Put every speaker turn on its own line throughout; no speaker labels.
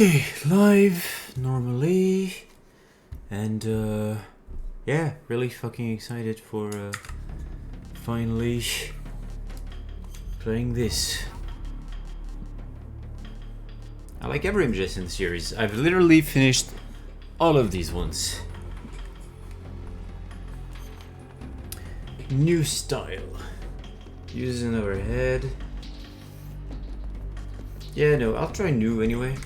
Live normally, and yeah, really fucking excited for finally playing this. I like every MGS in the series. I've literally finished all of these ones. New style. Use another head. Yeah, no, I'll try new anyway.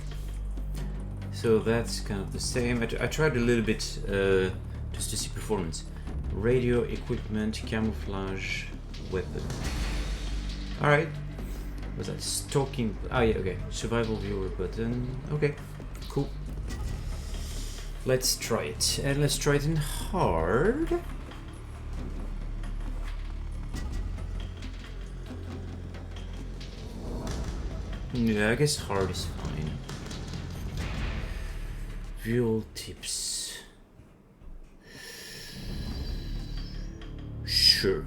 So that's kind of the same. I tried a little bit just to see performance. Radio, equipment, camouflage, weapon. Alright. Was that stalking? Ah, yeah, okay. Survival viewer button. Okay, cool. Let's try it. And let's try it in hard. Yeah, I guess hard is fine. Visual tips. Sure.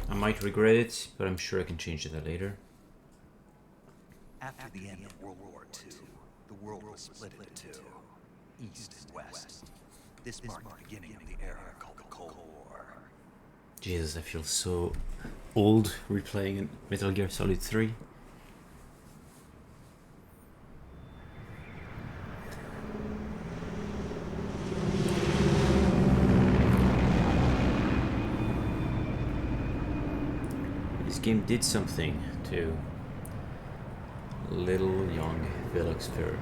I might regret it, but I'm sure I can change that later.
After the end of World War II, the world was split into two, East and West. This marked the beginning of the era called the Cold War.
Jesus, I feel so old replaying Metal Gear Solid 3. This game did something to little young Velox Fair.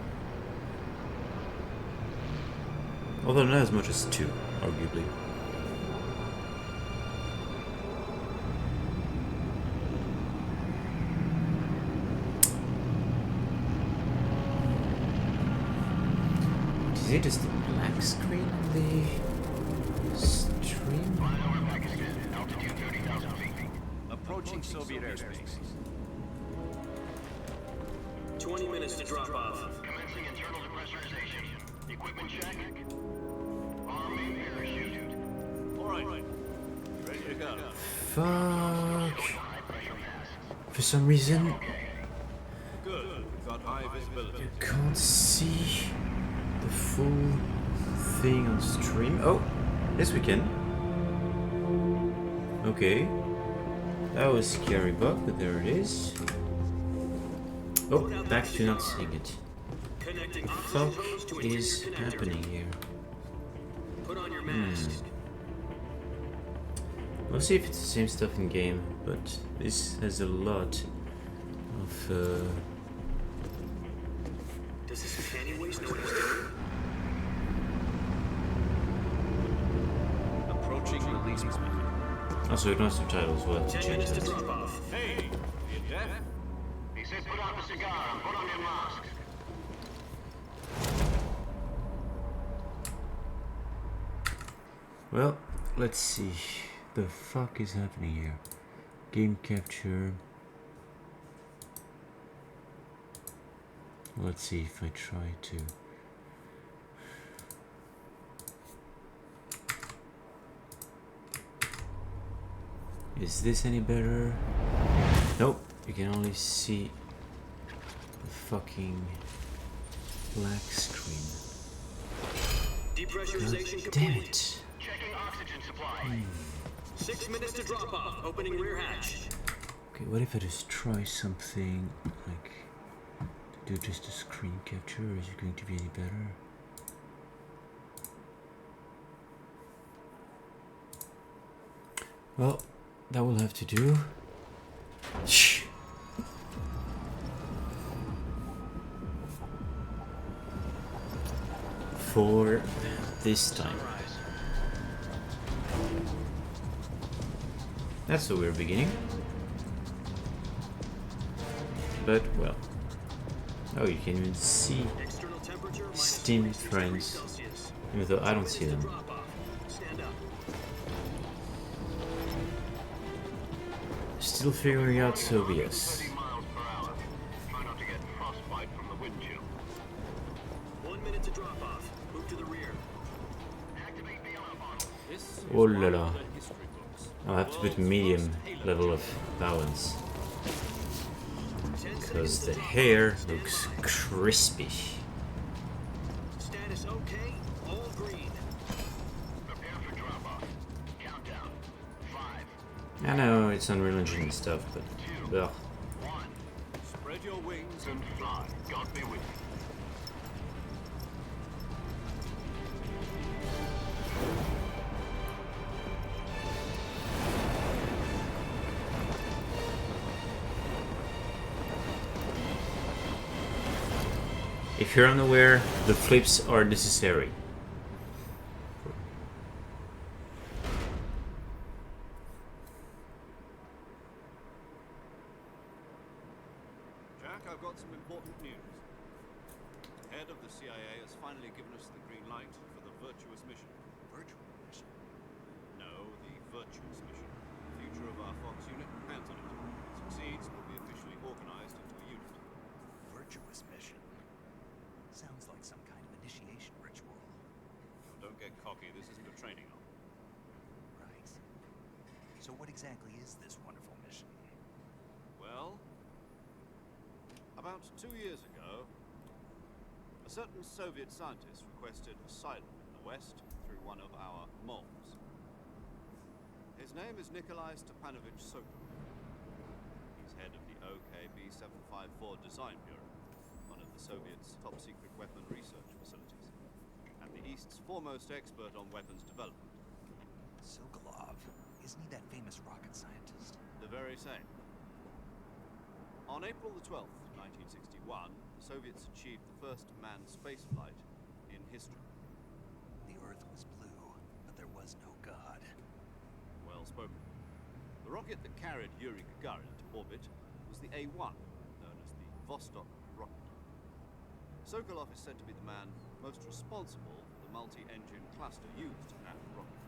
Although not as much as 2, arguably. Is it just a black screen on the stream?
Altitude 30,000 feet. Approaching Soviet airspace.
20 minutes to drop off.
Commencing internal depressurization. Equipment check. Arm main parachute. All right. Ready to go.
Fuck. For some reason,
Good. Got high visibility.
you can't see the full thing on stream. Oh, yes we can. Okay. That was scary bug, but there it is. Oh, back to not seeing it.
Connecting
The
oxygen
fuck
hose to
is
interior connector.
happening here?
Put on your mask.
We'll see if it's the same stuff in game, but this has a lot of
Does this panty waste know what he's doing?
Approaching release point.
also ignore subtitles, we'll have to
10
change
minutes to
that.
drop off.
Hey, you deaf? He said put out the cigar and put on your mask.
Well, let's see. The fuck is happening here? Game capture. Let's see if I try to. Is this any better? Nope, you can only see the fucking black screen.
Depressurization
God damn
complete.
it.
Checking oxygen supply.
6 minutes to drop off. Opening rear hatch.
Okay, what if I just try something like to do just a screen capture? Is it going to be any better? Well, that will have to do. Shh. For this time. That's a weird beginning. But, well. Oh, you can even see
External temperature minus
Steam
46 degrees
friends.
Celsius.
Even though I don't see them.
Drop off. Stand up.
Still figuring out Soviets.
30 miles per hour. Try not to get frostbite from the wind chill.
1 minute to drop off. Move to the rear.
Activate the alarm bottle.
Oh la la. I'll have to put medium level of balance.
10
Because the hair looks crispy.
Status okay. All green.
Prepare for drop-off. Countdown. 5,
I know it's Unreal Engine and stuff, but ugh.
1. Spread your wings and fly. God be with you.
If you're unaware, the flips are necessary.
Jack, I've got some important news. The head of the CIA has finally given us the green light for the Virtuous mission.
Virtual mission.
No, the Virtuous mission. The future of our Fox unit depends on it. If it succeeds, we'll be officially organized into a unit.
Virtuous mission. Sounds like some kind of initiation ritual.
Now, don't get cocky, this isn't a training arm.
Right. So what exactly is this wonderful mission?
Well, about 2 years ago, a certain Soviet scientist requested asylum in the West through one of our moles. His name is Nikolai Stepanovich Sokolov. He's head of the OKB 754 Design Bureau, one of the Soviets' top-secret weapon research facilities, and the East's foremost expert on weapons development.
Sokolov. Isn't he that famous rocket scientist?
The very same. On April the 12th, 1961, the Soviets achieved the first manned spaceflight in history.
The Earth was blue, but there was no God.
Well spoken. The rocket that carried Yuri Gagarin into orbit was the A-1, known as the Vostok rocket. Sokolov is said to be the man most responsible for the multi-engine cluster used in that rocket.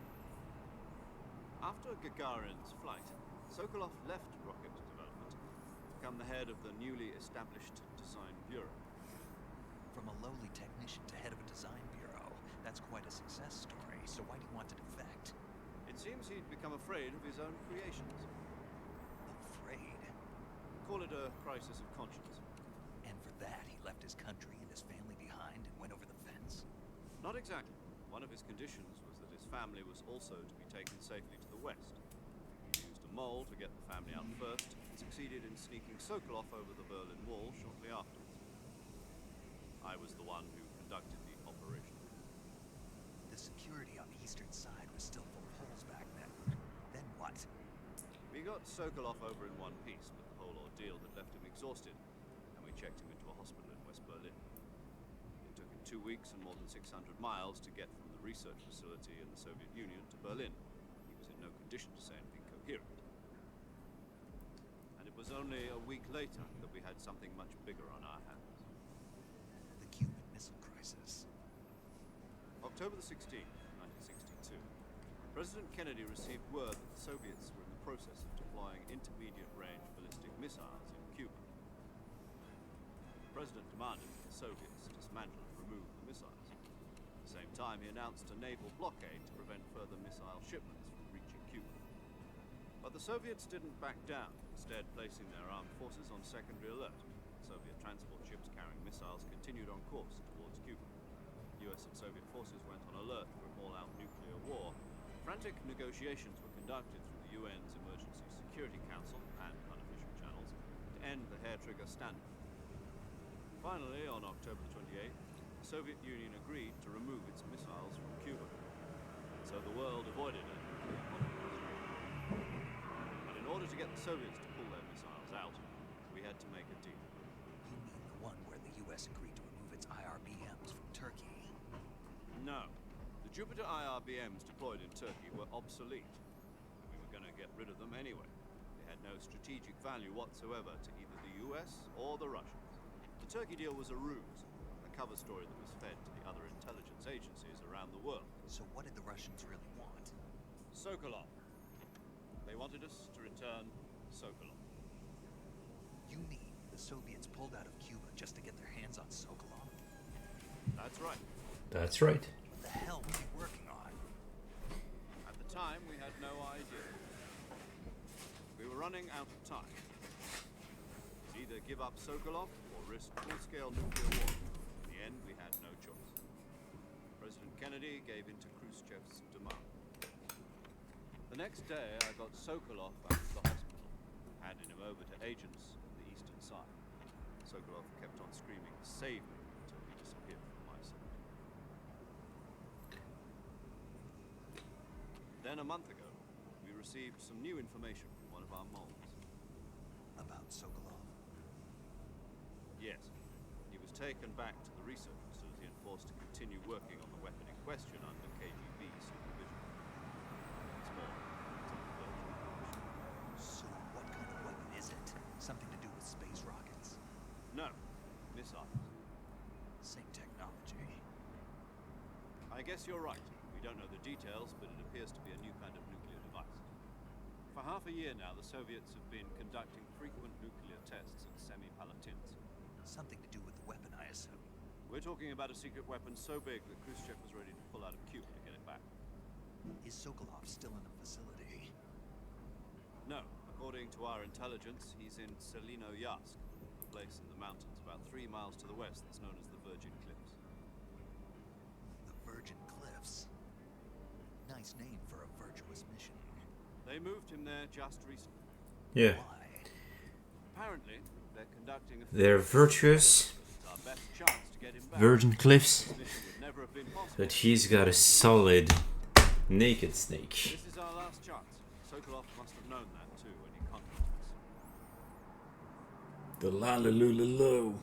After Gagarin's flight, Sokolov left rocket development to become the head of the newly established Design Bureau.
From a lowly technician to head of a design bureau, that's quite a success story. So why do you want to defect?
It seems he'd become afraid of his own creations.
Afraid.
Call it a crisis of conscience.
And for that, he left his country and his family behind and went over the fence?
Not exactly. One of his conditions was that his family was also to be taken safely to the west. He used a mole to get the family out first, and succeeded in sneaking Sokolov over the Berlin Wall shortly afterwards. I was the one who conducted the operation.
The security on the eastern side was still full of holes back then. Then what?
We got Sokolov over in one piece, but the whole ordeal had left him exhausted, and we checked him into a hospital in West Berlin. It took him 2 weeks and more than 600 miles to get from the research facility in the Soviet Union to Berlin. He was in no condition to say anything coherent. And it was only a week later that we had something much bigger on our hands.
The Cuban Missile Crisis.
October the 16th, 1962, President Kennedy received word that the Soviets were in the process of deploying intermediate-range ballistic missiles in Cuba. The President demanded that the Soviets dismantle and remove the missiles. At the same time, he announced a naval blockade to prevent further missile shipments from reaching Cuba. But the Soviets didn't back down, instead placing their armed forces on secondary alert. Soviet transport ships carrying missiles continued on course towards Cuba. US and Soviet forces went on alert for an all-out nuclear war. Frantic negotiations were conducted through the UN's Emergency Security Council and unofficial channels to end the hair-trigger standoff. Finally, on October 28th, the Soviet Union agreed to remove its missiles from Cuba. So the world avoided a nuclear holocaust. But in order to get the Soviets to pull their missiles out, we had to make a deal.
You mean the one where the US agreed to remove its IRBMs from Turkey?
No. The Jupiter IRBMs deployed in Turkey were obsolete. And we were going to get rid of them anyway. They had no strategic value whatsoever to either the US or the Russians. The Turkey deal was a ruse, a cover story that was fed to the other intelligence agencies around the world.
So what did the Russians really want?
Sokolov. They wanted us to return Sokolov.
You mean the Soviets pulled out of Cuba just to get their hands on Sokolov?
That's right.
That's right.
What the hell were you working on?
At the time, we had no idea. We were running out of time. It's either give up Sokolov or risk full-scale nuclear war. In the end, we had no choice. President Kennedy gave in to Khrushchev's demand. The next day, I got Sokolov out of the hospital, handing him over to agents on the eastern side. Sokolov kept on screaming, "Save me," until he disappeared from my sight. Then a month ago, we received some new information from one of our moles.
About Sokolov.
Yes. He was taken back to the research facility and forced to continue working on the weapon in question under KGB supervision. What's more, it's on the verge of completion.
So what kind of weapon is it? Something to do with space rockets?
No. Missiles.
Same technology.
I guess you're right. We don't know the details, but it appears to be a new kind of nuclear device. For half a year now, the Soviets have been conducting frequent nuclear tests at Semipalatinsk.
Something to do with the weapon, I assume.
We're talking about a secret weapon so big that Khrushchev was ready to pull out of Cuba to get it back.
Is Sokolov still in the facility?
No. According to our intelligence, he's in Selino-Yarsk, a place in the mountains about 3 miles to the west that's known as the Virgin Cliffs.
The Virgin Cliffs? Nice name for a virtuous mission.
They moved him there just recently.
Yeah.
Why?
Apparently, they're conducting a...
They're virtuous,
It's our best chance to get him back.
Virgin Cliffs,
This mission would never have been possible.
but he's got a solid naked snake.
This is our last chance. Sokolov must have known that too when he contacted us.
The la la lu la lo.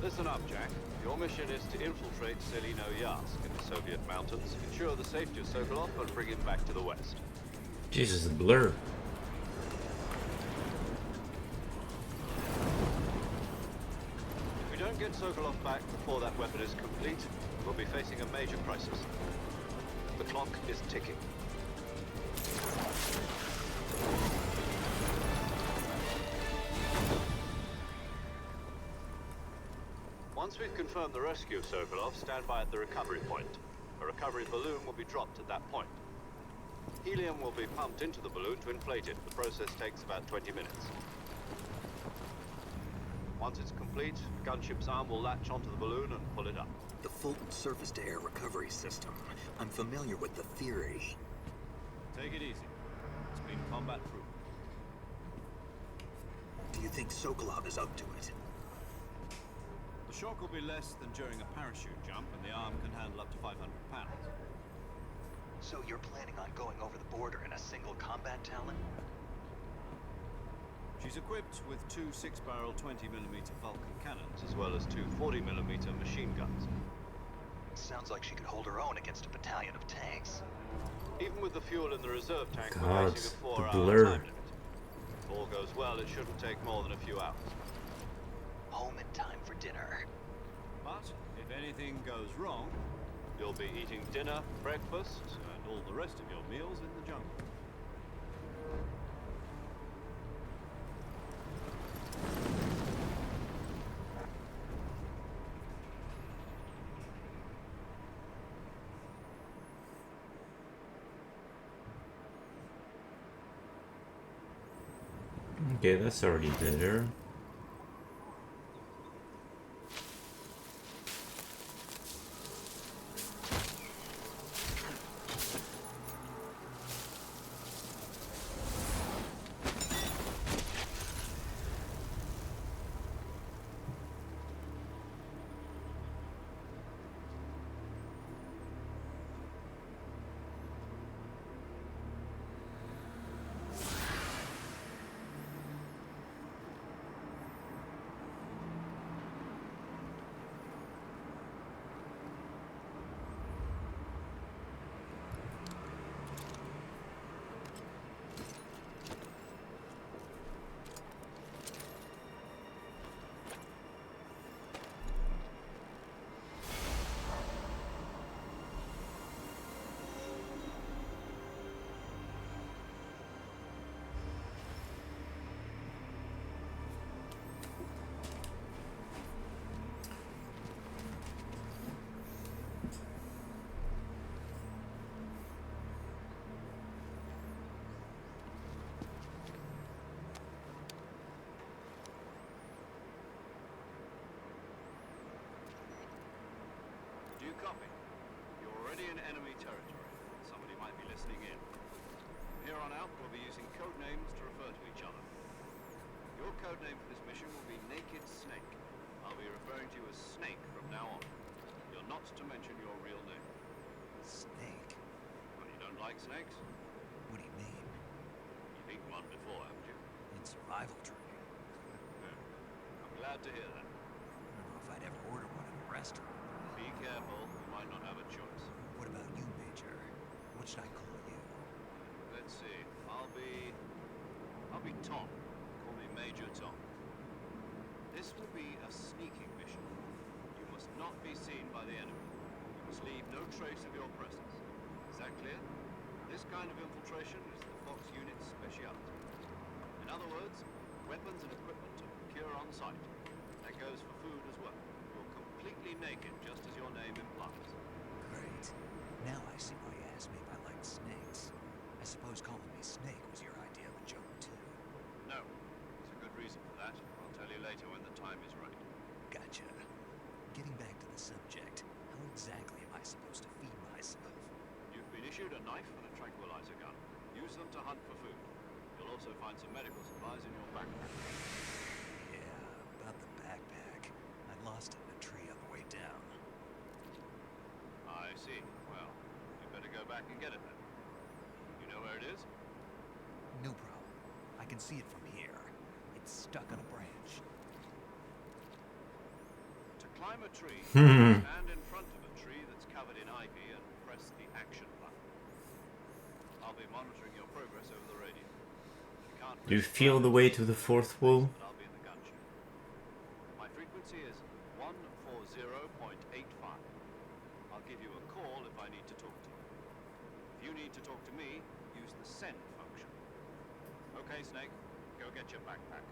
Listen up, Jack. Your mission is to infiltrate Selino-Yarsk in the Soviet mountains, ensure the safety of Sokolov, and bring him back to the west.
Jesus, a blur.
If we don't get Sokolov back before that weapon is complete, we'll be facing a major crisis. The clock is ticking. Once we've confirmed the rescue of Sokolov, stand by at the recovery point. A recovery balloon will be dropped at that point. Helium will be pumped into the balloon to inflate it. The process takes about 20 minutes. Once it's complete, a gunship's arm will latch onto the balloon and pull it up.
The Fulton surface-to-air recovery system. I'm familiar with the theory.
Take it easy. It's been combat-proof.
Do you think Sokolov is up to it?
The shock will be less than during a parachute jump, and the arm can handle up to 500 pounds.
So you're planning on going over the border in a single combat Talon?
She's equipped with 2 6-barrel 20mm Vulcan cannons, as well as 2 40mm machine guns.
Sounds like she could hold her own against a battalion of tanks.
Even with the fuel in the reserve tank,
God,
we're facing a
the
4-hour
blur.
time limit. If all goes well, it shouldn't take more than a few hours.
Home in time for dinner.
But if anything goes wrong, you'll be eating dinner, breakfast, and all the rest of your meals in the jungle.
Okay, that's already better.
listening in. From here on out, we'll be using code names to refer to each other. Your code name for this mission will be Naked Snake. I'll be referring to you as Snake from now on. You're not to mention your real name.
Snake?
Well, you don't like snakes?
What do you mean?
You've eaten one before, haven't you?
In survival training?
I'm glad to hear that.
I don't know if I'd ever order one in a restaurant.
Be careful, you might not have a choice.
What about you, Major? What should I call you?
Let's see. I'll be Tom. Call me Major Tom. This will be a sneaking mission. You must not be seen by the enemy. You must leave no trace of your presence. Is that clear? This kind of infiltration is the Fox unit's speciality. In other words, weapons and equipment to procure on site. That goes for food as well. You're completely naked, just as your name implies.
Great. Now I see why you asked me if I liked snakes. I suppose calling me Snake was your idea of a joke, too.
No. There's a good reason for that. I'll tell you later when the time is right.
Gotcha. Getting back to the subject, how exactly am I supposed to feed myself?
You've been issued a knife and a tranquilizer gun. Use them to hunt for food. You'll also find some medical supplies in your backpack.
Yeah, about the backpack. I lost it in a tree on the way down.
I see. Well, you better go back and get it then. You know where it is?
No problem. I can see it from here. It's stuck on a branch.
To climb a tree, stand in front of a tree that's covered in ivy and press the action button. I'll be monitoring your progress over the radio. You can't
Do you
risk
feel the
fire,
way to the fourth wall?
but I'll be in the gun chute. My frequency is 140.85. I'll give you a call if I need to talk to you. If you need to talk to me, use the send function. Okay, Snake, go get your backpack.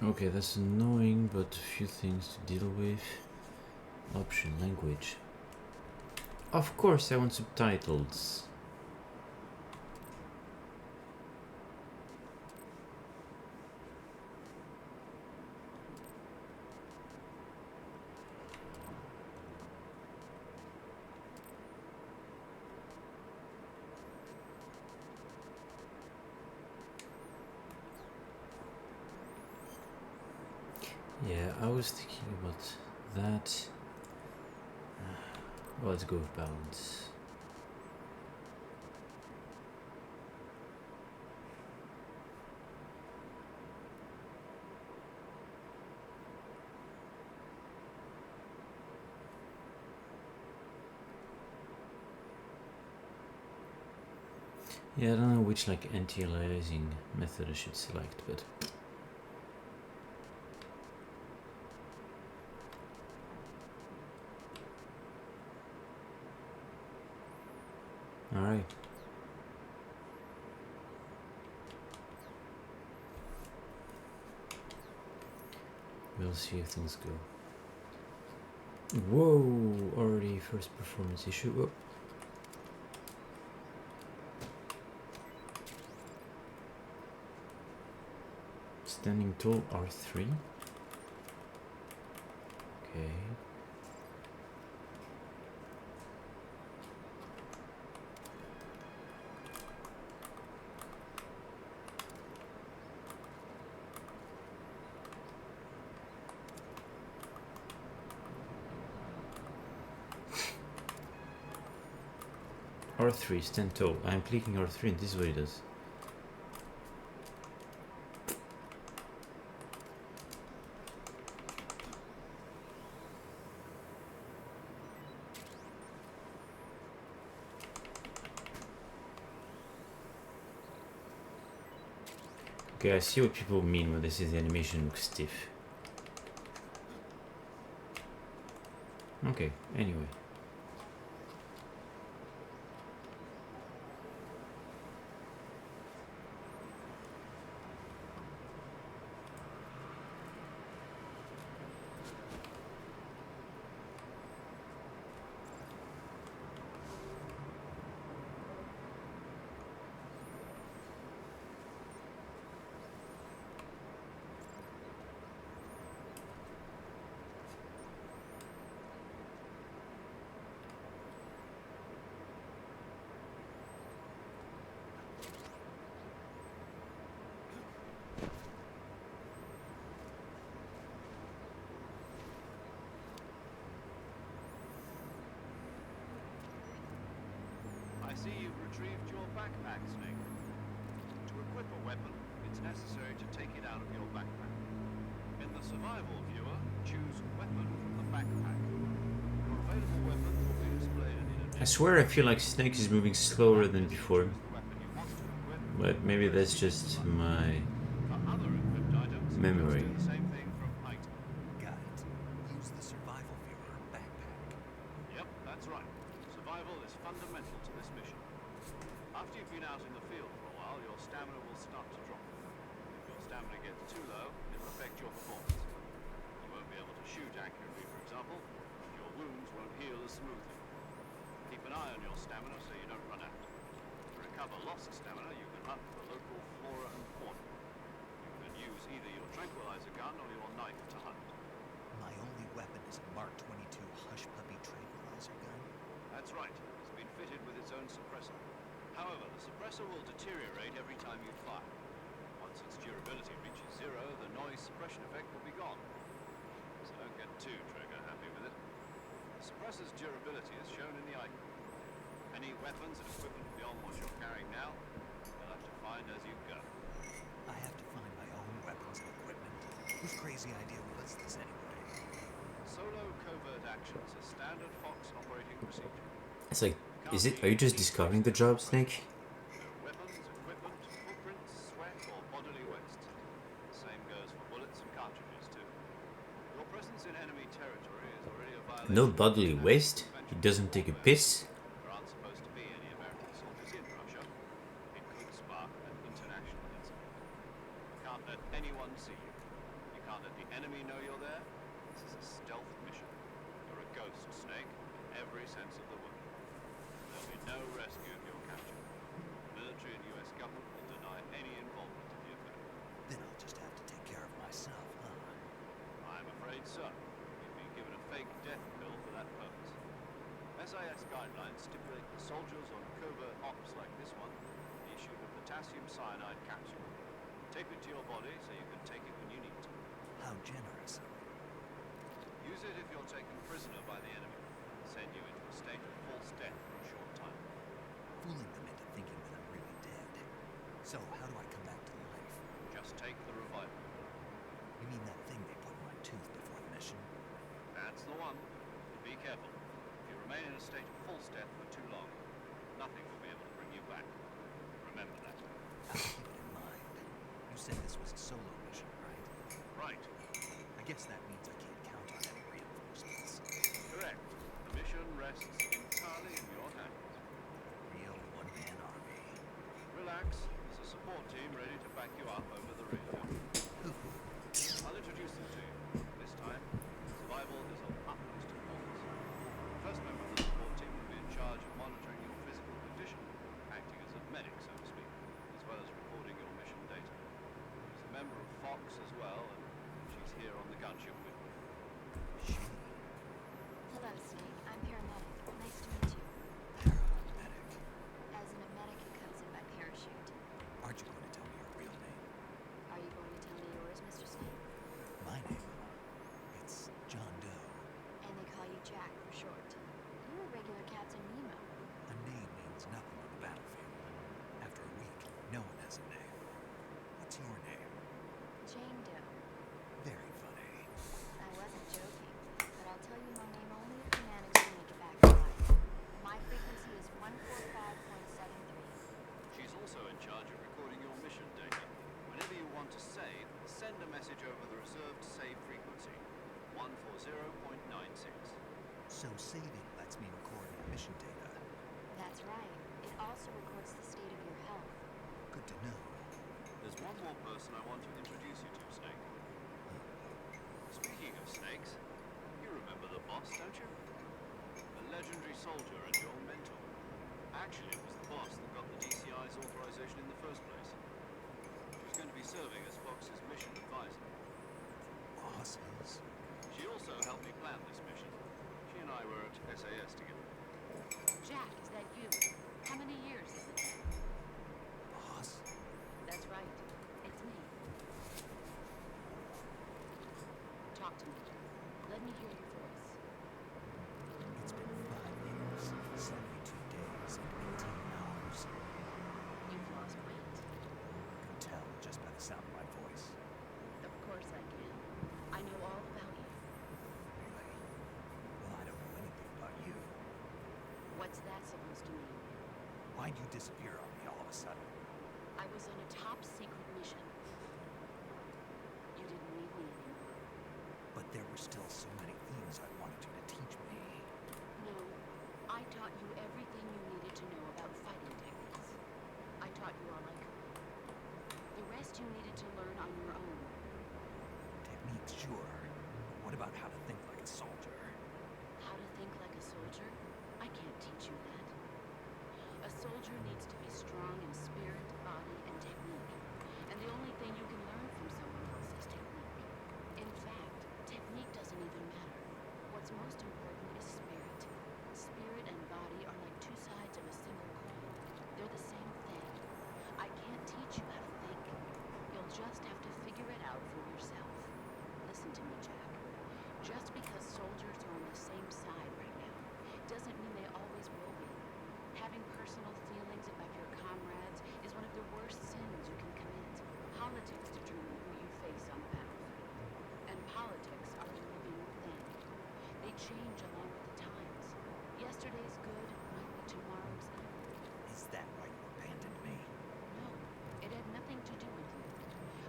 Okay, that's annoying, but a few things to deal with. Option language. Of course, I want subtitles. Yeah, I was thinking about that. Well, let's go with balance. Yeah, I don't know which like anti-aliasing method I should select, but alright. We'll see if things go. Whoa! Already first performance issue. Oh. Standing tall R3. Okay. R3, stand tall. I'm clicking R3 and this is what it does. Okay, I see what people mean when they say the animation looks stiff. Okay, anyway.
I see you've retrieved your backpack, Snake. To equip a weapon, it's necessary to take it out of your backpack. In the survival viewer, choose Weapon from the backpack. Your available weapons will be displayed in
I swear I feel like Snake is moving slower than before,
the weapon you want to equip.
but maybe that's just my
For other equipped items,
memory.
do the same thing from item.
Got it. Use the survival viewer backpack.
Yep, that's right. Survival is fundamental to this mission. After you've been out in the field for a while, your stamina will start to drop. If your stamina gets too low, it'll affect your performance. You won't be able to shoot accurately, for example, and your wounds won't heal as smoothly. Keep an eye on your stamina so you don't run out. To recover lost stamina, you can hunt for local flora and fauna. You can use either your tranquilizer gun or your knife to hunt.
My only weapon is a Mark 22 Hush Puppy tranquilizer gun.
That's right. It's been fitted with its own suppressor. However, the suppressor will deteriorate every time you fire. Once its durability reaches zero, the noise suppression effect will be gone. So don't get too trigger happy with it. The suppressor's durability is shown in the icon. Any weapons and equipment beyond what you're carrying now, you'll have to find as you go.
I have to find my own weapons and equipment. Whose crazy idea was this anyway?
Solo covert actions are standard Fox operating procedure.
It's like, are you just discovering the job, Snake?
No weapons, equipment, footprints, sweat, or bodily waste. The same goes for bullets and cartridges, too. Your presence in enemy territory is already a violation.
No bodily waste? He doesn't take a piss?
There aren't supposed to be any American soldiers in Russia. It could spark an international incident. You can't let anyone see you. You can't let the enemy know you're there. This is a stealth mission. You're a ghost, Snake, in every sense of the word. There'll be no rescue if you're captured. The military and U.S. government will deny any involvement in the affair.
Then I'll just have to take care of myself, huh?
I'm afraid so. You've been given a fake death pill for that purpose. SIS guidelines stipulate that soldiers on covert ops like this one be issued a potassium cyanide capsule. Tape it to your body so you can take it when you need to.
How generous.
Use it if you're taken prisoner by the enemy. Send you into a state of false death for a short time.
Fooling them into thinking that I'm really dead. So, how do I come back to life?
Just take the revival.
You mean that thing they put in my tooth before the mission?
That's the one. But be careful. If you remain in a state of false death for too long, nothing will be able to bring you back. Remember that.
I'll keep it in mind. You said this was a solo mission, right?
Right.
I guess that means I can't count on any reinforcements.
Correct. The mission rests entirely in your hands.
Real one-man army.
Relax. There's a support team ready to back you up over the radio. I'll introduce them to you. This time, survival is of utmost importance. The first member of the support team will be in charge of monitoring your physical condition, acting as a medic, so to speak, as well as recording your mission data. She's a member of Fox as well, and she's here on the gunship with me.
Hello, Snake. I'm paramedic. Nice to meet you.
Paramedic.
As in a medic who comes in by parachute.
Aren't you going to tell me your real name?
Are you going to tell me yours, Mr. Snake?
My name? It's John Doe.
And they call you Jack for short. You're a regular Captain Nemo.
A name means nothing on the battlefield. After a week, no one has a name. What's your name?
Jane Doe.
Very funny.
I wasn't joking, but I'll tell you my name only if you manage to make it back alive. My frequency is 145.73.
She's also in charge of recording your mission data. Whenever you want to save, send a message over the reserved save frequency, 140.96.
So saving lets me record my mission data.
That's right. It also records the state of your health.
Good to know.
There's one more person I want to introduce you to, Snake. Speaking of snakes, you remember the boss, don't you? A legendary soldier and your mentor. Actually, it was the boss that got the DCI's authorization in the first place. She was going to be serving as Fox's mission advisor.
Bosses.
She also helped me plan this mission. She and I were at SAS together.
Jack, is that you? How many years has it been?
Boss?
That's right. It's me. Talk to me. Let me hear your voice.
It's been 5 years, 72 days, and 18
that supposed to mean?
Why'd you disappear on me all of a sudden?
I was on a top secret mission. You didn't need me anymore.
But there were still so many things I wanted you to teach me.
No, I taught you everything you needed to know about fighting techniques. I taught you all I could. The rest you needed to learn on your own.
Techniques, sure. But what about how to think like a soldier?
How to think like a soldier? I can't teach you that. A soldier needs to be strong in spirit, body, and technique. And the only thing you can learn from someone else is technique. In fact, technique doesn't even matter. What's most important is spirit. Spirit and body are like two sides of a single coin. They're the same thing. I can't teach you how to think. You'll just have to figure it out for yourself. Listen to me, Jack. Just because soldiers are on the same side right now doesn't mean they always will be. Having personal feelings about your comrades is one of the worst sins you can commit. Politics determine who you face on the battlefield. And politics are a living thing. They change along with the times. Yesterday's good might be tomorrow's evil.
Is that why you abandoned me?
No, it had nothing to do with you.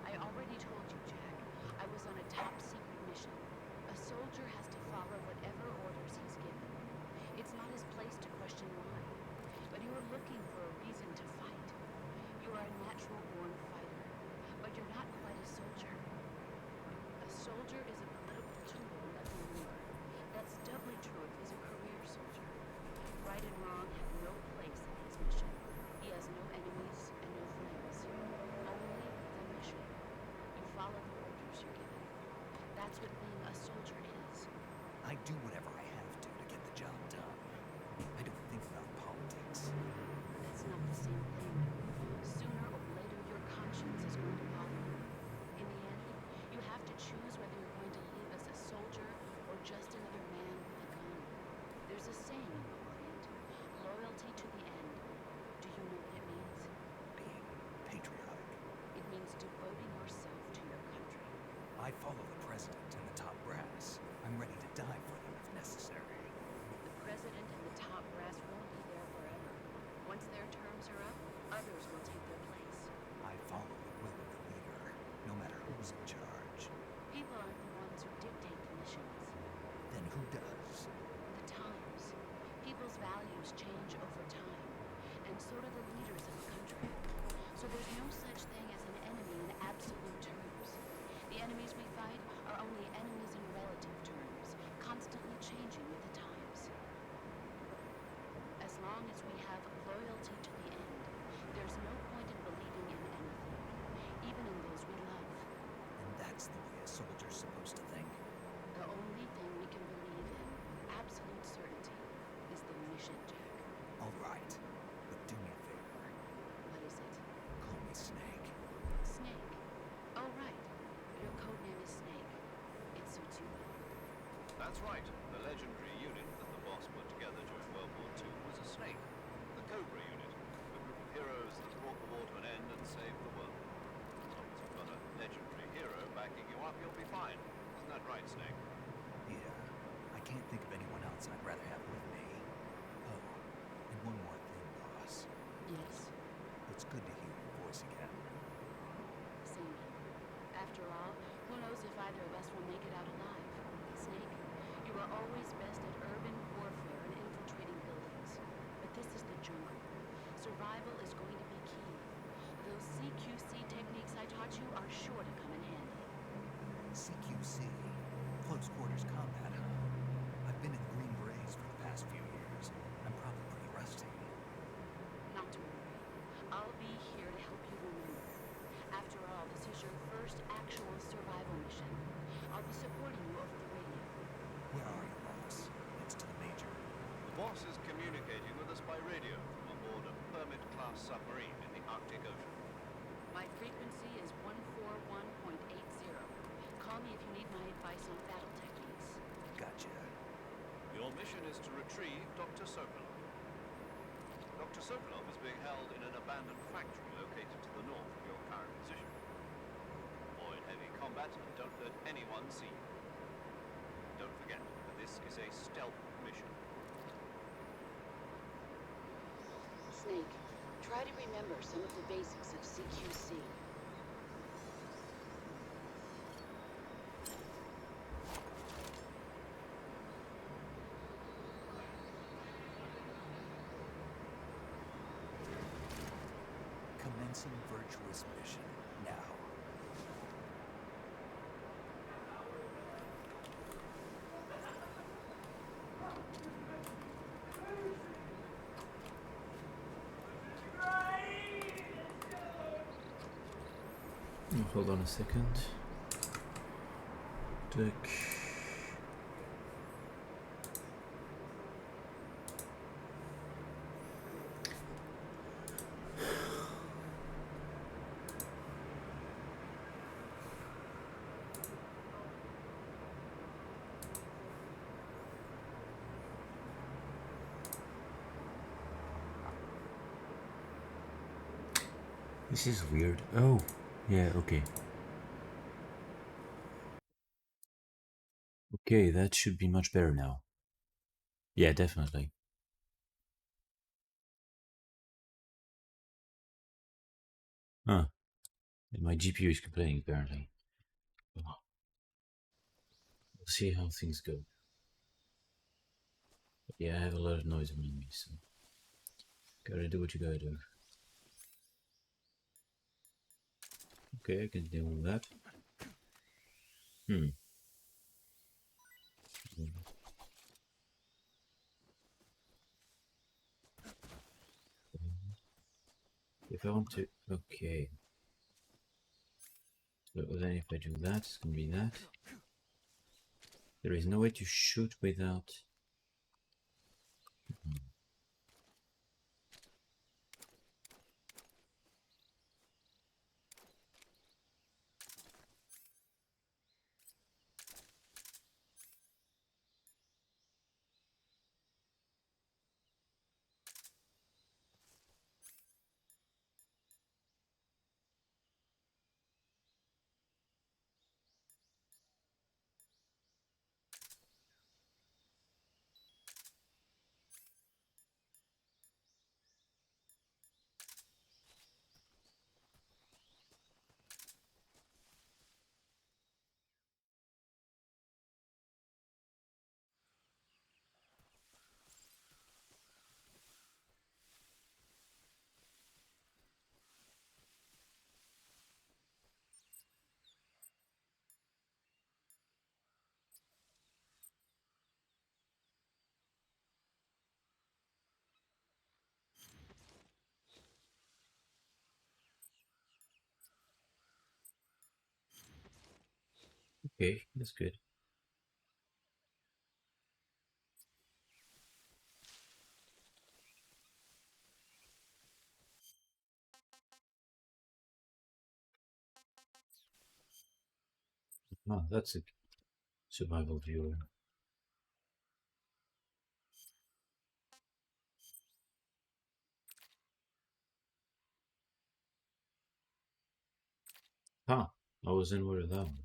I already told you, Jack. I was on a top secret mission. A soldier has to follow whatever orders he's given. It's not his place to question why. But you are looking for a reason to fight. You are a natural-born fighter, but you're not quite a soldier. A soldier is a political tool of the war. That's doubly true if he's a career soldier. Right and wrong have no place in his mission. He has no enemies and no friends. Only the mission. You follow the orders you're given. That's what being a soldier is.
I do whatever I have to get the job done. I don't think about politics.
That's not the same thing. Sooner or later, your conscience is going to bother you. In the end, you have to choose whether you're going to live as a soldier or just another man with a gun. There's a saying in the Orient, loyalty to the end. Do you know what it means?
Being patriotic.
It means devoting yourself to your country.
I follow the president and the top brass. I'm ready to die for them if necessary.
The president and the top brass won't be there forever. Once their terms are up, others will take their place.
I follow the will of the leader, no matter who's in charge.
People aren't the ones who dictate the missions.
Then who does?
The times. People's values change over time, and so do the leaders of a country. So there's no such thing as an enemy in absolute terms. The enemies we fight are only enemies in relative terms, constantly changing with the times. As long as we have loyalty to the end, there's no point in believing in anything, even in those we love.
And that's the way a soldier's supposed to think.
The only thing we can believe in, absolute certainty, is the mission, Jack.
All right, but do me a favor.
What is it?
Call me Snake.
Snake. Oh, right. Your code name is Snake. It suits you well.
That's right. The legendary unit that the boss put together during World War II was a snake. The Cobra unit. A group of heroes that brought the war to an end and saved the world. As long as you've got a legendary hero backing you up, you'll be fine. Isn't that right, Snake?
Yeah, I can't think of anyone else I'd rather have with me. Oh, and one more thing, boss.
Yes.
It's good to hear your voice again.
Same here. After all, who knows if either of us will make it out alive? Snake, you are always best at urban warfare and infiltrating buildings. But this is the jungle. Survival is going to be key. Those CQC techniques I taught you are sure to come in handy.
CQC. Close quarters combat, huh? I've been in the Green Berets for the past few years. I'm probably pretty rusty.
Not to worry. I'll be here to help you remember. After all, this is your first actual survival mission. I'll be supporting you over the radio.
Where are you, boss? Next to the major.
The boss is communicating with us by radio from aboard a Permit-class submarine in the Arctic Ocean.
My frequency is 141.80. Call me if you need my advice on battle techniques.
Gotcha.
Your mission is to retrieve Dr. Sokolov. Dr. Sokolov is being held in an abandoned factory located to the north of your current position. Avoid heavy combat and don't let anyone see you. Don't forget that this is a stealth mission.
Snake, try to remember some of the basics of CQC.
Commencing virtuous mission now.
Oh, hold on a second. Duck. This is weird. Oh, yeah, okay. Okay, that should be much better now. Yeah, definitely. Huh. My GPU is complaining, apparently. We'll see how things go. But yeah, I have a lot of noise around me, so gotta do what you gotta do. Okay, I can deal with that. If I want to, okay. So then if I do that, it's gonna be that. There is no way to shoot without... Okay, that's good. Oh, that's a survival viewer. Huh, I was in with that one.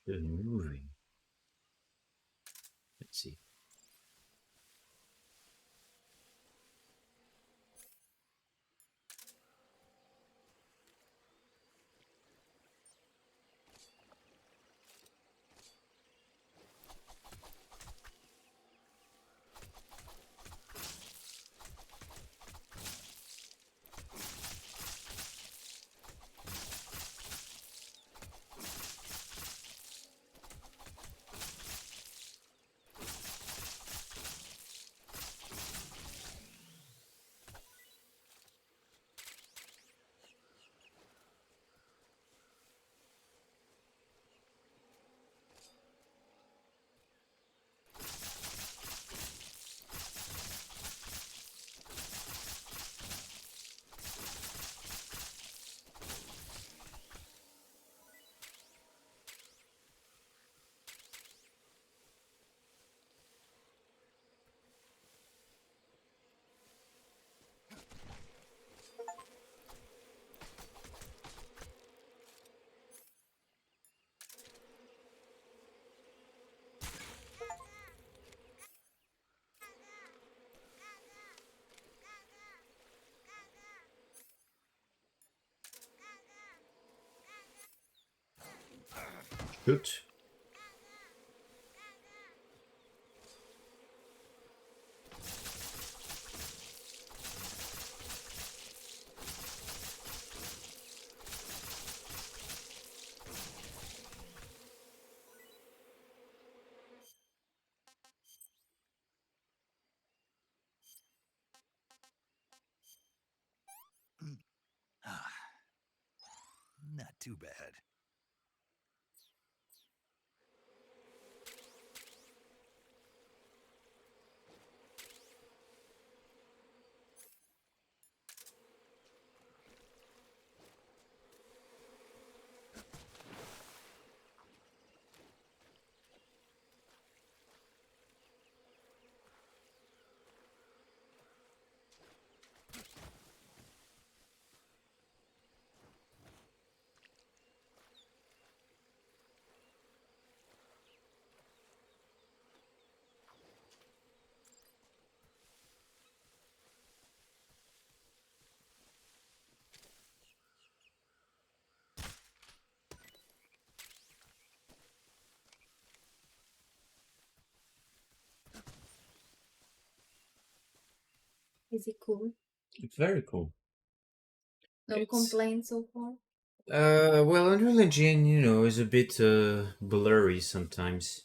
They're moving. Let's see. Good.
Not too bad.
Is it cool?
It's very cool.
No
It's-
complaints so far?
Well, Unreal Engine, is a bit blurry sometimes,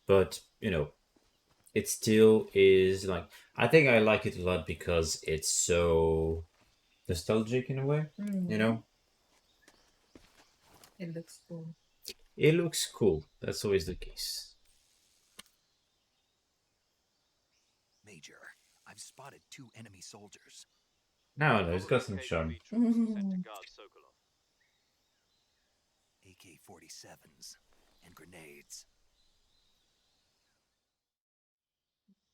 but it still is like I think I like it a lot because it's so nostalgic in a way.
It looks cool.
It looks cool. That's always the case.
Major, I've spotted 2 enemy soldiers.
No, it's got some charm.
Sent to guard Sokolov.
AK-47s and grenades.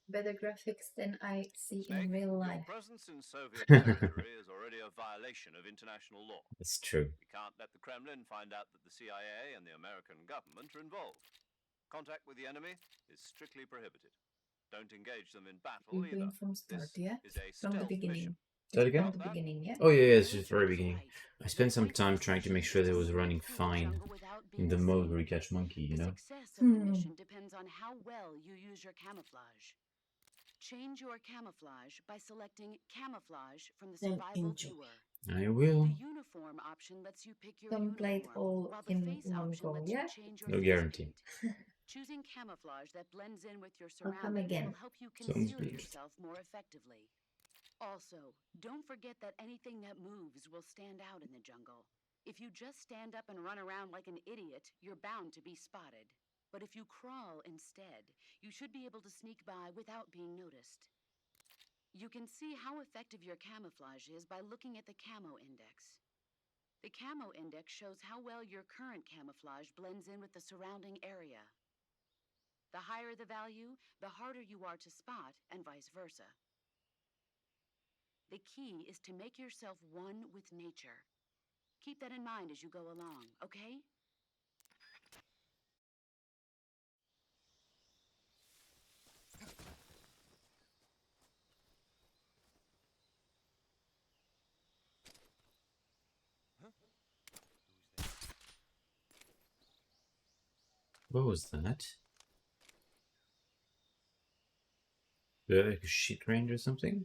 Better graphics than I see in
Snake,
real
your
life.
presence in Soviet territory is already a violation of international law.
That's true.
We can't let the Kremlin find out that the CIA and the American government are involved. Contact with the enemy is strictly prohibited. Don't engage them in battle
You're
either.
doing from start,
This
yeah?
is a
From the
stealth
beginning.
mission.
That again?
From the beginning, yeah?
Oh yeah, it's just very beginning. I spent some time trying to make sure that it was running fine in the mode where you catch monkey,
The success of the mission depends on how well you use your camouflage. Change your camouflage by selecting camouflage from the
Then
survival
enjoy.
viewer.
I will.
The uniform option lets you pick your
Don't play it
uniform,
all
while the
in
face
one
option
go,
lets
yeah?
you change your
No
face
guarantee.
paint. Choosing camouflage that blends in with your
I'll come
surroundings
again.
will help you
Sounds
conceal
good.
yourself more effectively. Also, don't forget that anything that moves will stand out in the jungle. If you just stand up and run around like an idiot, you're bound to be spotted. But if you crawl instead, you should be able to sneak by without being noticed. You can see how effective your camouflage is by looking at the camo index. The camo index shows how well your current camouflage blends in with the surrounding area. The higher the value, the harder you are to spot, and vice versa. The key is to make yourself one with nature. Keep that in mind as you go along, okay?
What was that? Like a shit range or something?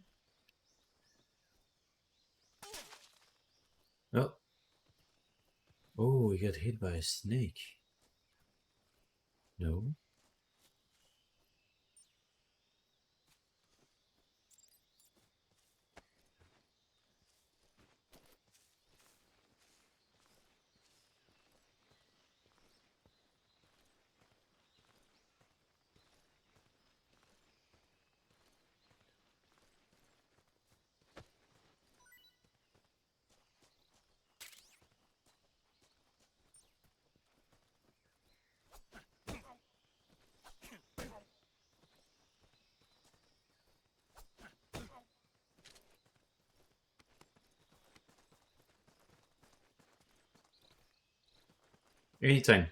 Oh. Oh, he got hit by a snake. No. Anytime.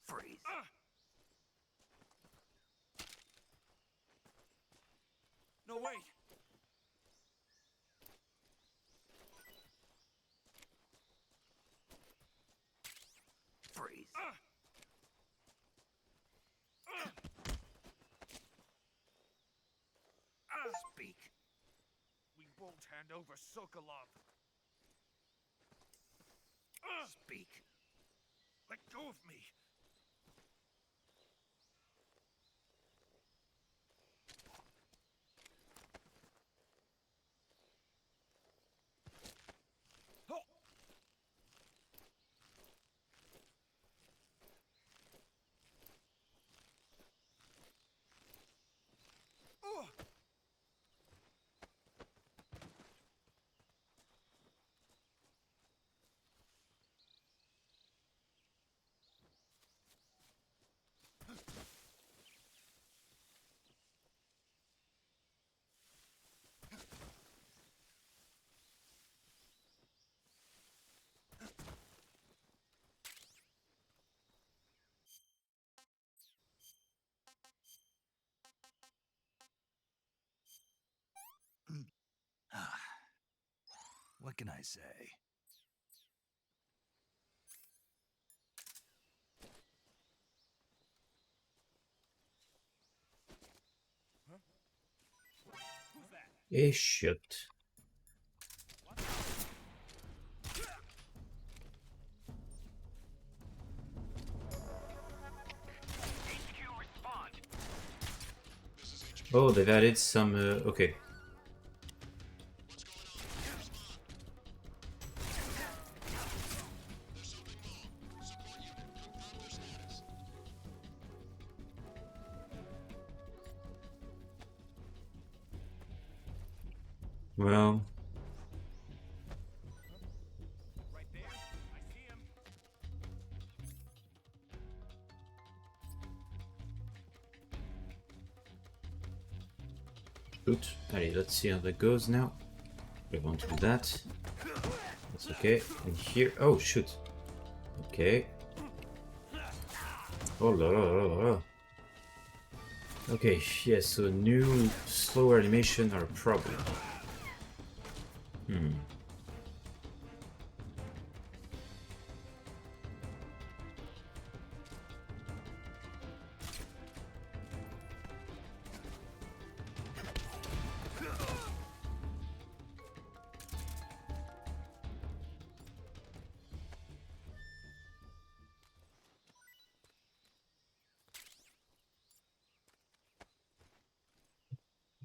Freeze.
No, wait!
Freeze.
hand over Sokolov.
Speak.
Let go of me.
What can I say?
Shit. Oh, they've added some, okay. Well,
Right there. I see him.
good. Alright, let's see how that goes now. We want to do that. That's okay. And here, oh shoot. Okay. Oh la la la la. Okay, yeah, so new slow animation are a problem.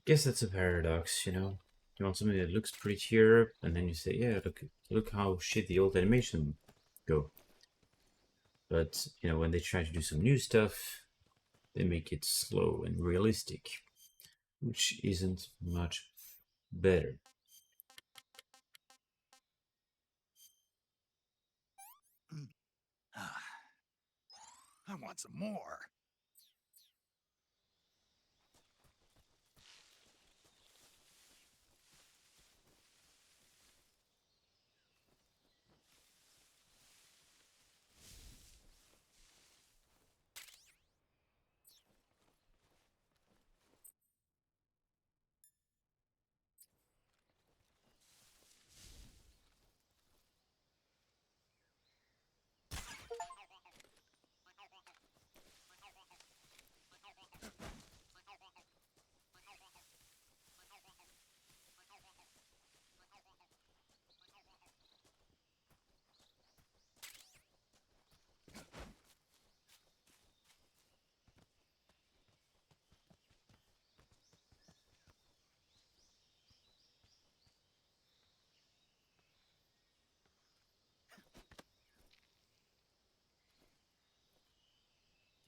Guess that's a paradox, you know? You want something that looks prettier, and then you say, yeah, look how shit the old animation go. But, you know, when they try to do some new stuff, they make it slow and realistic, which isn't much better.
I want some more.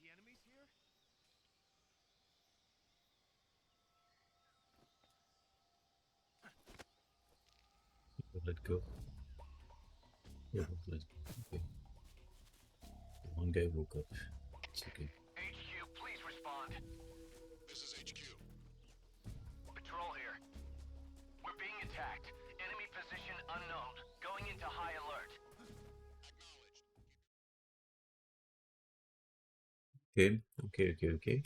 The enemies here?
Let go. Yeah, let go. Okay. One guy woke up. It's okay.
HQ, please respond.
This is HQ.
Patrol here. We're being attacked. Enemy position unknown. Going into high alert.
Acknowledged.
Okay.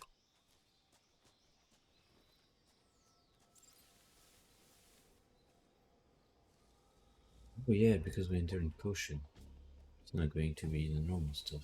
Oh yeah, because we're entering potion. It's not going to be the normal stuff.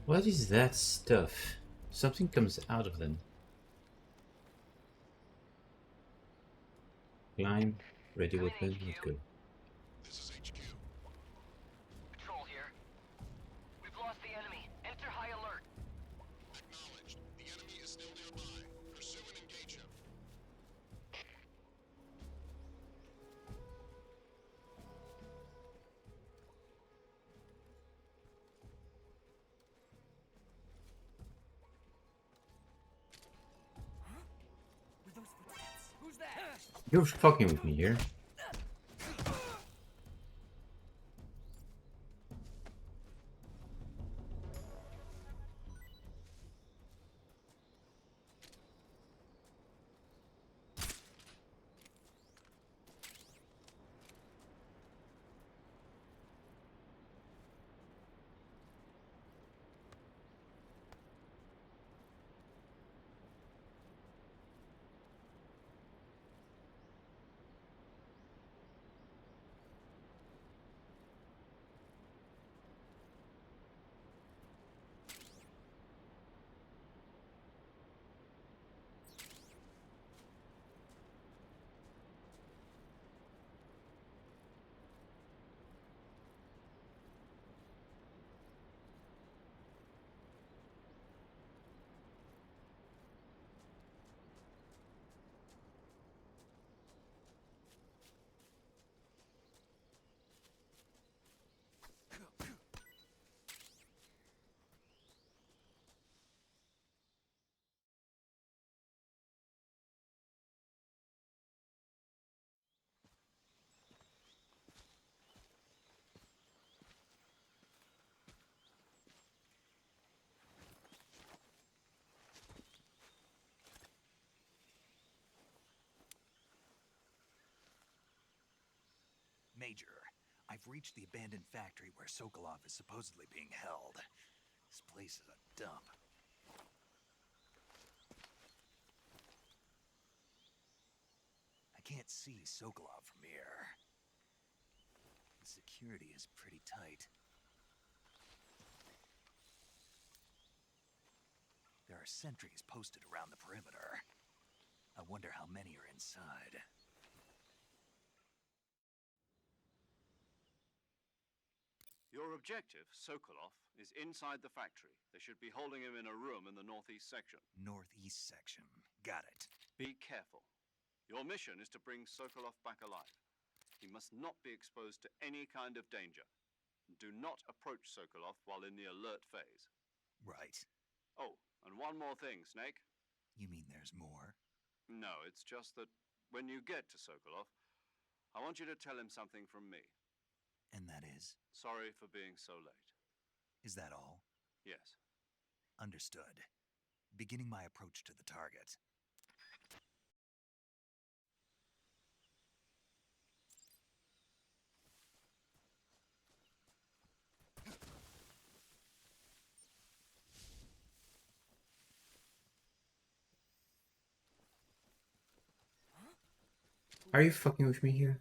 What is that stuff? Something comes out of them. Climb, ready weapon, let's go.
This is HQ.
Patrol here. We've lost the enemy. Enter high alert.
Acknowledged. The enemy is still nearby. Pursue and engage him.
Were those footsteps? Who's that?
You're fucking with me here.
Major, I've reached the abandoned factory where Sokolov is supposedly being held. This place is a dump. I can't see Sokolov from here. The security is pretty tight. There are sentries posted around the perimeter. I wonder how many are inside.
Your objective, Sokolov, is inside the factory. They should be holding him in a room in the northeast section.
Northeast section. Got it.
Be careful. Your mission is to bring Sokolov back alive. He must not be exposed to any kind of danger. Do not approach Sokolov while in the alert phase.
Right.
Oh, and one more thing, Snake.
You mean there's more?
No, it's just that when you get to Sokolov, I want you to tell him something from me.
And that is?
Sorry for being so late.
Is that all?
Yes.
Understood. Beginning my approach to the target.
Are you fucking with me here?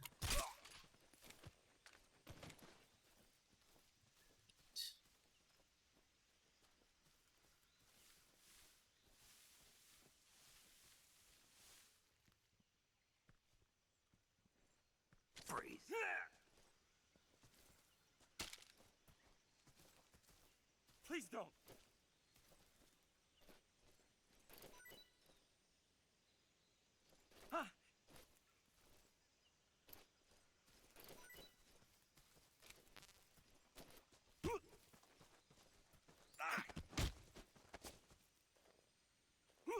Freeze.
Please don't. Ah.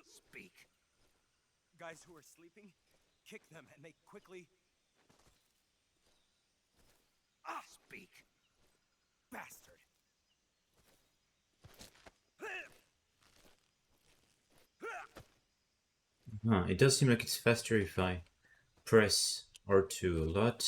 Speak.
Guys who are sleeping, kick them and they quickly... Ah!
Speak.
Bastard!
Huh, it does seem like it's faster if I press R2 a lot.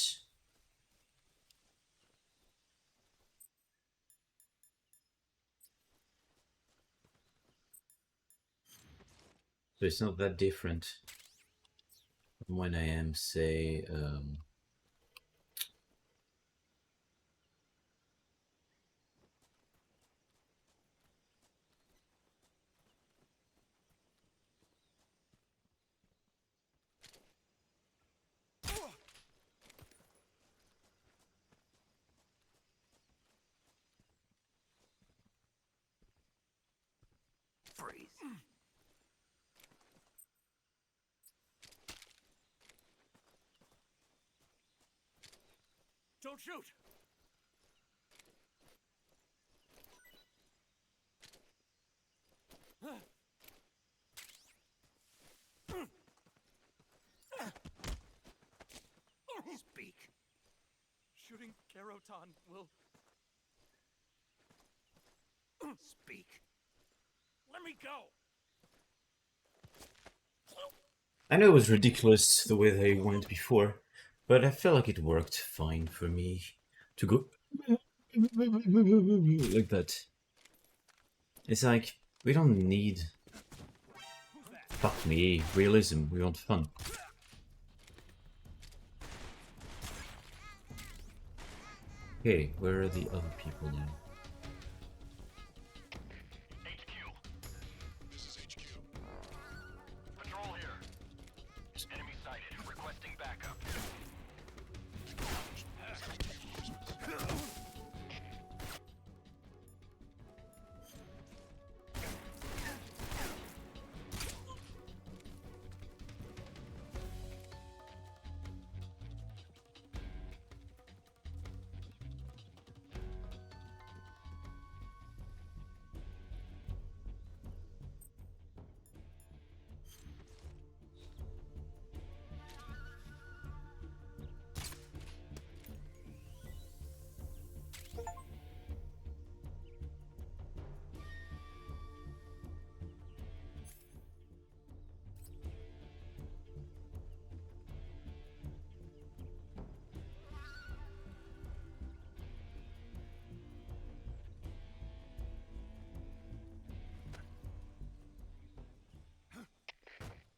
So it's not that different from when I am, say,
Freeze.
Don't shoot!
Speak.
Shooting Keroton will...
Speak.
Let me go!
I know it was ridiculous the way they went before, but I felt like it worked fine for me to go like that. It's like, we don't need, fuck me, realism, we want fun. Okay, where are the other people now?
HQ. This is HQ. Patrol here. Enemy sighted. Requesting backup.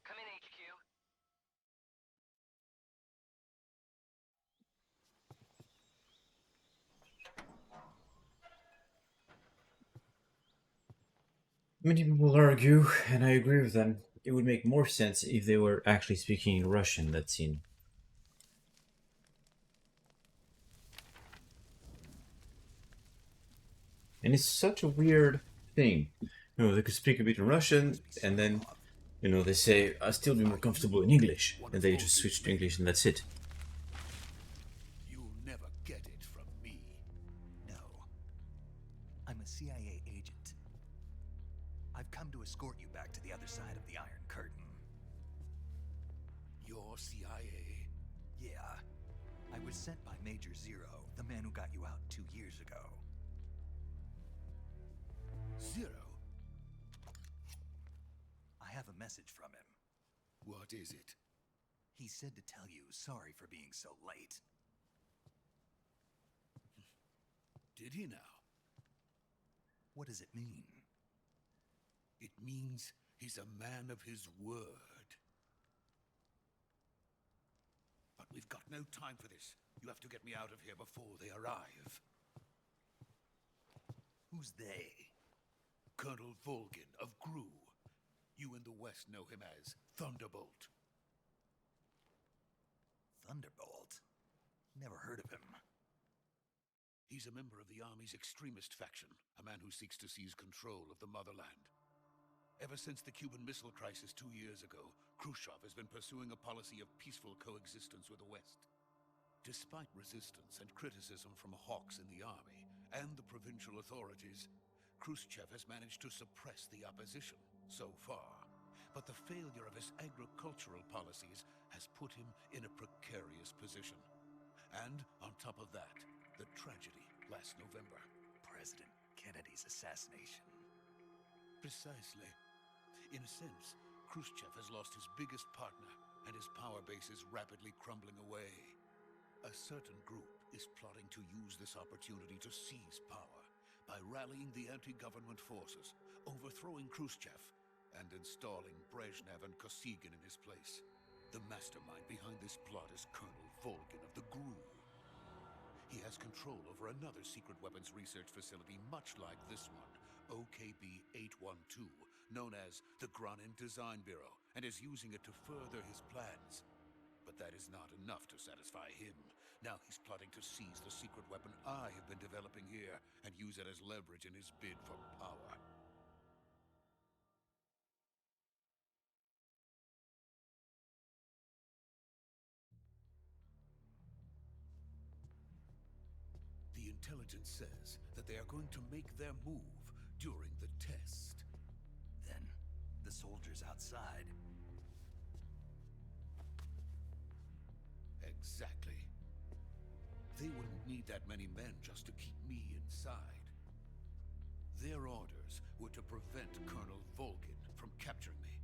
Come in, HQ.
Many people argue, and I agree with them, it would make more sense if they were actually speaking in Russian, that scene. And it's such a weird thing. You know, they could speak a bit in Russian, and then, you know, they say, I'll still be more comfortable in English. And they just switch to English and that's it.
You'll never get it from me.
No. I'm a CIA agent. I've come to escort you back to the other side of the Iron Curtain.
You're CIA?
Yeah. I was sent by Major Zero, the man who got you out 2 years ago.
Zero?
I have a message from him.
What is it?
He said to tell you sorry for being so late.
Did he now?
What does it mean?
It means he's a man of his word. But we've got no time for this. You have to get me out of here before they arrive.
Who's they?
Colonel Volgin of GRU. You in the West know him as Thunderbolt.
Thunderbolt? Never heard of him.
He's a member of the Army's extremist faction, a man who seeks to seize control of the motherland. Ever since the Cuban Missile Crisis 2 years ago, Khrushchev has been pursuing a policy of peaceful coexistence with the West. Despite resistance and criticism from hawks in the army and the provincial authorities, Khrushchev has managed to suppress the opposition so far. But the failure of his agricultural policies has put him in a precarious position. And on top of that, the tragedy last November.
President Kennedy's assassination.
Precisely. In a sense, Khrushchev has lost his biggest partner, and his power base is rapidly crumbling away. A certain group is plotting to use this opportunity to seize power by rallying the anti-government forces, overthrowing Khrushchev, and installing Brezhnev and Kosygin in his place. The mastermind behind this plot is Colonel Volgin of the GRU. He has control over another secret weapons research facility much like this one, OKB-812, known as the Granin Design Bureau, and is using it to further his plans. But that is not enough to satisfy him. Now he's plotting to seize the secret weapon I have been developing here and use it as leverage in his bid for power. intelligence says that they are going to make their move during the test.
Then, the soldiers outside.
Exactly. They wouldn't need that many men just to keep me inside. Their orders were to prevent Colonel Volgin from capturing me.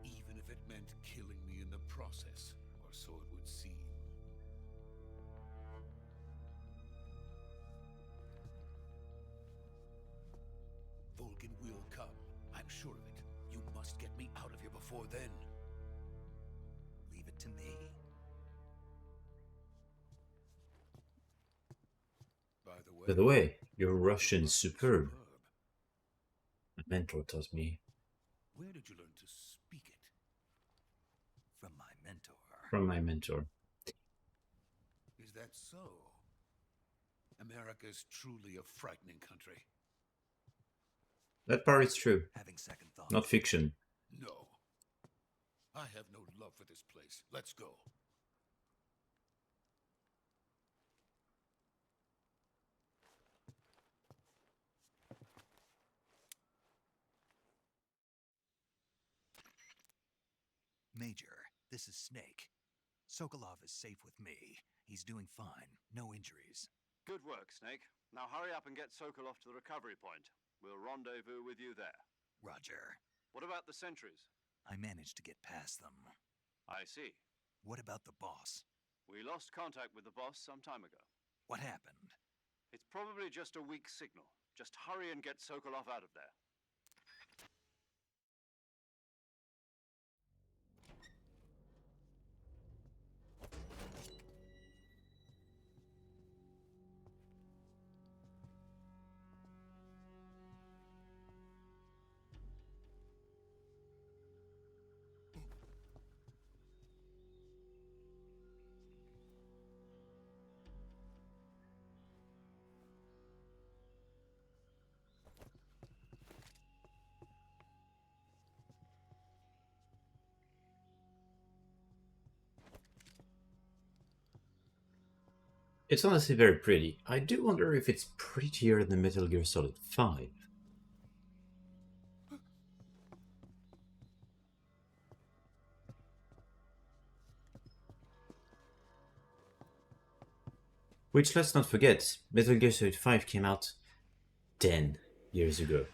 Even if it meant killing me in the process, or so it would seem. Volgin will come. I'm sure of it. You must get me out of here before then.
Leave it to me.
By the way, your Russian is superb. My mentor taught me.
Where did you learn to speak it?
From my mentor.
From my mentor.
Is that so? America is truly a frightening country.
That part is true.
Having second thoughts.
Not fiction.
No. I have no love for this place. Let's go.
Major, this is Snake. Sokolov is safe with me. He's doing fine. No injuries.
Good work, Snake. Now hurry up and get Sokolov to the recovery point. We'll rendezvous with you there.
Roger.
What about the sentries?
I managed to get past them.
I see.
What about the boss?
We lost contact with the boss some time ago.
What happened?
It's probably just a weak signal. Just hurry and get Sokolov out of there.
It's honestly very pretty. I do wonder if it's prettier than Metal Gear Solid 5. Which, let's not forget, Metal Gear Solid 5 came out 10 years ago.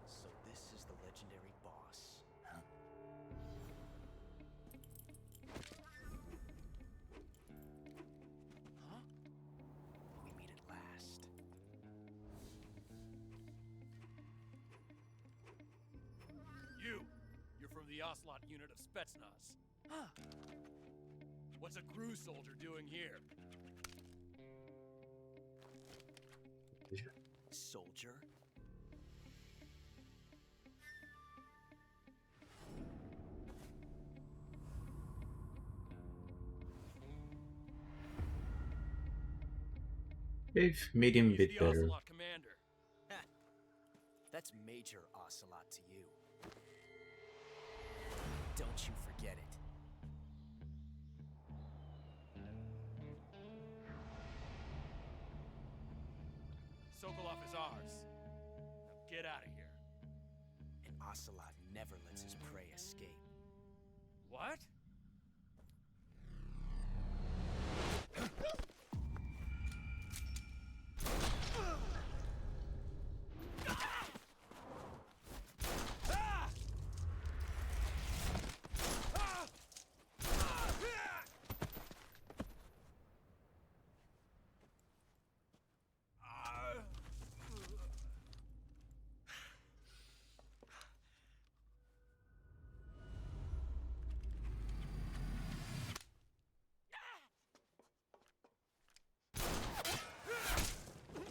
So this is the legendary boss.
Huh?
Huh? We meet at last.
You're from the Ocelot unit of Spetsnaz.
Huh.
What's a crew soldier doing here?
Soldier?
They've made him a
He's
bit
the
better.
Ocelot commander.
That's Major Ocelot to you. Don't you forget it.
Sokolov is ours. Now get out of here.
And Ocelot never lets his prey escape.
What?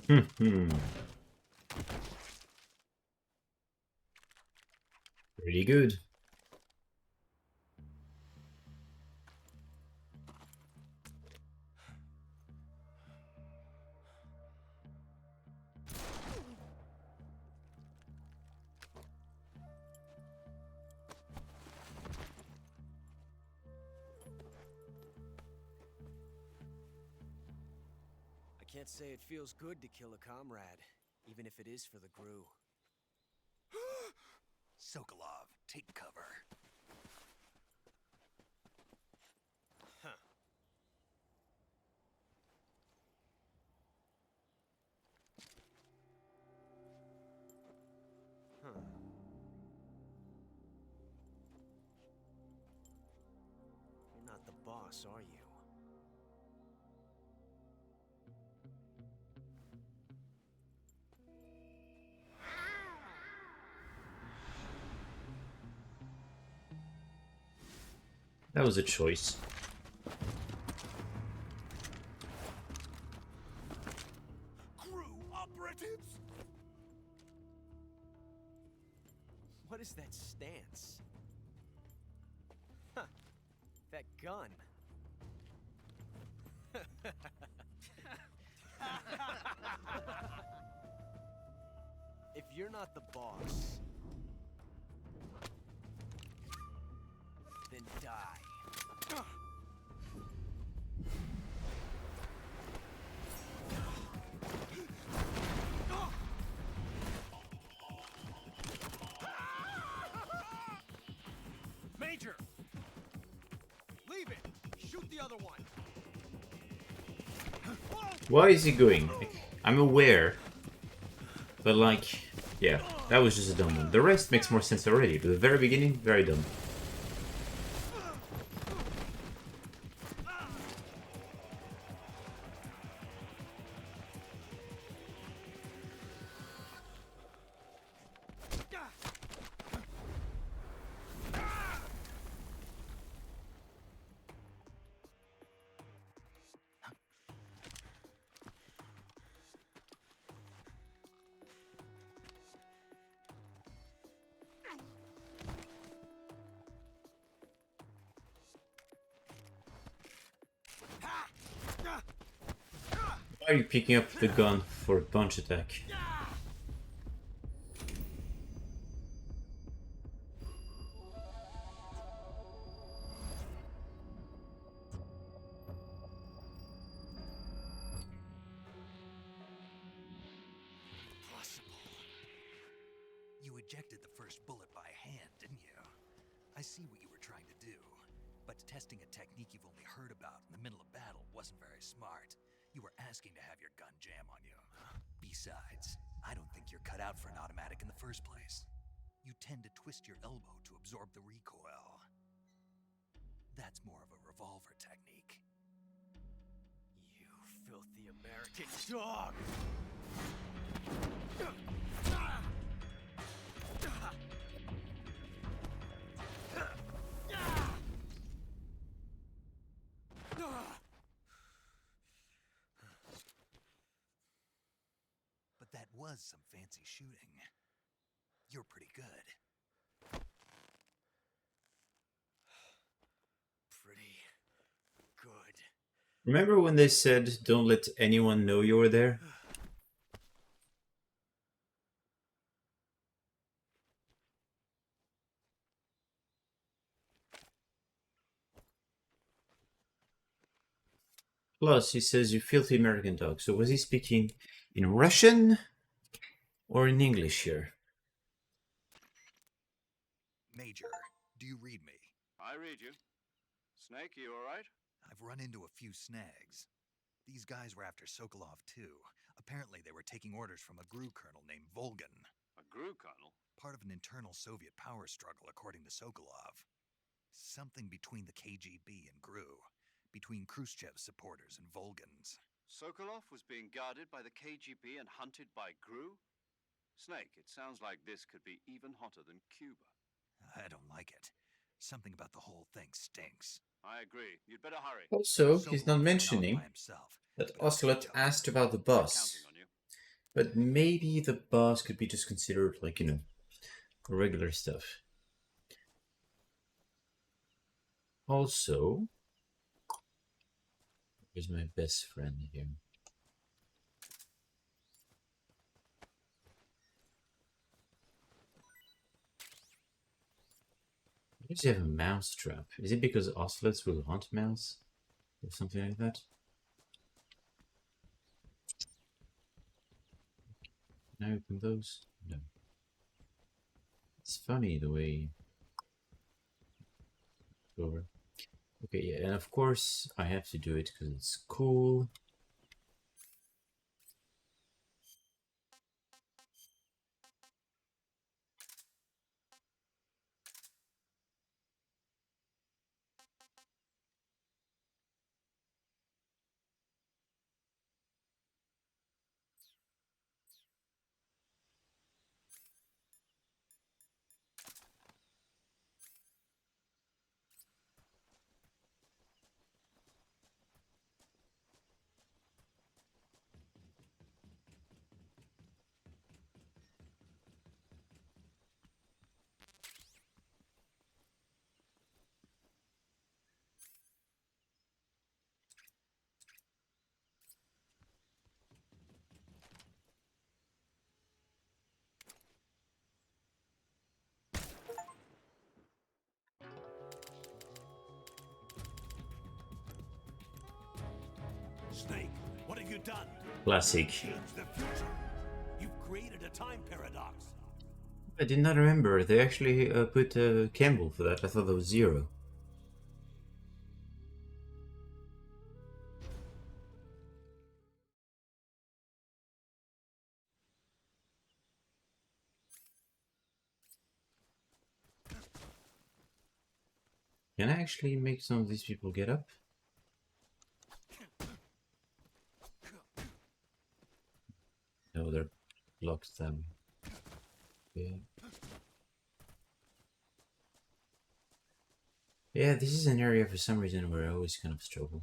Really good.
I can't say it feels good to kill a comrade, even if it is for the Gru.
Sokolov, take cover.
Huh. Huh. You're not the boss, are you?
That was a choice.
Crew operatives!
What is that stance? Huh. That gun. If you're not the boss, then die. Major! Leave it! Shoot the other one!
Why is he going? Like, I'm aware. But like, yeah, that was just a dumb one. The rest makes more sense already, but the very beginning, very dumb. Why are you picking up the gun for a punch attack?
You ejected the first bullet by hand, didn't you? I see what you were trying to do. But testing a technique you've only heard about in the middle of battle wasn't very smart. You were asking to have your gun jam on you. Besides, I don't think you're cut out for an automatic in the first place. You tend to twist your elbow to absorb the recoil. That's more of a revolver technique.
You filthy American dog!
But that was some fancy shooting. You're pretty good.
Pretty good.
Remember when they said, don't let anyone know you were there? Plus, he says, you filthy American dog. So was he speaking in Russian or in English here?
Major, do you read me?
I read you. Snake, you alright?
I've run into a few snags. These guys were after Sokolov too. Apparently they were taking orders from a GRU colonel named Volgan.
A GRU colonel?
Part of an internal Soviet power struggle, according to Sokolov. Something between the KGB and GRU. Between Khrushchev's supporters and Volgan's.
Sokolov was being guarded by the KGB and hunted by GRU? Snake, it sounds like this could be even hotter than Cuba.
I don't like it. Something about the whole thing stinks.
I agree. You'd better hurry.
Also, he's not mentioning that Ocelot asked about the boss. But maybe the boss could be just considered like, you know, regular stuff. Also, here's my best friend here. Why does he have a mouse trap? Is it because ocelots will hunt mouse? Or something like that? Can I open those? No. It's funny the way... Over. Okay, yeah, and of course I have to do it because it's cool.
Snake, what have you done?
Classic.
Change the future. You've created a time paradox.
I did not remember. They actually put Campbell for that. I thought that was Zero. Can I actually make some of these people get up? No, they're blocked them. Yeah. Yeah, this is an area for some reason where I always kind of struggle.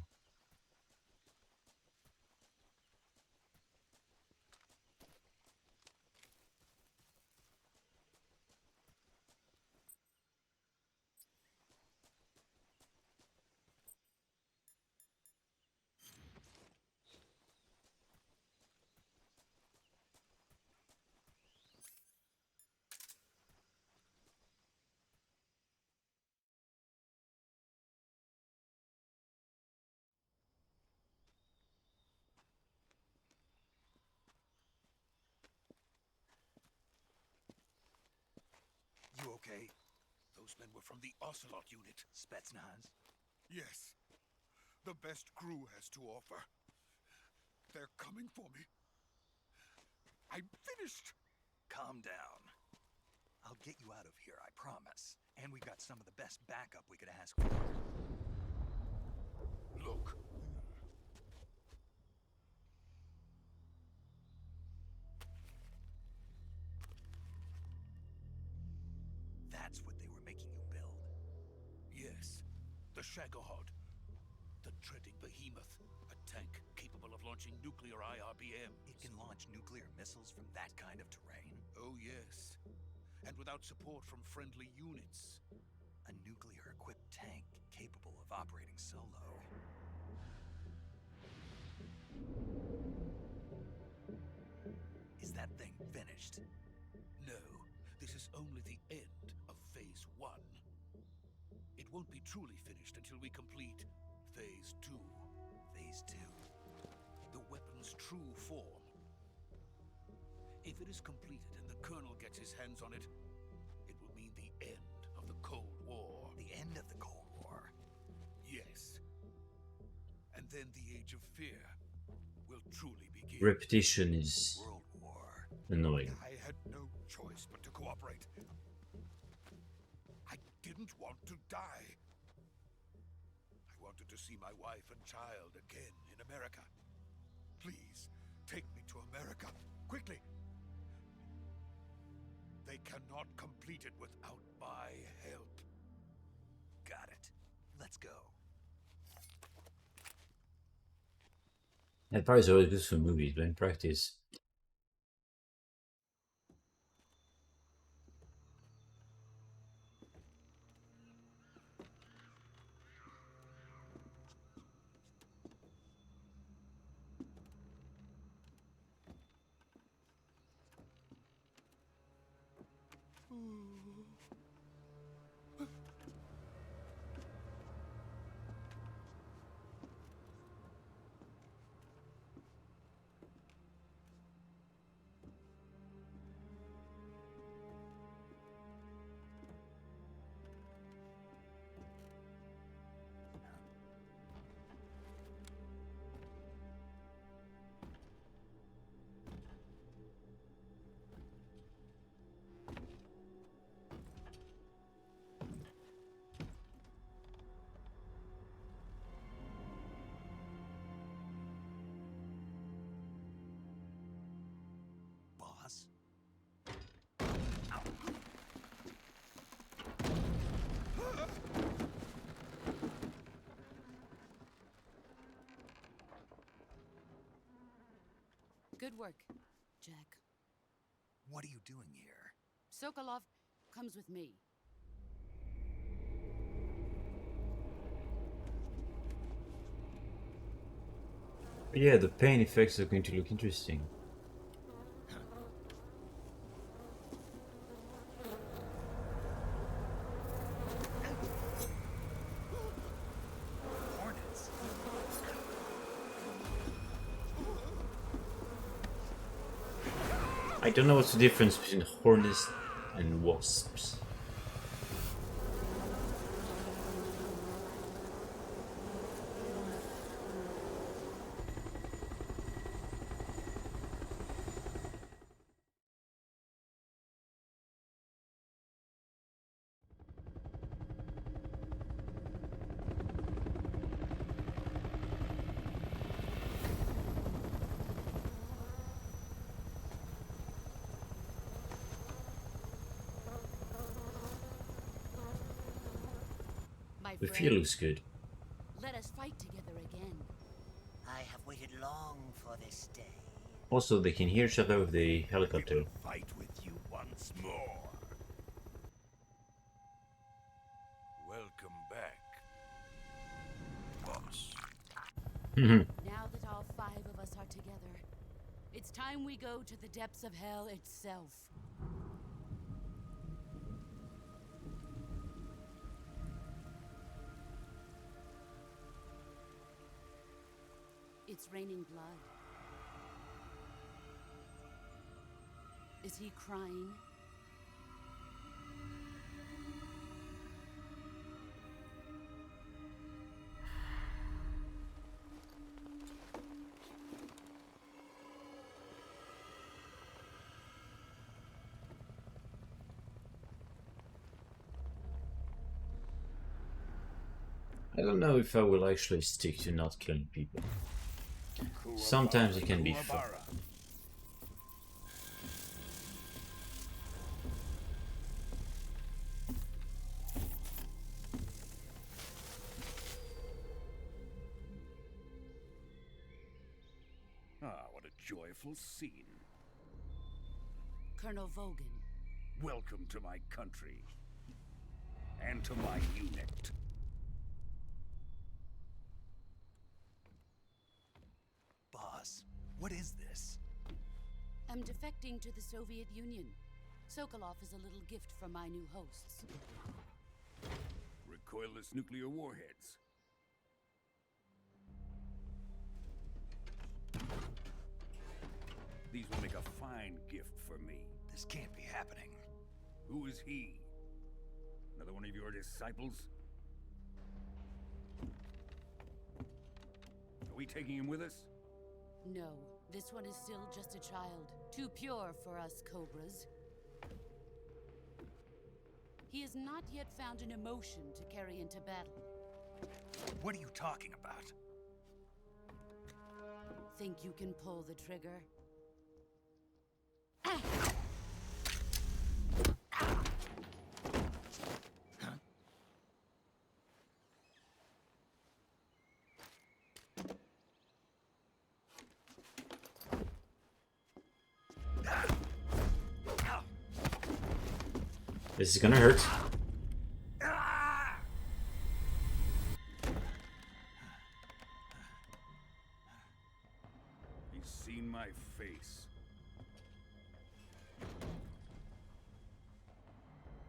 You okay?
Those men were from the Ocelot unit.
Spetsnaz?
Yes. The best crew has to offer. They're coming for me. I'm finished.
Calm down. I'll get you out of here, I promise. And we've got some of the best backup we could ask for.
Look.
That's what they were making you build?
Yes. The Shagohod. The treading behemoth. A tank capable of launching nuclear IRBMs.
It can launch nuclear missiles from that kind of terrain?
Oh, yes. And without support from friendly units.
A nuclear-equipped tank capable of operating solo. Is that thing finished?
No, this is only the end of Phase 1. It won't be truly finished until we complete Phase 2.
Phase 2?
The weapon's true form. If it is completed and the Colonel gets his hands on it, it will mean the end of the Cold War.
The end of the Cold War?
Yes. And then the Age of Fear will truly begin.
Repetition is
World War.
annoying.
I had no choice but to cooperate. I didn't want to die. I wanted to see my wife and child again in America. Please, take me to America, quickly. They cannot complete it without my help.
Got it. Let's go.
That part is always good for movies, but in practice,
Good work, Jack.
What are you doing here?
Sokolov comes with me.
Yeah, the pain effects are going to look interesting.
Hornets.
I don't know what's the difference between hornets and wasps.
My
The
friend,
feel looks good.
let us fight together again.
I have waited long for this day.
Also, they can hear each other with the helicopter.
Fight with you once more. Welcome back, boss.
Now that all 5 of us are together, it's time we go to the depths of hell itself. It's raining blood. Is he crying?
I don't know if I will actually stick to not killing people. Sometimes it can be fun.
Ah, what a joyful scene.
Colonel Vogan.
Welcome to my country. And to my unit.
Boss, what is this?
I'm defecting to the Soviet Union. Sokolov is a little gift from my new hosts.
Recoilless nuclear warheads. These will make a fine gift for me.
This can't be happening.
Who is he? Another one of your disciples? Are we taking him with us?
No, this one is still just a child. Too pure for us Cobras. He has not yet found an emotion to carry into battle.
What are you talking about?
Think you can pull the trigger?
This is gonna hurt.
He's seen my face.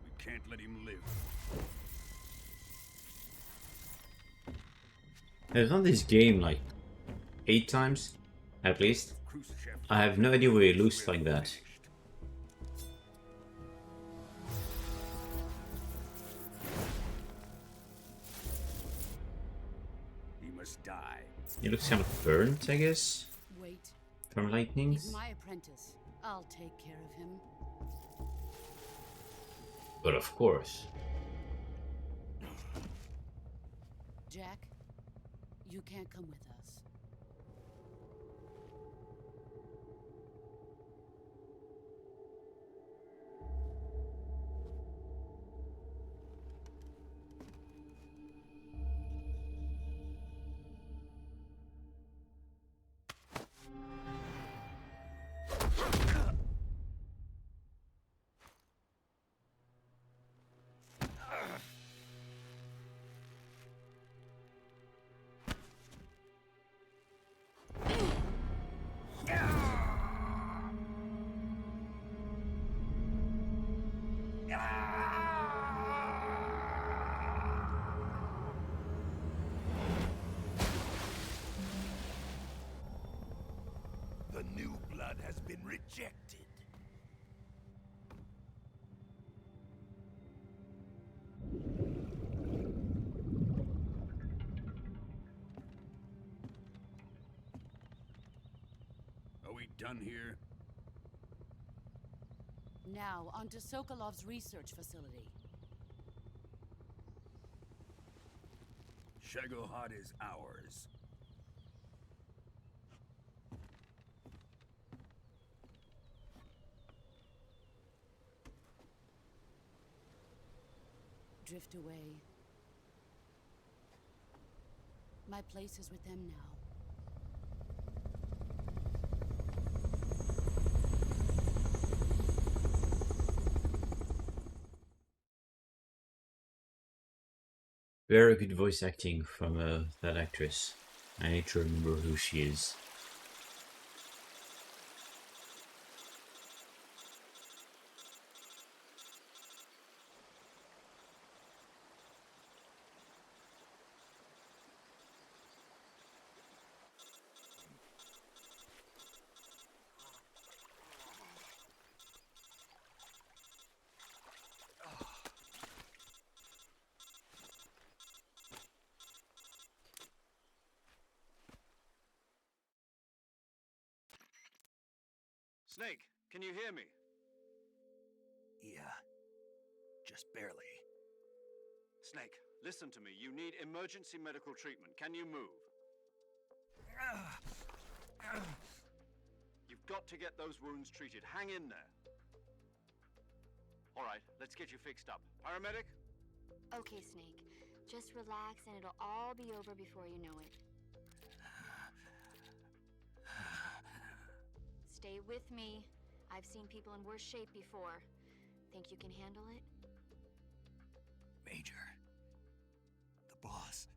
We can't let him live.
I've done this game like 8 times, at least. I have no idea where it looks like that.
He must die.
It looks kind of burnt, I guess,
Wait.
from lightnings.
He's my apprentice. I'll take care of him.
But of course.
Jack, you can't come with us.
has been rejected.
Are we done here?
Now, on to Sokolov's research facility.
Shagohod is ours.
Drift away. My place is with them now.
Very good voice acting from that actress. I need to remember who she is.
Snake, can you hear me?
Yeah. Just barely.
Snake, listen to me. You need emergency medical treatment. Can you move? You've got to get those wounds treated. Hang in there. All right, let's get you fixed up. Paramedic?
Okay, Snake. Just relax and it'll all be over before you know it. Stay with me. I've seen people in worse shape before. Think you can handle it?
Major. The boss.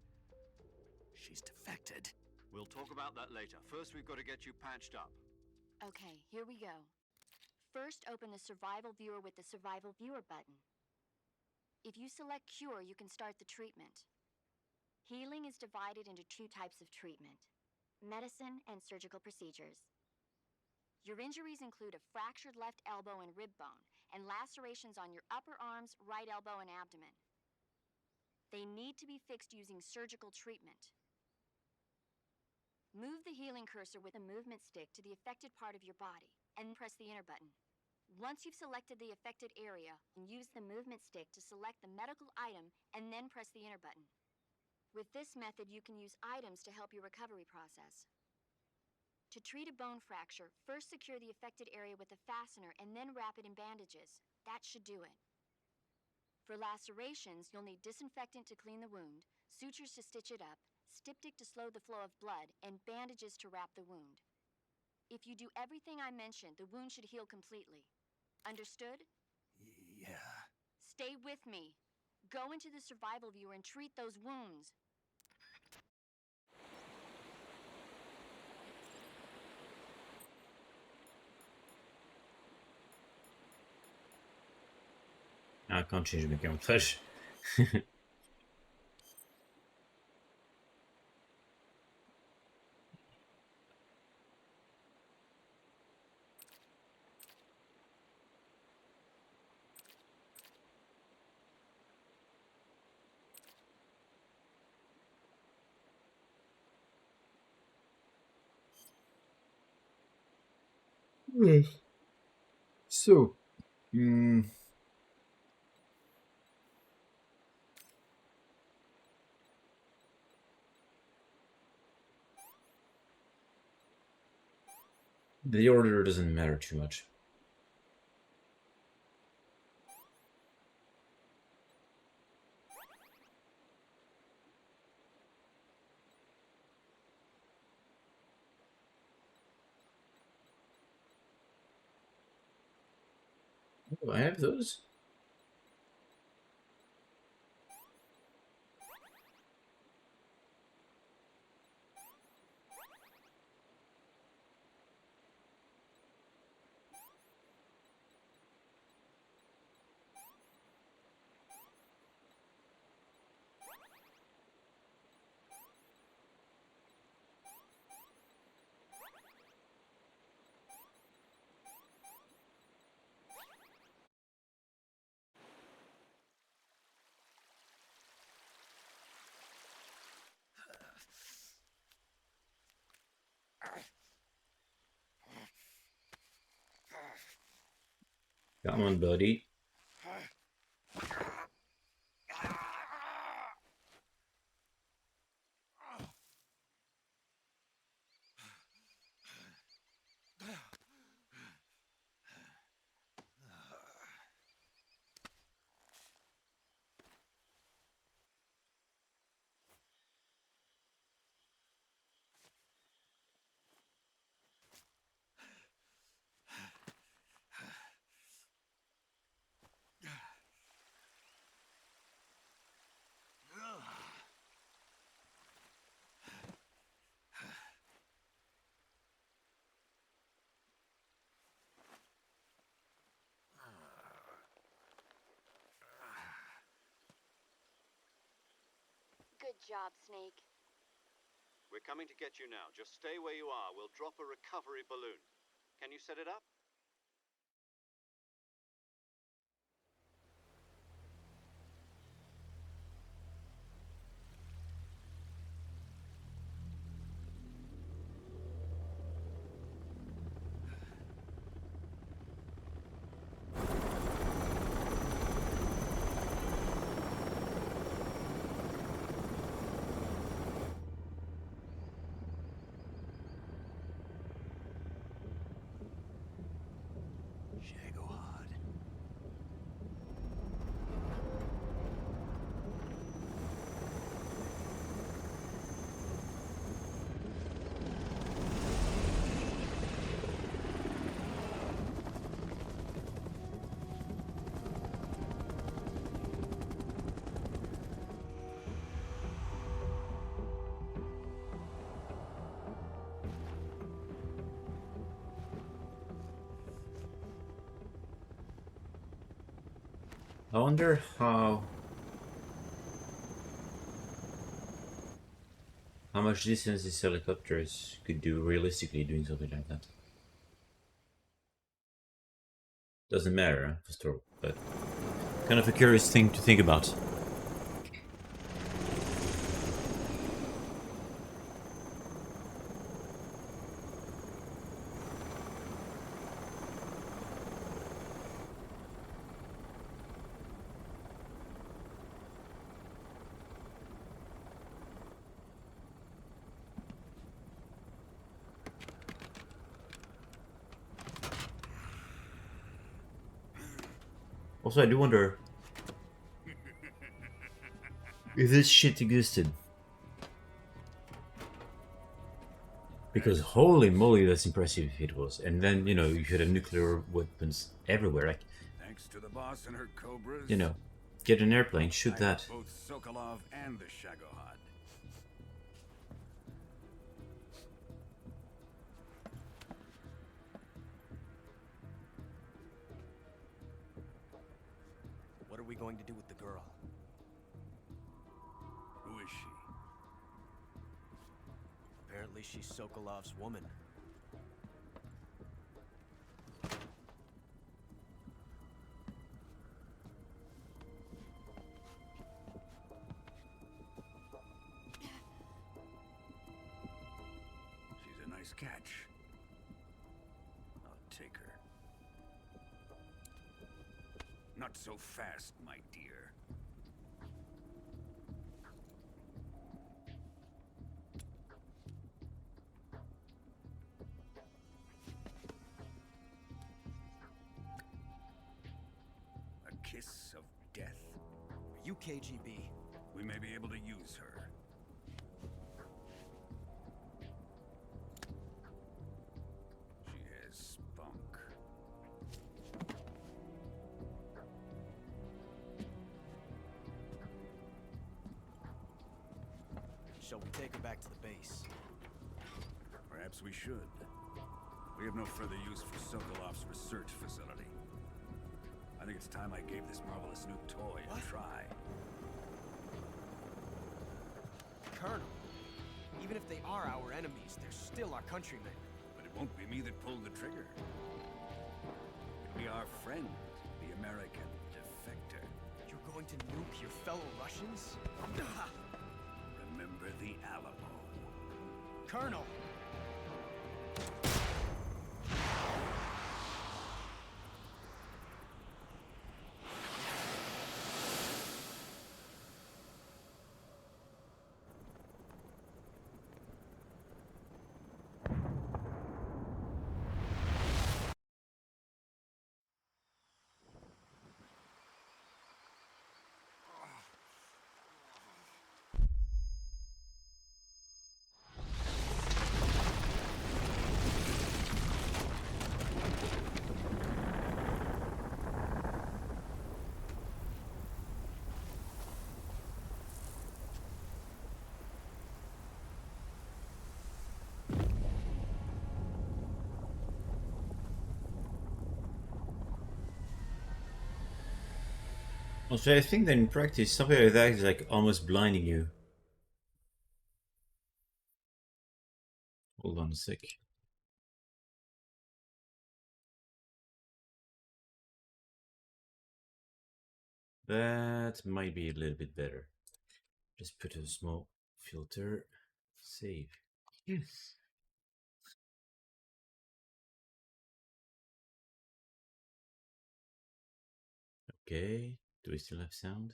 She's defected.
We'll talk about that later. First, we've got to get you patched up.
Okay, here we go. First, open the Survival Viewer with the Survival Viewer button. If you select Cure, you can start the treatment. Healing is divided into two types of treatment: medicine and surgical procedures. Your injuries include a fractured left elbow and rib bone, and lacerations on your upper arms, right elbow, and abdomen. They need to be fixed using surgical treatment. Move the healing cursor with a movement stick to the affected part of your body, and press the enter button. Once you've selected the affected area, use the movement stick to select the medical item, and then press the enter button. With this method, you can use items to help your recovery process. To treat a bone fracture, first secure the affected area with a fastener and then wrap it in bandages. That should do it. For lacerations, you'll need disinfectant to clean the wound, sutures to stitch it up, styptic to slow the flow of blood, and bandages to wrap the wound. If you do everything I mentioned, the wound should heal completely. Understood?
Yeah.
Stay with me. Go into the Survival Viewer and treat those wounds.
I can't change my camouflage. So, the order doesn't matter too much. Oh, I have those? Come on, buddy.
Good job, Snake.
We're coming to get you now. Just stay where you are. We'll drop a recovery balloon. Can you set it up?
Shagohod.
I wonder how much distance these helicopters could do realistically doing something like that. Doesn't matter, huh, for story, but kind of a curious thing to think about. Also, I do wonder if this shit existed. Because holy moly, that's impressive if it was. And then, you know, you should have nuclear weapons everywhere. Like,
Thanks to the boss and her cobras.
you know, get an airplane, shoot
I
that.
have both Sokolov and the Shagohod.
What are we going to do with the girl?
Who is she?
Apparently she's Sokolov's woman.
She's a nice catch. I'll take her. Not so fast, my dear. A kiss of death.
Are you KGB?
We may be able to use her. She has spunk.
Shall we take her back to the base?
Perhaps we should. We have no further use for Sokolov's research facility. I think it's time I gave this marvelous new toy a try.
Colonel, even if they are our enemies, they're still our countrymen.
But it won't be me that pulled the trigger. It'll be our friend, the American defector.
You're going to nuke your fellow Russians?
Remember the Alamo.
Colonel!
Also, I think that in practice, something like that is like almost blinding you. Hold on a sec. That might be a little bit better. Just put a small filter. Save. Yes. Okay. Do we still have sound?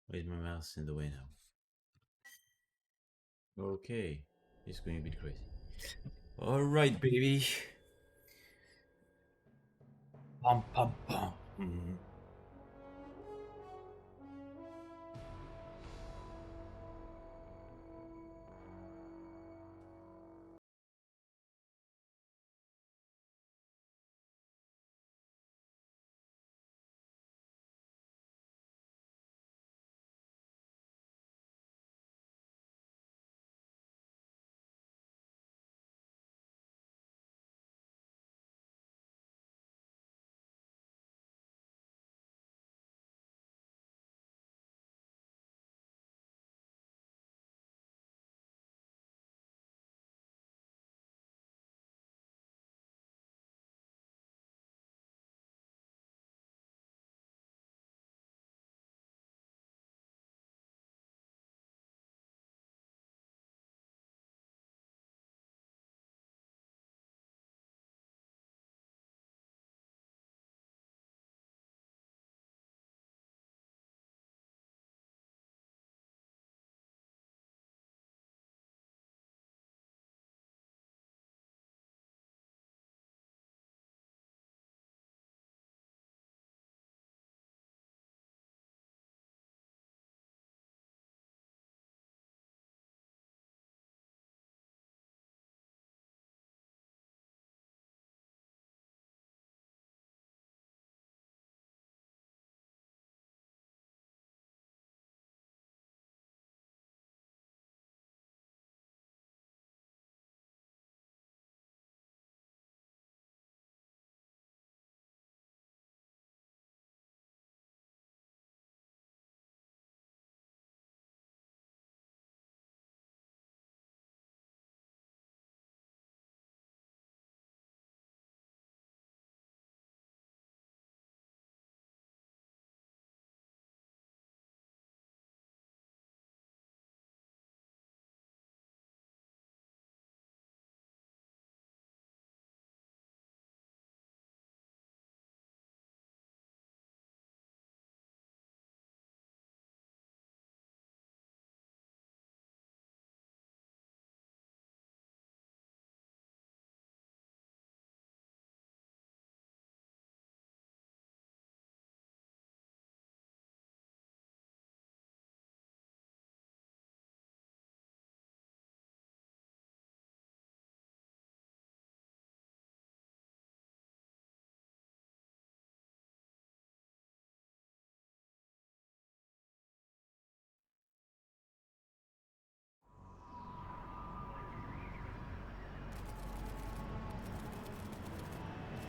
Or is my mouse in the way now? Okay. It's going a bit crazy. Alright, baby. Pum pum pum.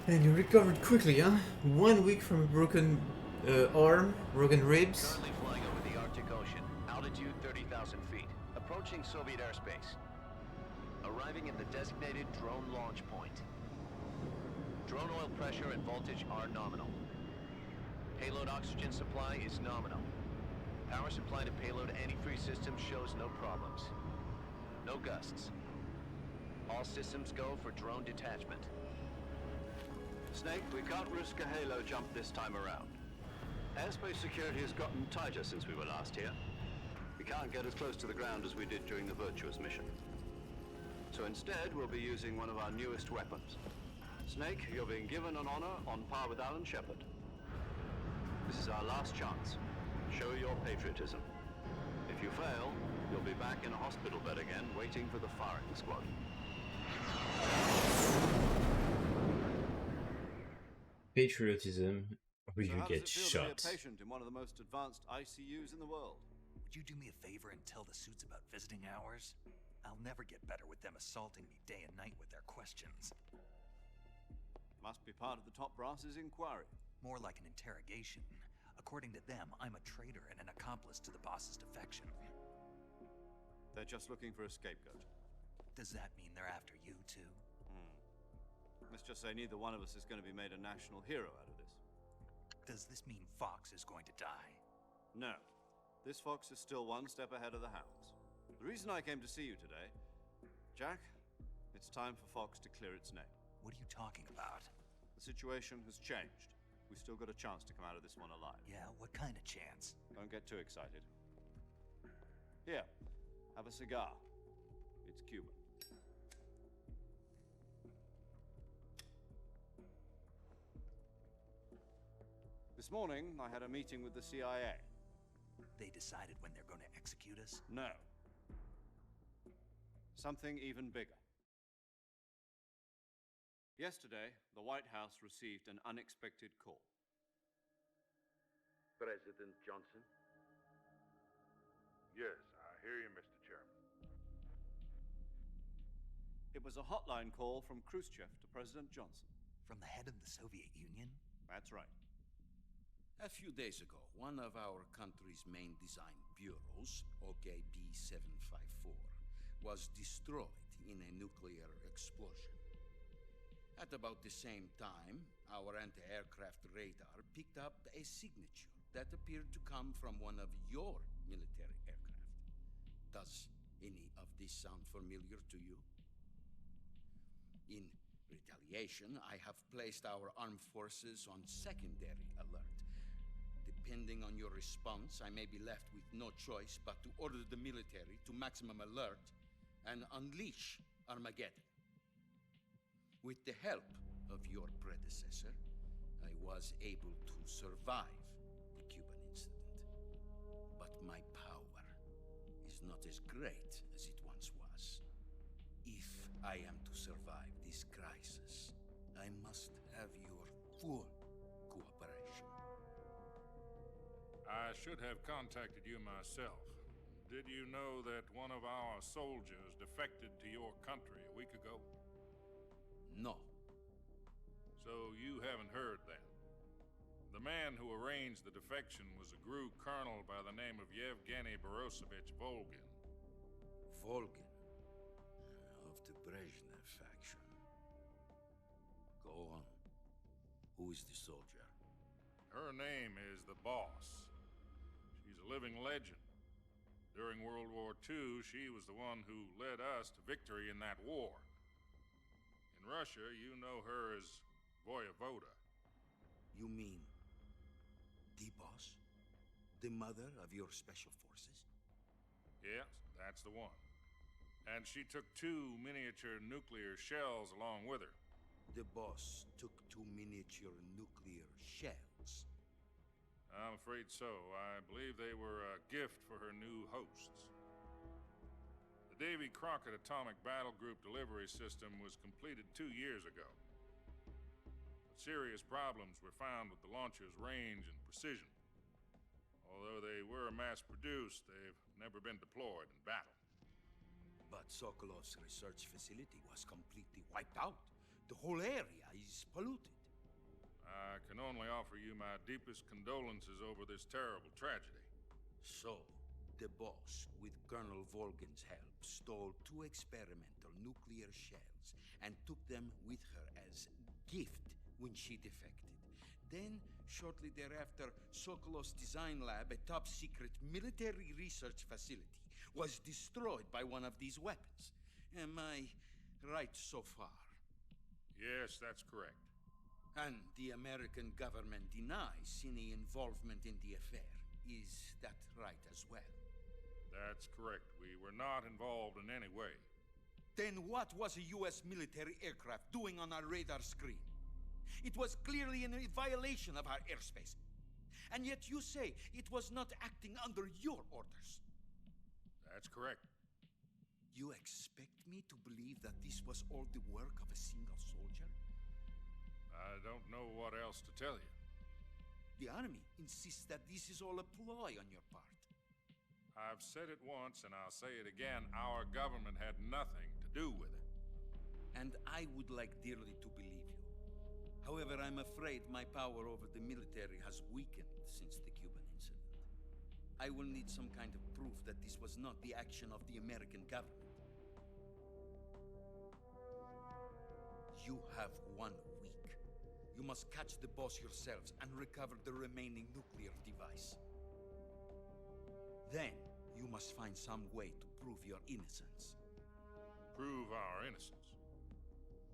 And you recovered quickly, huh? 1 week from a broken arm, broken ribs.
Currently flying over the Arctic Ocean. Altitude 30,000 feet. Approaching Soviet airspace. Arriving at the designated drone launch point. Drone oil pressure and voltage are nominal. Payload oxygen supply is nominal. Power supply to payload antifreeze system shows no problems. No gusts. All systems go for drone detachment.
Snake, we can't risk a halo jump this time around. Airspace security has gotten tighter since we were last here. We can't get as close to the ground as we did during the Virtuous mission. So instead, we'll be using one of our newest weapons. Snake, you're being given an honor on par with Alan Shepard. This is our last chance. Show your patriotism. If you fail, you'll be back in a hospital bed again, waiting for the firing squad.
Patriotism, or you
So how
get
does it feel
shot.
to be a patient in one of the most advanced ICUs in the world?
Would you do me a favor and tell the suits about visiting hours? I'll never get better with them assaulting me day and night with their questions.
Must be part of the top brass's inquiry.
More like an interrogation. According to them, I'm a traitor and an accomplice to the boss's defection.
They're just looking for a scapegoat.
Does that mean they're after you, too?
Let's just say neither one of us is going to be made a national hero out of this.
Does this mean Fox is going to die?
No. This fox is still one step ahead of the hounds. The reason I came to see you today, Jack, it's time for Fox to clear its name.
What are you talking about?
The situation has changed. We've still got a chance to come out of this one alive.
Yeah, what kind of chance?
Don't get too excited. Here, have a cigar. It's Cuban. This morning, I had a meeting with the CIA.
They decided when they're going to execute us?
No. Something even bigger. Yesterday, the White House received an unexpected call.
President Johnson?
Yes, I hear you, Mr. Chairman.
It was a hotline call from Khrushchev to President Johnson.
From the head of the Soviet Union?
That's right.
A few days ago, one of our country's main design bureaus, OKB 754, was destroyed in a nuclear explosion. At about the same time, our anti-aircraft radar picked up a signature that appeared to come from one of your military aircraft. Does any of this sound familiar to you? In retaliation, I have placed our armed forces on secondary alert. Depending on your response, I may be left with no choice but to order the military to maximum alert and unleash Armageddon. With the help of your predecessor, I was able to survive the Cuban incident. But my power is not as great as it once was. If I am to survive this crisis, I must have your full cooperation.
I should have contacted you myself. Did you know that one of our soldiers defected to your country a week ago?
No.
So you haven't heard then? The man who arranged the defection was a GRU colonel by the name of Yevgeny Borosovich Volgin.
Volgin? Of the Brezhnev faction. Go on. Who is the soldier?
Her name is the Boss. She's a living legend. During World War II, she was the one who led us to victory in that war. In Russia, you know her as Voyevoda.
You mean the Boss? The mother of your special forces?
Yes, that's the one. And she took 2 miniature nuclear shells along with her.
The Boss took 2 miniature nuclear shells?
I'm afraid so. I believe they were a gift for her new hosts. The Davy Crockett Atomic Battle Group delivery system was completed 2 years ago. But serious problems were found with the launcher's range and precision. Although they were mass-produced, they've never been deployed in battle.
But Sokolov's research facility was completely wiped out. The whole area is polluted.
I can only offer you my deepest condolences over this terrible tragedy.
So, the Boss, with Colonel Volgin's help, stole 2 experimental nuclear shells and took them with her as gift when she defected. Then, shortly thereafter, Sokolov's design lab, a top-secret military research facility, was destroyed by one of these weapons. Am I right so far?
Yes, that's correct.
And the American government denies any involvement in the affair. Is that right as well?
That's correct. We were not involved in any way.
Then what was a U.S. military aircraft doing on our radar screen? It was clearly in a violation of our airspace. And yet you say it was not acting under your orders.
That's correct.
You expect me to believe that this was all the work of a single soldier?
I don't know what else to tell you.
The Army insists that this is all a ploy on your part.
I've said it once, and I'll say it again. Our government had nothing to do with it.
And I would like dearly to believe you. However, I'm afraid my power over the military has weakened since the Cuban incident. I will need some kind of proof that this was not the action of the American government. You have 1 week. You must catch the boss yourselves and recover the remaining nuclear device. Then, you must find some way to prove your innocence.
Prove our innocence?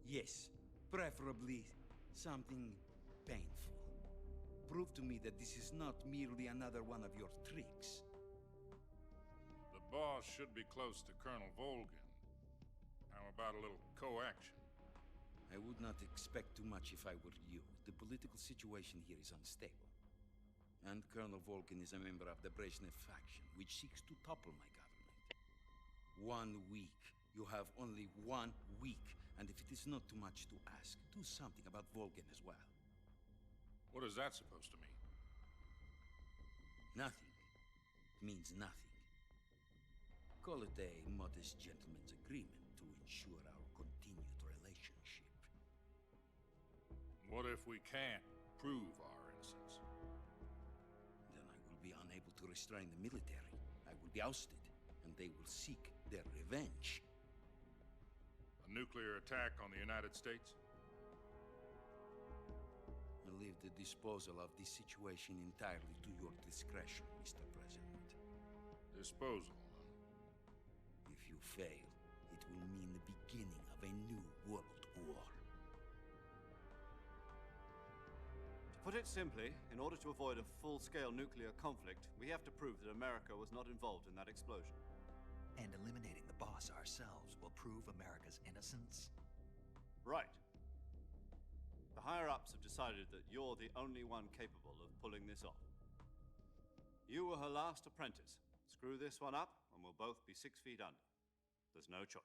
Yes, preferably something painful. Prove to me that this is not merely another one of your tricks.
The boss should be close to Colonel Volgin. How about a little co-action?
I would not expect too much if I were you. The political situation here is unstable. And Colonel Volgin is a member of the Brezhnev faction, which seeks to topple my government. 1 week. You have only 1 week. And if it is not too much to ask, do something about Volgin as well.
What is that supposed to mean?
Nothing. It means nothing. Call it a modest gentleman's agreement to ensure our continued relationship.
What if we can't prove our innocence?
Then I will be unable to restrain the military. I will be ousted, and they will seek their revenge.
A nuclear attack on the United States?
I leave the disposal of this situation entirely to your discretion, Mr. President.
Disposal, huh?
If you fail, it will mean the beginning of a new world war.
To put it simply, in order to avoid a full-scale nuclear conflict, we have to prove that America was not involved in that explosion.
And eliminating the boss ourselves will prove America's innocence?
Right. The higher-ups have decided that you're the only one capable of pulling this off. You were her last apprentice. Screw this one up, and we'll both be 6 feet under. There's no choice.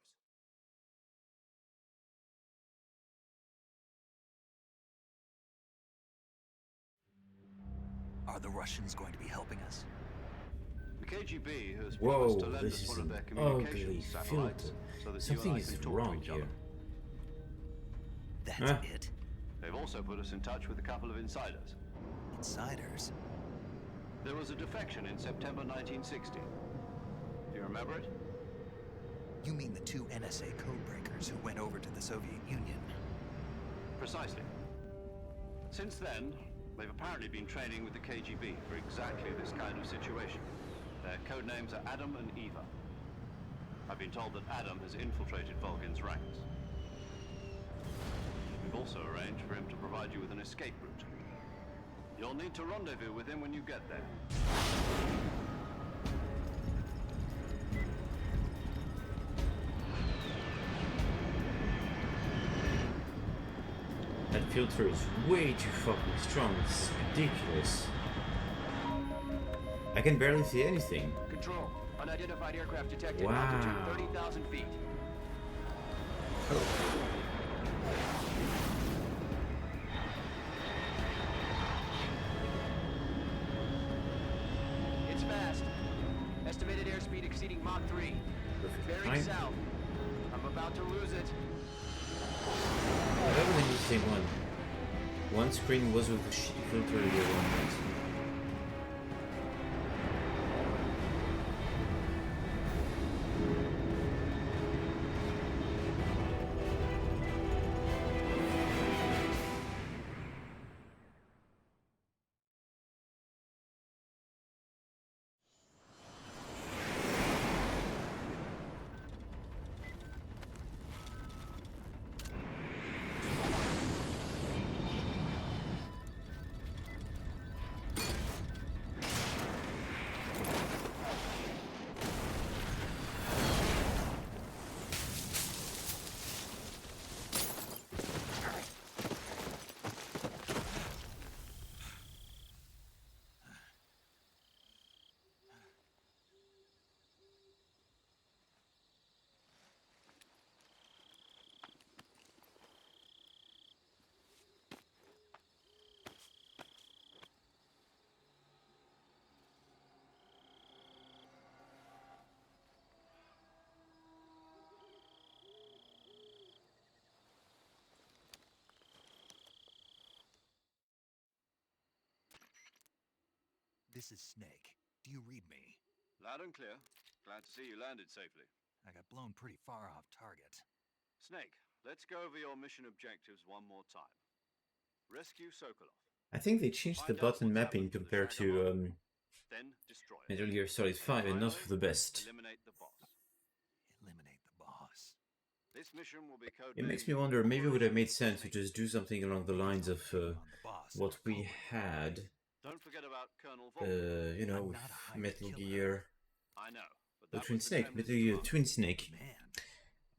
Are the Russians going to be helping us?
The KGB has
Whoa,
promised to lend
this
us
is
one of their
an
communications
ugly
satellites
filter.
so that
Something
you and I
is
can talk
wrong
to each other.
here.
That's it?
They've also put us in touch with a couple of insiders.
Insiders?
There was a defection in September 1960. Do you remember it?
You mean the 2 NSA codebreakers who went over to the Soviet Union?
Precisely. Since then, they've apparently been training with the KGB for exactly this kind of situation. Their code names are Adam and Eva. I've been told that Adam has infiltrated Volgin's ranks. We've also arranged for him to provide you with an escape route. You'll need to rendezvous with him when you get there.
That filter is way too fucking strong. It's ridiculous. I can barely see anything.
Control. Unidentified aircraft detected.
Wow.
Altitude 30,000 feet. It's fast. Estimated airspeed exceeding Mach 3. Bearing
Fine.
south. I'm about to lose it.
Oh, that was an interesting one. One screen was with the shitty filter, the other one was.
This is Snake. Do you read me?
Loud and clear. Glad to see you landed safely.
I got blown pretty far off target.
Snake, let's go over your mission objectives one more time. Rescue Sokolov.
I think they changed the button mapping compared to
Then destroy it.
Metal Gear Solid 5 and not for the best.
Eliminate the boss.
Eliminate the boss.
This mission will be code.
It makes me wonder, maybe it would have made sense to just do something along the lines of what we had,
Don't forget about Colonel
you know, with Metal Gear.
I know.
The Twin Snake, Metal Gear Twin Snake.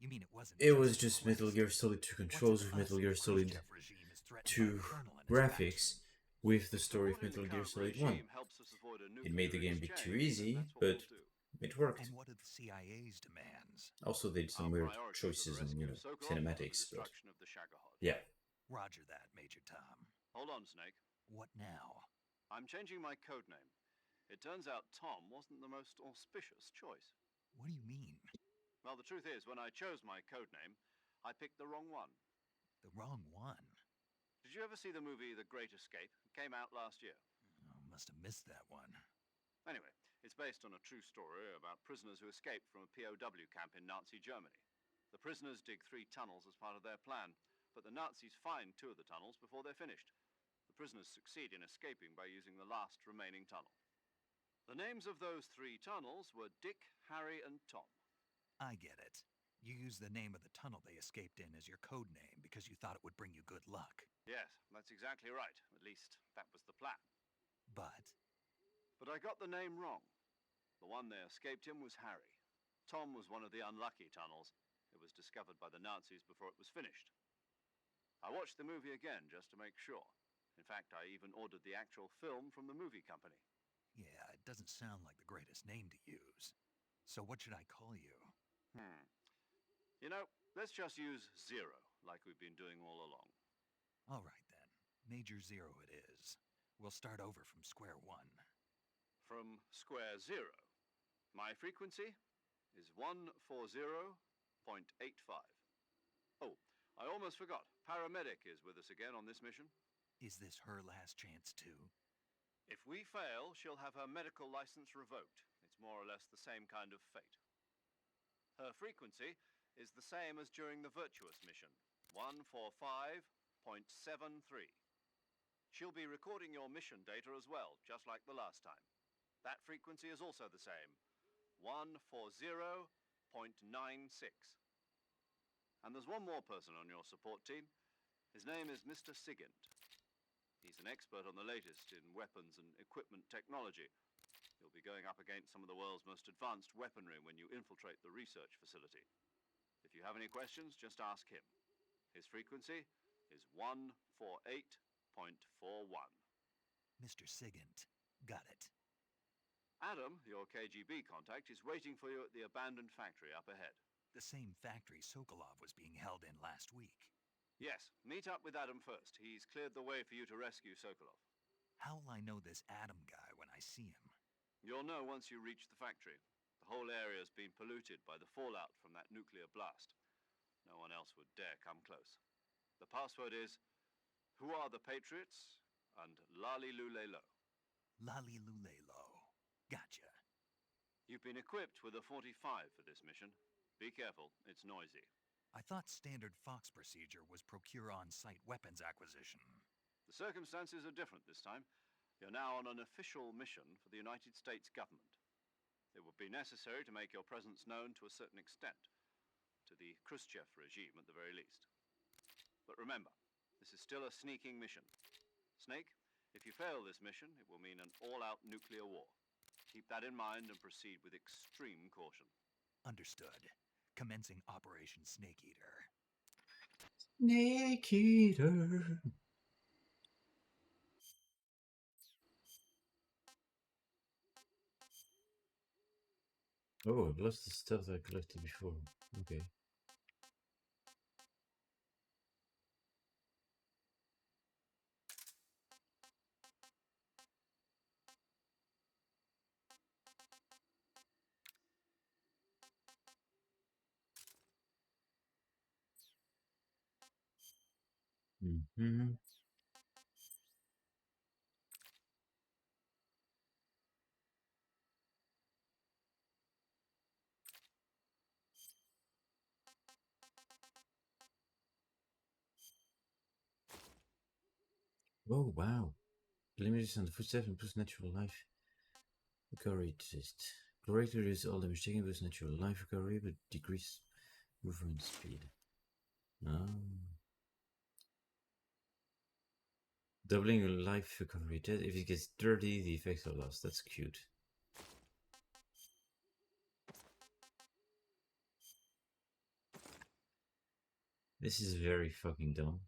You mean it wasn't?
It was just Metal Gear Solid 2 controls with Metal Gear Solid 2 graphics with the story of Metal Gear Solid 1. It made the game a bit too easy, but it worked.
And what are the CIA's demands?
Also, they did some weird choices in, you know, cinematics, but yeah.
Roger that, Major Tom.
Hold on, Snake.
What now?
I'm changing my code name. It turns out Tom wasn't the most auspicious choice.
What do you mean?
Well, the truth is, when I chose my code name, I picked the wrong one.
The wrong one?
Did you ever see the movie The Great Escape? It came out last year.
Oh, must have missed that one.
Anyway, it's based on a true story about prisoners who escaped from a POW camp in Nazi Germany. The prisoners dig 3 tunnels as part of their plan, but the Nazis find 2 of the tunnels before they're finished. The prisoners succeed in escaping by using the last remaining tunnel. The names of those 3 tunnels were Dick, Harry, and Tom.
I get it. You used the name of the tunnel they escaped in as your code name because you thought it would bring you good luck.
Yes, that's exactly right. At least, that was the plan.
But
I got the name wrong. The one they escaped in was Harry. Tom was one of the unlucky tunnels. It was discovered by the Nazis before it was finished. I watched the movie again just to make sure. In fact, I even ordered the actual film from the movie company.
yeah, it doesn't sound like the greatest name to use. So what should I call you?
You know, let's just use Zero, like we've been doing all along.
All right then. Major Zero it is. We'll start over from square one.
From square 0. My frequency is 140.85. Oh, I almost forgot. Paramedic is with us again on this mission.
Is this her last chance too?
If we fail, she'll have her medical license revoked. It's more or less the same kind of fate. Her frequency is the same as during the Virtuous mission, 145.73. She'll be recording your mission data as well, just like the last time. That frequency is also the same, 140.96. And there's one more person on your support team. His name is Mr. Sigint. He's an expert on the latest in weapons and equipment technology. You'll be going up against some of the world's most advanced weaponry when you infiltrate the research facility. If you have any questions, just ask him. His frequency is 148.41.
Mr. Sigint. Got it.
Adam, your KGB contact, is waiting for you at the abandoned factory up ahead.
The same factory Sokolov was being held in last week.
Yes, meet up with Adam first. He's cleared the way for you to rescue Sokolov.
How will I know this Adam guy when I see him?
You'll know once you reach the factory. The whole area's been polluted by the fallout from that nuclear blast. No one else would dare come close. The password is, "Who are the Patriots?" and Lali Lule Lo.
Lali Lule Lo. Gotcha.
You've been equipped with a 45 for this mission. Be careful, it's noisy.
I thought standard Fox procedure was procure on-site weapons acquisition.
The circumstances are different this time. You're now on an official mission for the United States government. It would be necessary to make your presence known to a certain extent, to the Khrushchev regime at the very least. But remember, this is still a sneaking mission. Snake, if you fail this mission, it will mean an all-out nuclear war. Keep that in mind and proceed with extreme caution.
Understood. Commencing Operation Snake Eater.
Snake Eater. Oh, I've lost the stuff that I collected before. Okay. Mm-hmm. Oh wow. Limits on the footsteps and boost natural life recovery test. Greatly reduce all damage taken, boost natural life recovery, but decrease movement speed. Doubling a life recovery test. If it gets dirty, the effects are lost. That's cute. This is very fucking dumb.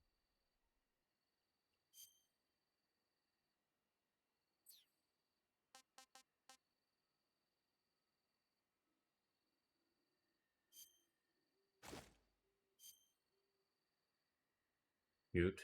Cute.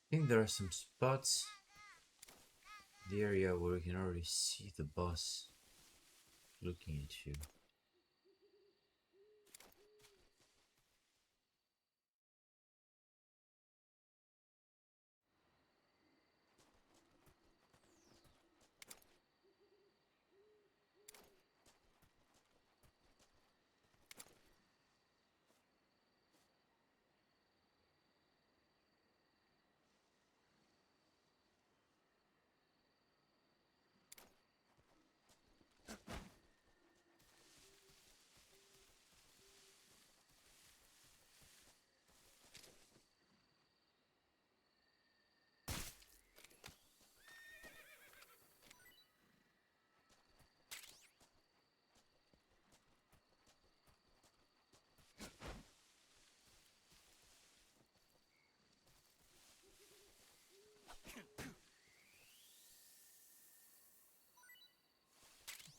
I think there are some spots in the area where you can already see the boss looking at you.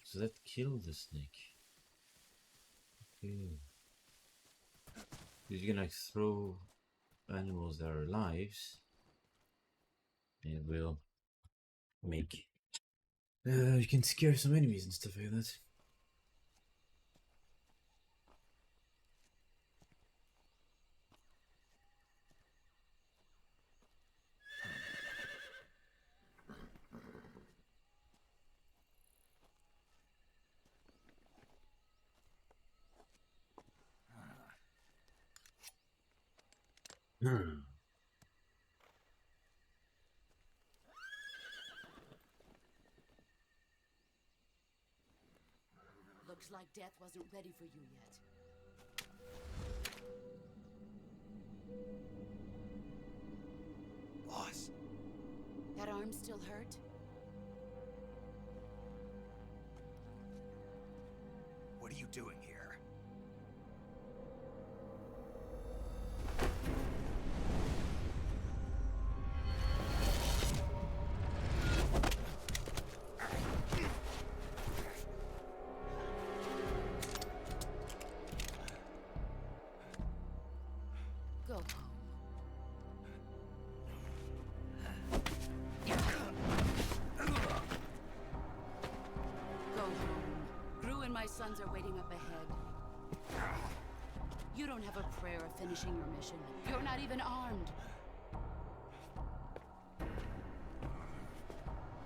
So that killed the snake. Okay. You can like throw animals that are alive, and it will make you can scare some enemies and stuff like that.
Looks like death wasn't ready for you yet.
Boss.
That arm still hurt?
What are you doing here?
Go home. Go home. Gru and my sons are waiting up ahead. You don't have a prayer of finishing your mission. You're not even armed.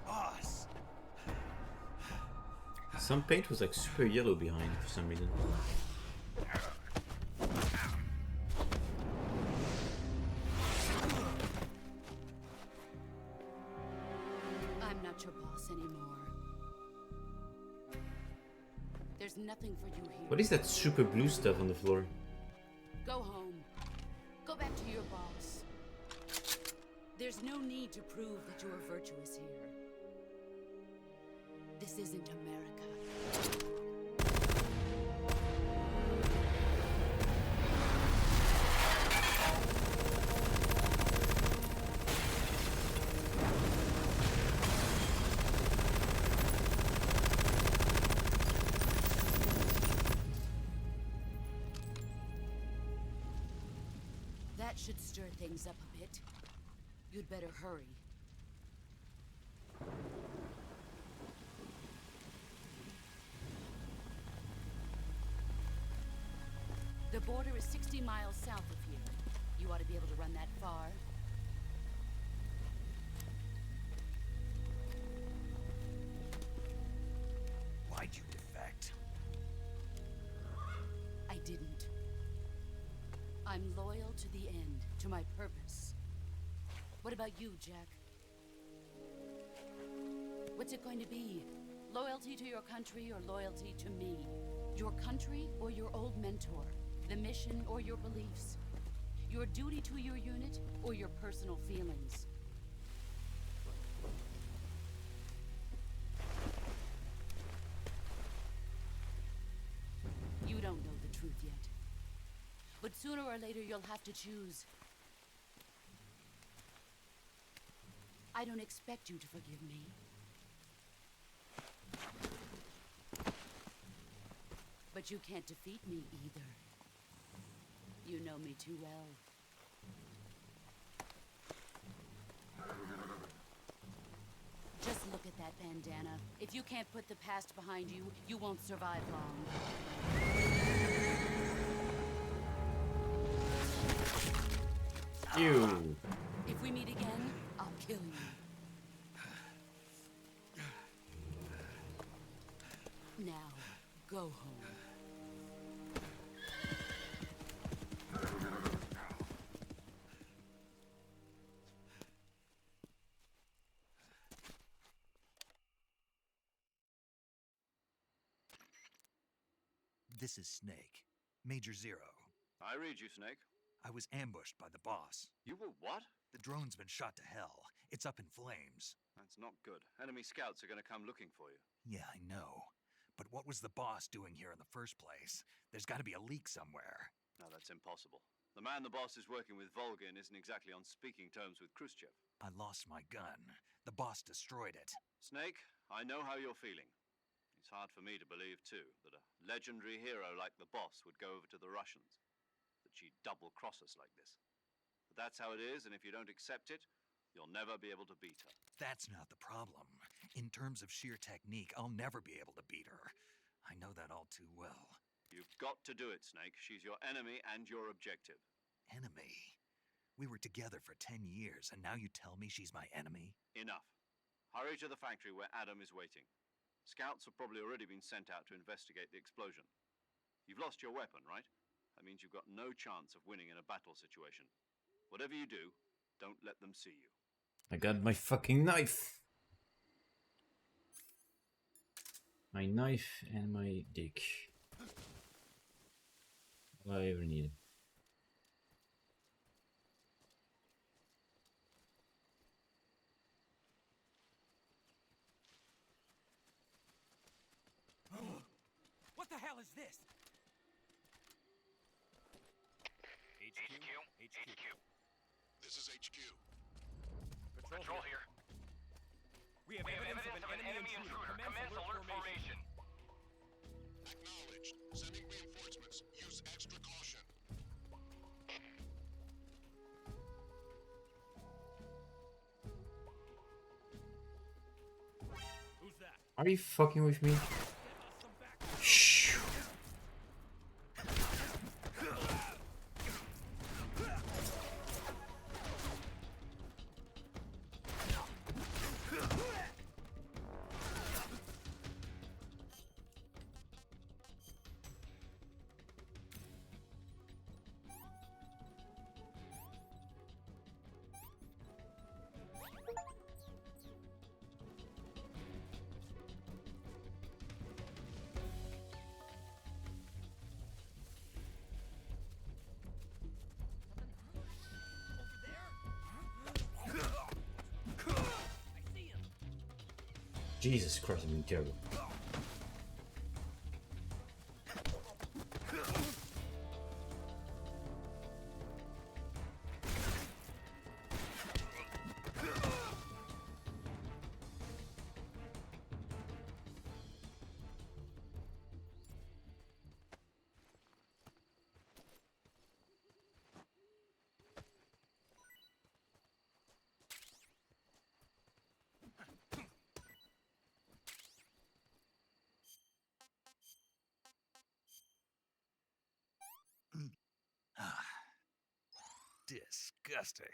Boss!
Some paint was like super yellow behind for some reason.
I'm not your boss anymore. There's nothing for you here.
What is that super blue stuff on the floor?
Go home. Go back to your boss. There's no need to prove that you are virtuous here. This isn't America. That should stir things up a bit. You'd better hurry. The border is 60 miles south of here. You ought to be able to run that far.
Why'd you defect?
I didn't. I'm loyal to the end, to my purpose. What about you, Jack? What's it going to be? Loyalty to your country or loyalty to me? Your country or your old mentor? The mission or your beliefs? Your duty to your unit or your personal feelings? You don't know the truth yet. But sooner or later you'll have to choose. I don't expect you to forgive me. But you can't defeat me either. You know me too well. Just look at that bandana. If you can't put the past behind you, you won't survive long.
Ew.
If we meet again, I'll kill you. Now, go home.
This is Snake. Major Zero.
I read you, Snake.
I was ambushed by the boss.
You were what?
The drone's been shot to hell. It's up in flames.
That's not good. Enemy scouts are going to come looking for you.
Yeah, I know. But what was the boss doing here in the first place? There's got to be a leak somewhere.
No, that's impossible. The man the boss is working with, Volgin, isn't exactly on speaking terms with Khrushchev.
I lost my gun. The boss destroyed it.
Snake, I know how you're feeling. It's hard for me to believe, too, that a legendary hero like the boss would go over to the Russians. That she'd double-cross us like this. But that's how it is, and if you don't accept it, you'll never be able to beat her.
That's not the problem. In terms of sheer technique, I'll never be able to beat her. I know that all too well.
You've got to do it, Snake. She's your enemy and your objective.
Enemy? We were together for 10 years, and now you tell me she's my enemy?
Enough. Hurry to the factory where Adam is waiting. Scouts have probably already been sent out to investigate the explosion. You've lost your weapon, right? That means you've got no chance of winning in a battle situation. Whatever you do, don't let them see you.
I got my fucking knife. My knife and my dick. All I ever needed.
What the hell is this?
HQ. This is HQ.
Patrol here. We have evidence of an enemy intruder. Commence alert formation.
Acknowledged. Sending reinforcements. Use extra caution.
Who's that?
Are you fucking with me? Shh. Jesus Christ, I'm being terrible.
Disgusting.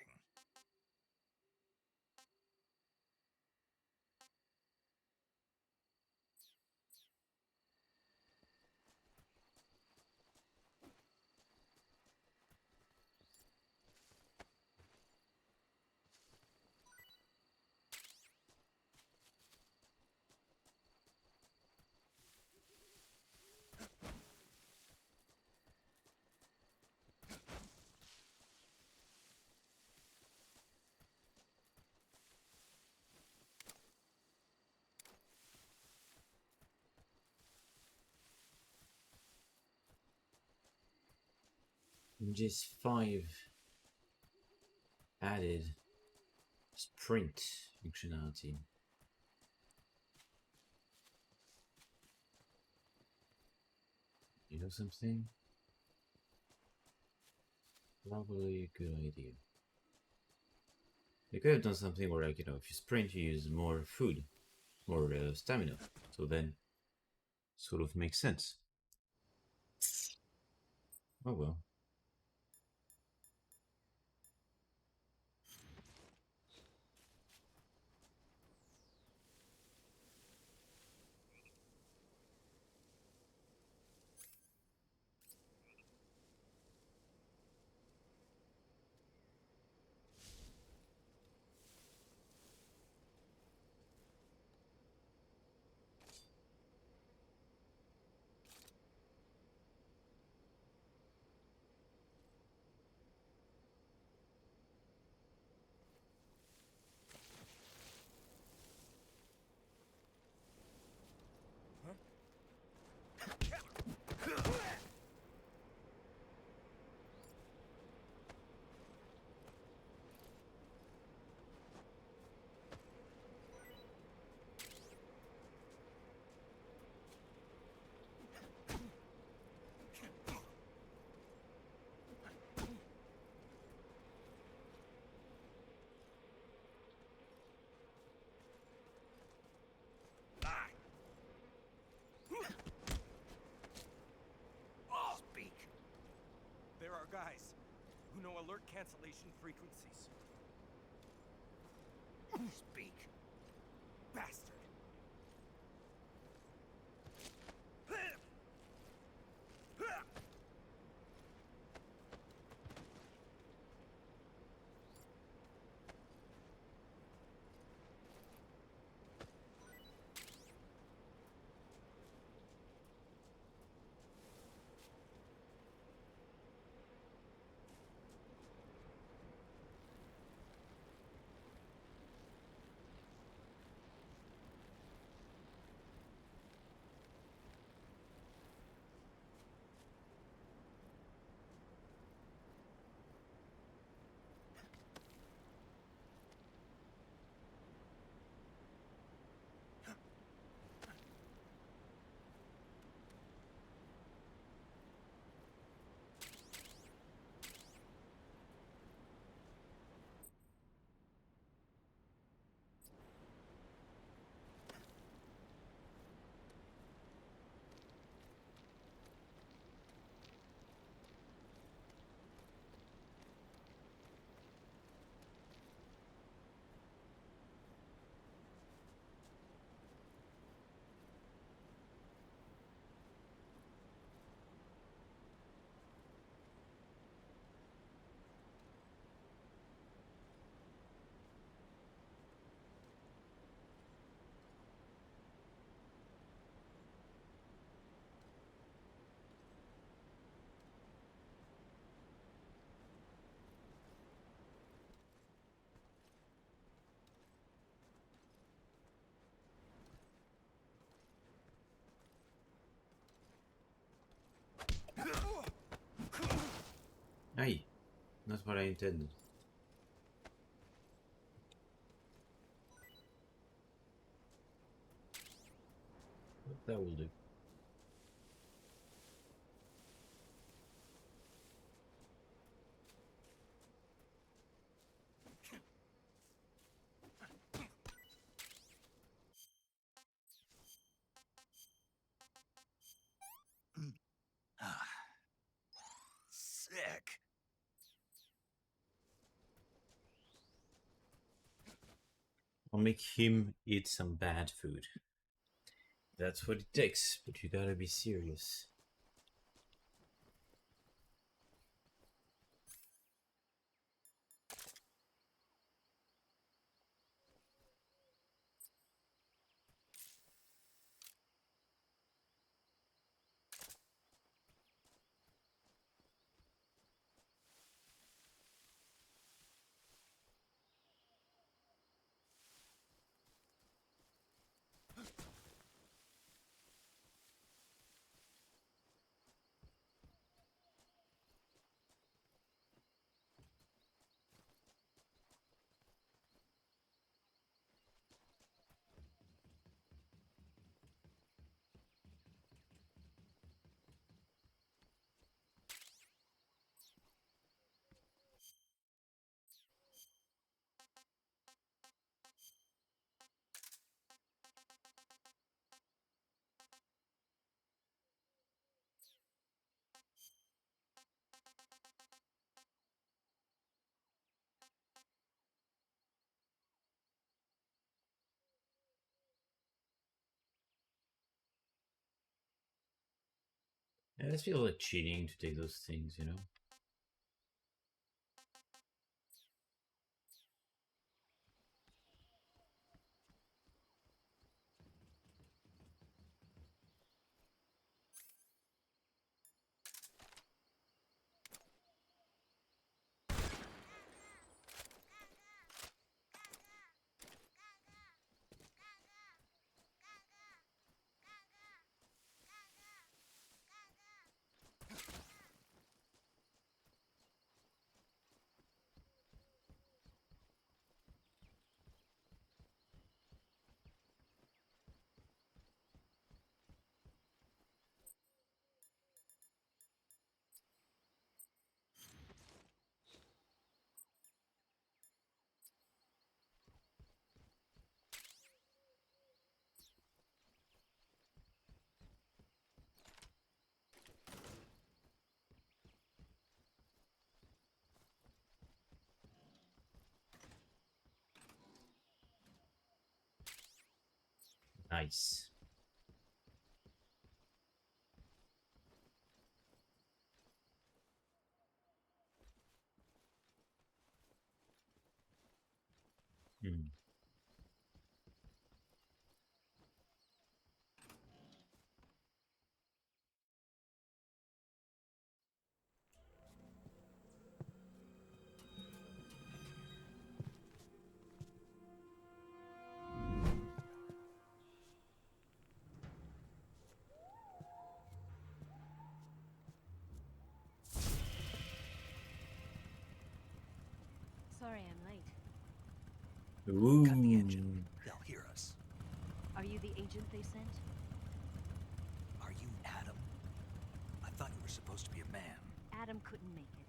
Just 5 added sprint functionality. You know something? Probably a good idea. They could have done something where, like, you know, if you sprint, you use more food, more stamina. So then, sort of makes sense. Oh well.
There are guys who know alert cancellation frequencies.
Speak.
Bastard!
Aye, not what I intended. But that will do.
Sick.
I'll make him eat some bad food. That's what it takes, but you gotta be serious. Yeah, this feels like cheating to take those things, you know? Nice. Hmm.
Sorry I'm late.
Ooh.
Cut the engine. They'll hear us.
Are you the agent they sent?
Are you Adam? I thought you were supposed to be a man.
Adam couldn't make it.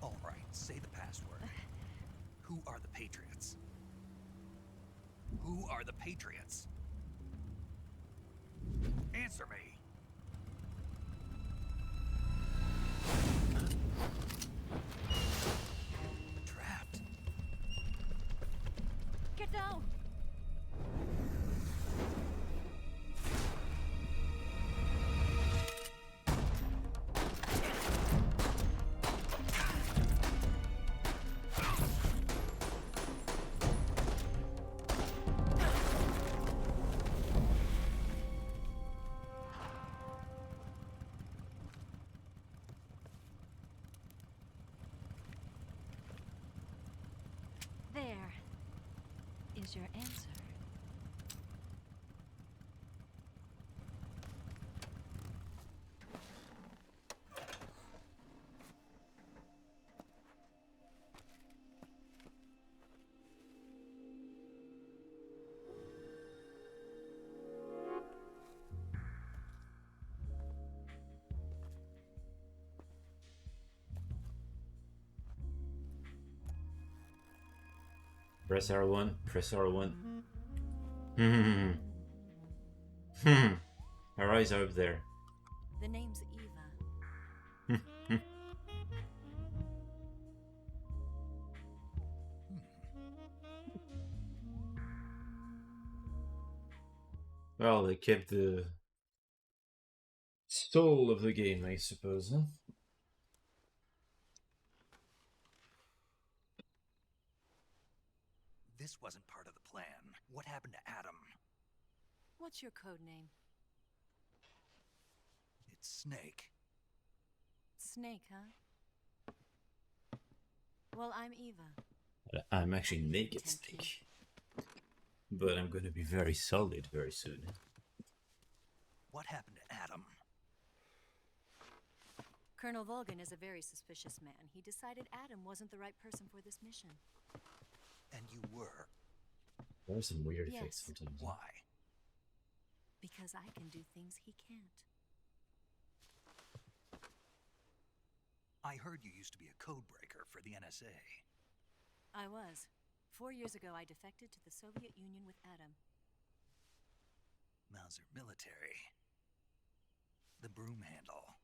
All right, say the password. Who are the Patriots? Who are the Patriots? Answer me. Trapped.
Get down! There is your answer.
Press R1. Press R1. Our eyes are up there.
The name's Eva.
Well, they kept the soul of the game, I suppose, huh?
This wasn't part of the plan. What happened to Adam?
What's your code name?
It's Snake.
Snake, huh? Well, I'm Eva.
I'm actually naked, Snake. But I'm gonna be very solid very soon.
What happened to Adam?
Colonel Volgin is a very suspicious man. He decided Adam wasn't the right person for this mission.
And you were?
There are some weird
Yes.
effects sometimes.
Why?
Because I can do things he can't.
I heard you used to be a code breaker for the NSA.
I was. 4 years ago, I defected to the Soviet Union with Adam.
Mauser military. The broom handle.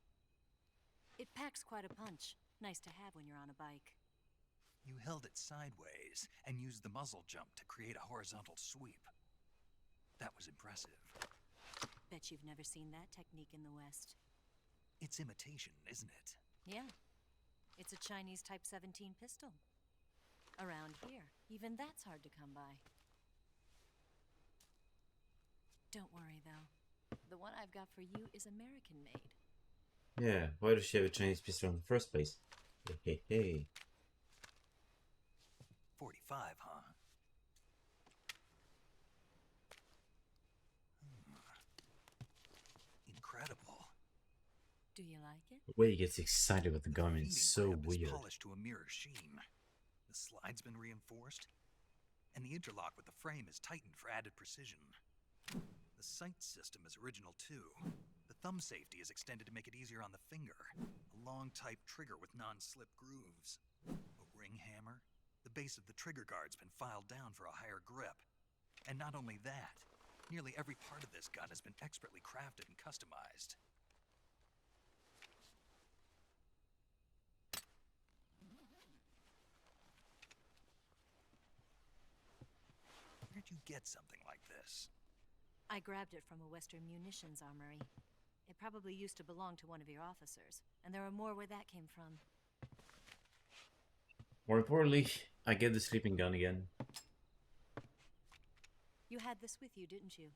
It packs quite a punch. Nice to have when you're on a bike.
You held it sideways and used the muzzle jump to create a horizontal sweep. That was impressive.
Bet you've never seen that technique in the West.
It's imitation, isn't it?
Yeah. It's a Chinese Type 17 pistol. Around here, even that's hard to come by. Don't worry, though. The one I've got for you is American-made.
Yeah, why does she have a Chinese pistol in the first place? Hey.
45, huh? Incredible.
Do you like it?
The way he gets excited with the gun is so weird.
Polished to a mirror sheen. The slide's been reinforced, and the interlock with the frame is tightened for added precision. The sight system is original too. The thumb safety is extended to make it easier on the finger. A long type trigger with non-slip grooves. A ring hammer. The base of the trigger guard's been filed down for a higher grip. And not only that, nearly every part of this gun has been expertly crafted and customized. Where'd you get something like this?
I grabbed it from a Western munitions armory. It probably used to belong to one of your officers, and there are more where that came from.
More importantly, I get the sleeping gun again.
You had this with you, didn't you?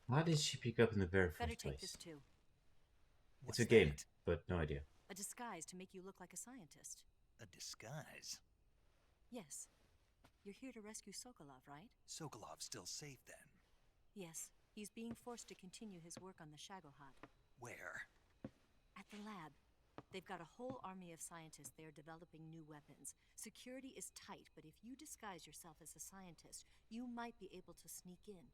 How did she pick up in the very
Better
first
take
place?
this too.
It's a game, but no idea.
A disguise to make you look like a scientist.
A disguise?
Yes. You're here to rescue Sokolov, right?
Sokolov's still safe then?
Yes. He's being forced to continue his work on the Shagohod.
Where?
At the lab. They've got a whole army of scientists there developing new weapons. Security is tight, but if you disguise yourself as a scientist, you might be able to sneak in.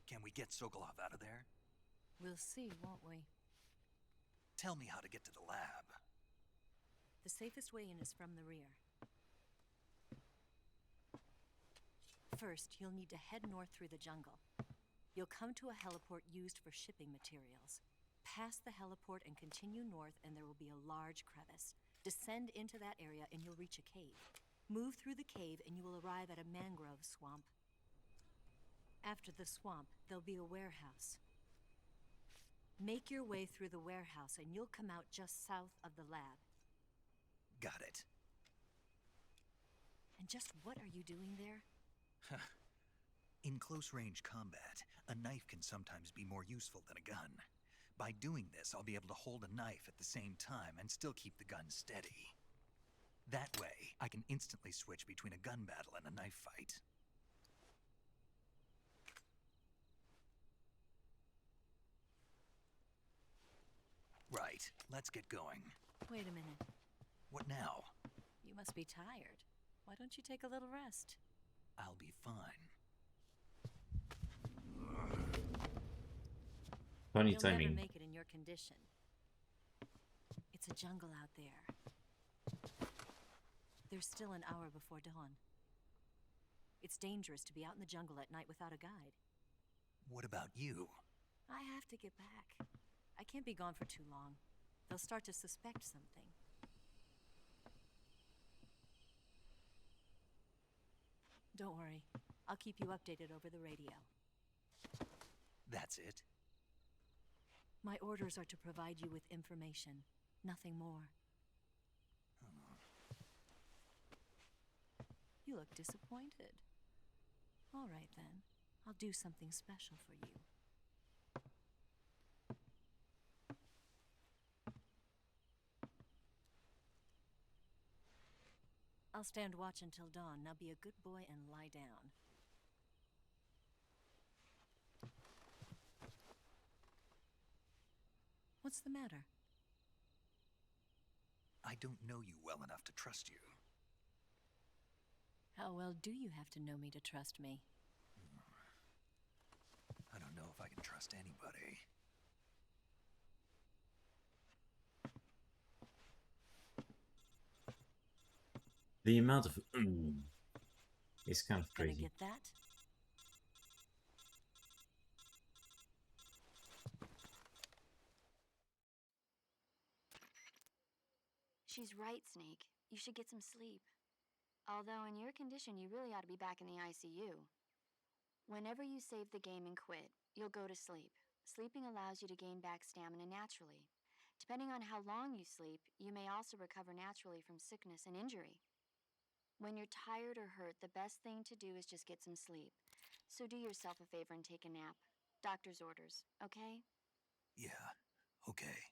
Can we get Sokolov out of there?
We'll see, won't we?
Tell me how to get to the lab.
The safest way in is from the rear. First, you'll need to head north through the jungle. You'll come to a heliport used for shipping materials. Pass the heliport and continue north, and there will be a large crevice. Descend into that area and you'll reach a cave. Move through the cave and you will arrive at a mangrove swamp. After the swamp, there'll be a warehouse. Make your way through the warehouse and you'll come out just south of the lab.
Got it.
And just what are you doing there?
In close-range combat, a knife can sometimes be more useful than a gun. By doing this, I'll be able to hold a knife at the same time and still keep the gun steady. That way, I can instantly switch between a gun battle and a knife fight. Right, let's get going.
Wait a minute.
What now?
You must be tired. Why don't you take a little rest?
I'll be fine.
Funny
You'll
timing.
never make it in your condition.
It's a jungle out there. There's still an hour before dawn. It's dangerous to be out in the jungle at night without a guide.
What about you?
I have to get back. I can't be gone for too long. They'll start to suspect something. Don't worry. I'll keep you updated over the radio.
That's it?
My orders are to provide you with information, nothing more. You look disappointed. All right then. I'll do something special for you. I'll stand watch until dawn. Now be a good boy and lie down. What's the matter?
I don't know you well enough to trust you.
How well do you have to know me to trust me?
I don't know if I can trust anybody.
The amount of is kind of crazy.
Gonna get that?
She's right, Snake. You should get some sleep. Although in your condition, you really ought to be back in the ICU. Whenever you save the game and quit, you'll go to sleep. Sleeping allows you to gain back stamina naturally. Depending on how long you sleep, you may also recover naturally from sickness and injury. When you're tired or hurt, the best thing to do is just get some sleep. So do yourself a favor and take a nap. Doctor's orders, okay?
Yeah, okay.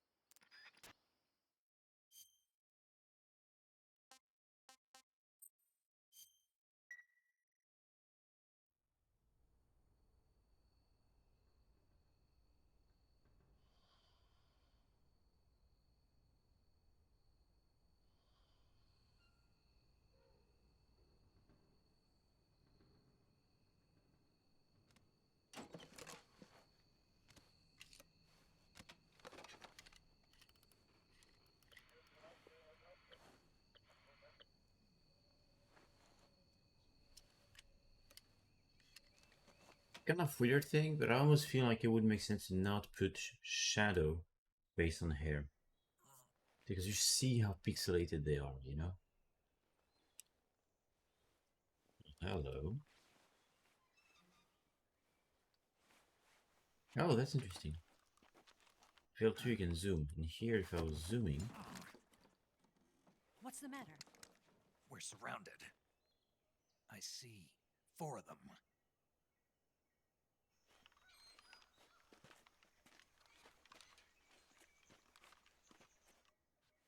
Kind of weird thing, but I almost feel like it would make sense to not put shadow based on hair. Because you see how pixelated they are, you know? Hello. Oh, that's interesting. L2 you can zoom, and here if I was zooming...
What's the matter?
We're surrounded. I see 4 of them.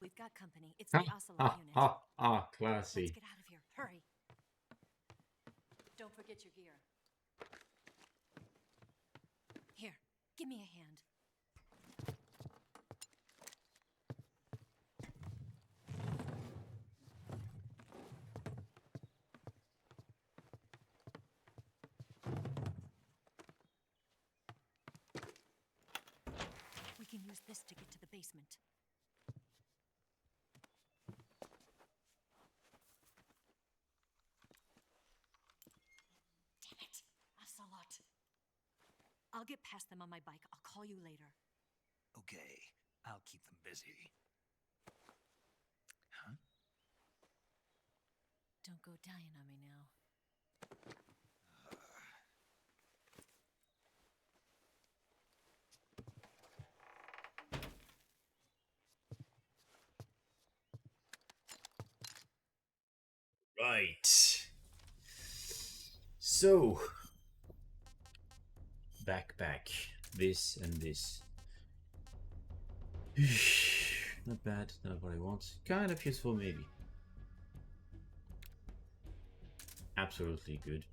We've got company. It's the Ocelot unit.
Classy.
Let's get out of here. Hurry. Don't forget your gear. Here, give me a hand. We can use this to get to the basement. I'll get past them on my bike. I'll call you later.
Okay, I'll keep them busy. Huh?
Don't go dying on me now.
Right. So, backpack, this and this. Not bad, not what I want. Kind of useful, maybe. Absolutely good.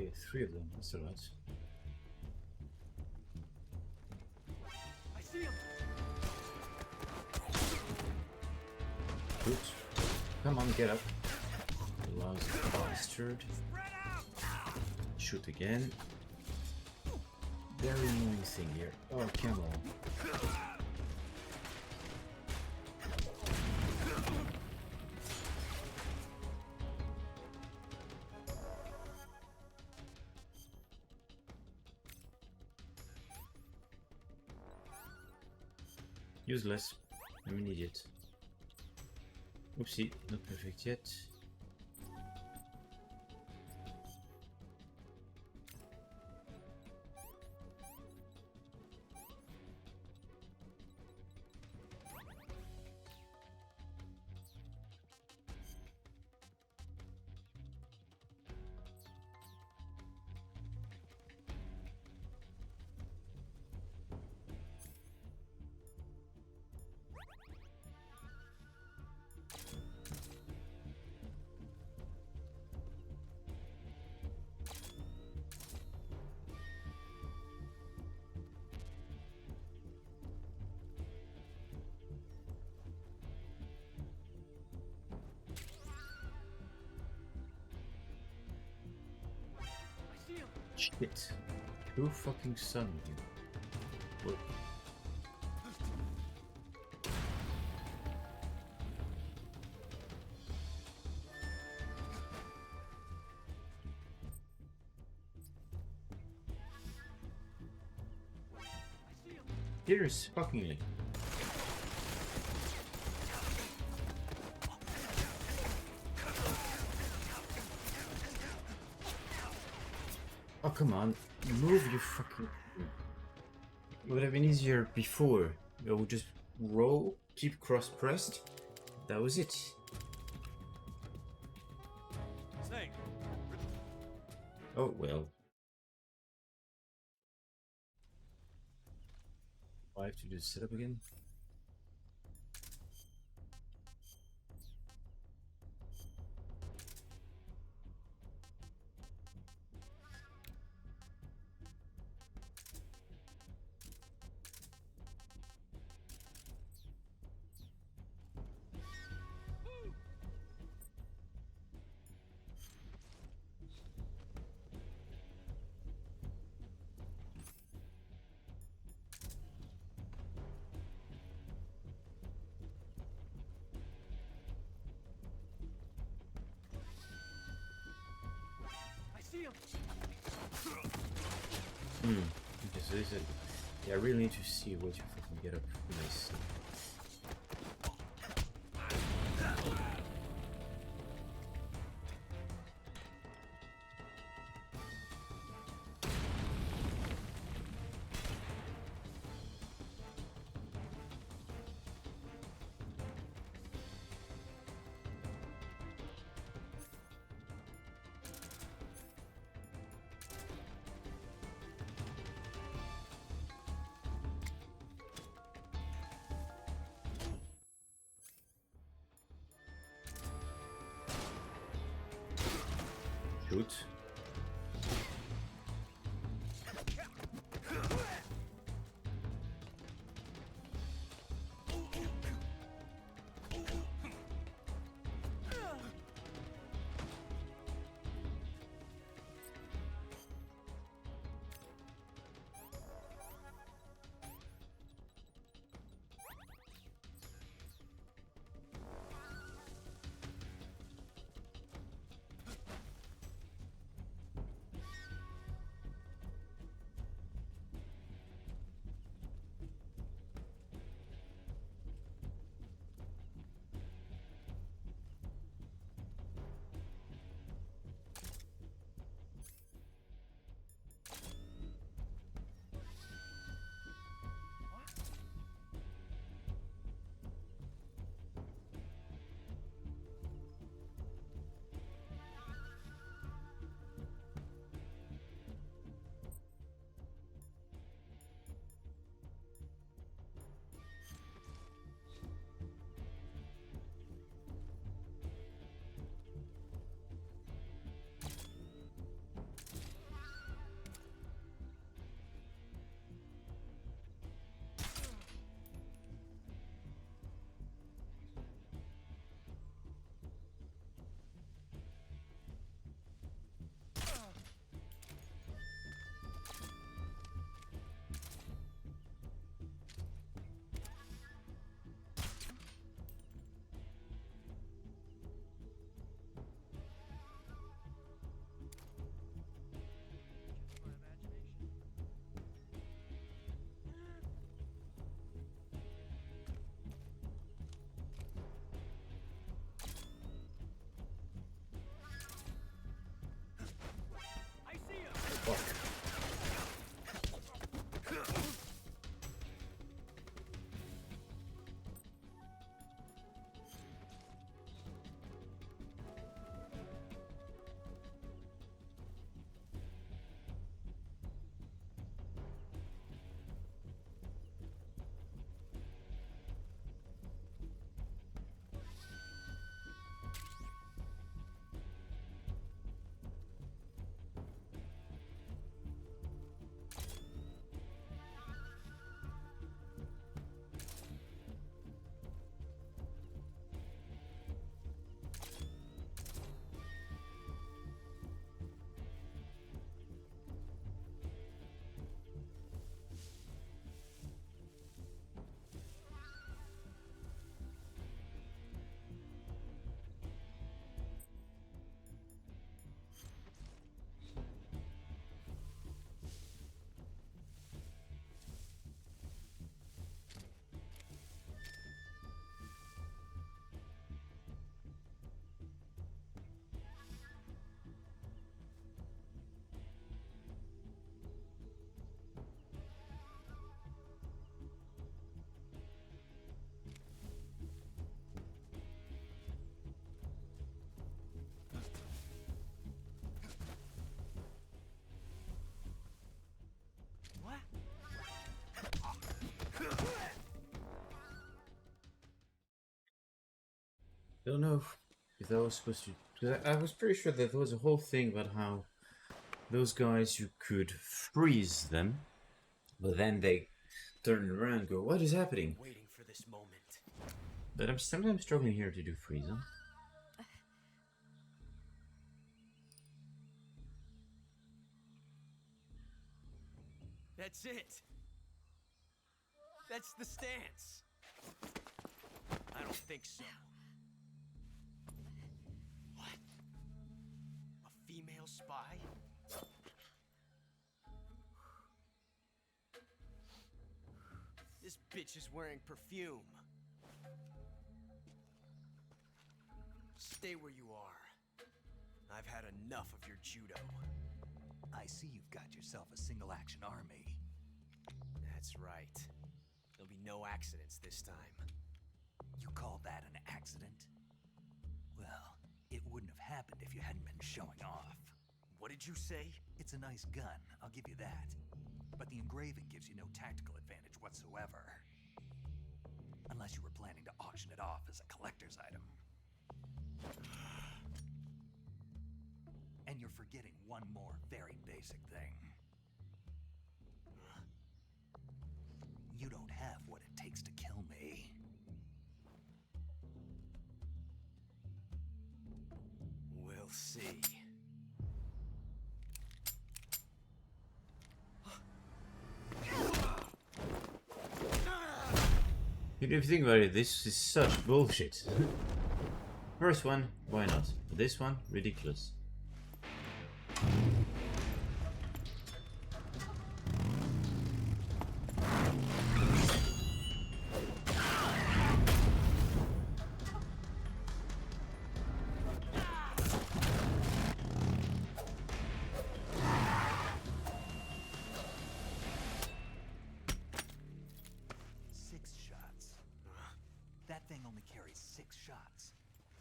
Okay, 3 of them. That's a lot.
I see him.
Good. Come on, get up. Lousy bastard. Shoot again. Very annoying thing here. Oh, camel. Useless. I'm an idiot. Oopsie, not perfect yet. Shit. Who fucking son you? What? Here's fuckingly. Oh, come on. Move your fucking... It would have been easier before. I would just roll, keep cross-pressed. That was it.
Snake.
Oh, well. I have to do the setup again. Okay, so this is... Yeah, I really need to see what you fucking get up. Nice. Shoot. don't know if that was supposed to. Because I was pretty sure that there was a whole thing about how those guys, you could freeze them, but then they turn around and go, "What is happening?"
Waiting for this moment.
But I'm sometimes struggling here to do freeze, huh?
That's it. That's the stance. I don't think so. What? A female spy? This bitch is wearing perfume. Stay where you are. I've had enough of your judo.
I see you've got yourself a single-action army.
That's right. There'll be no accidents this time.
You call that an accident? Well, it wouldn't have happened if you hadn't been showing off.
What did you say?
It's a nice gun, I'll give you that. But the engraving gives you no tactical advantage whatsoever. Unless you were planning to auction it off as a collector's item. And you're forgetting one more very basic thing. You don't have what it takes to kill me.
We'll see.
If you think about it, this is such bullshit. First one, why not? But this one, ridiculous.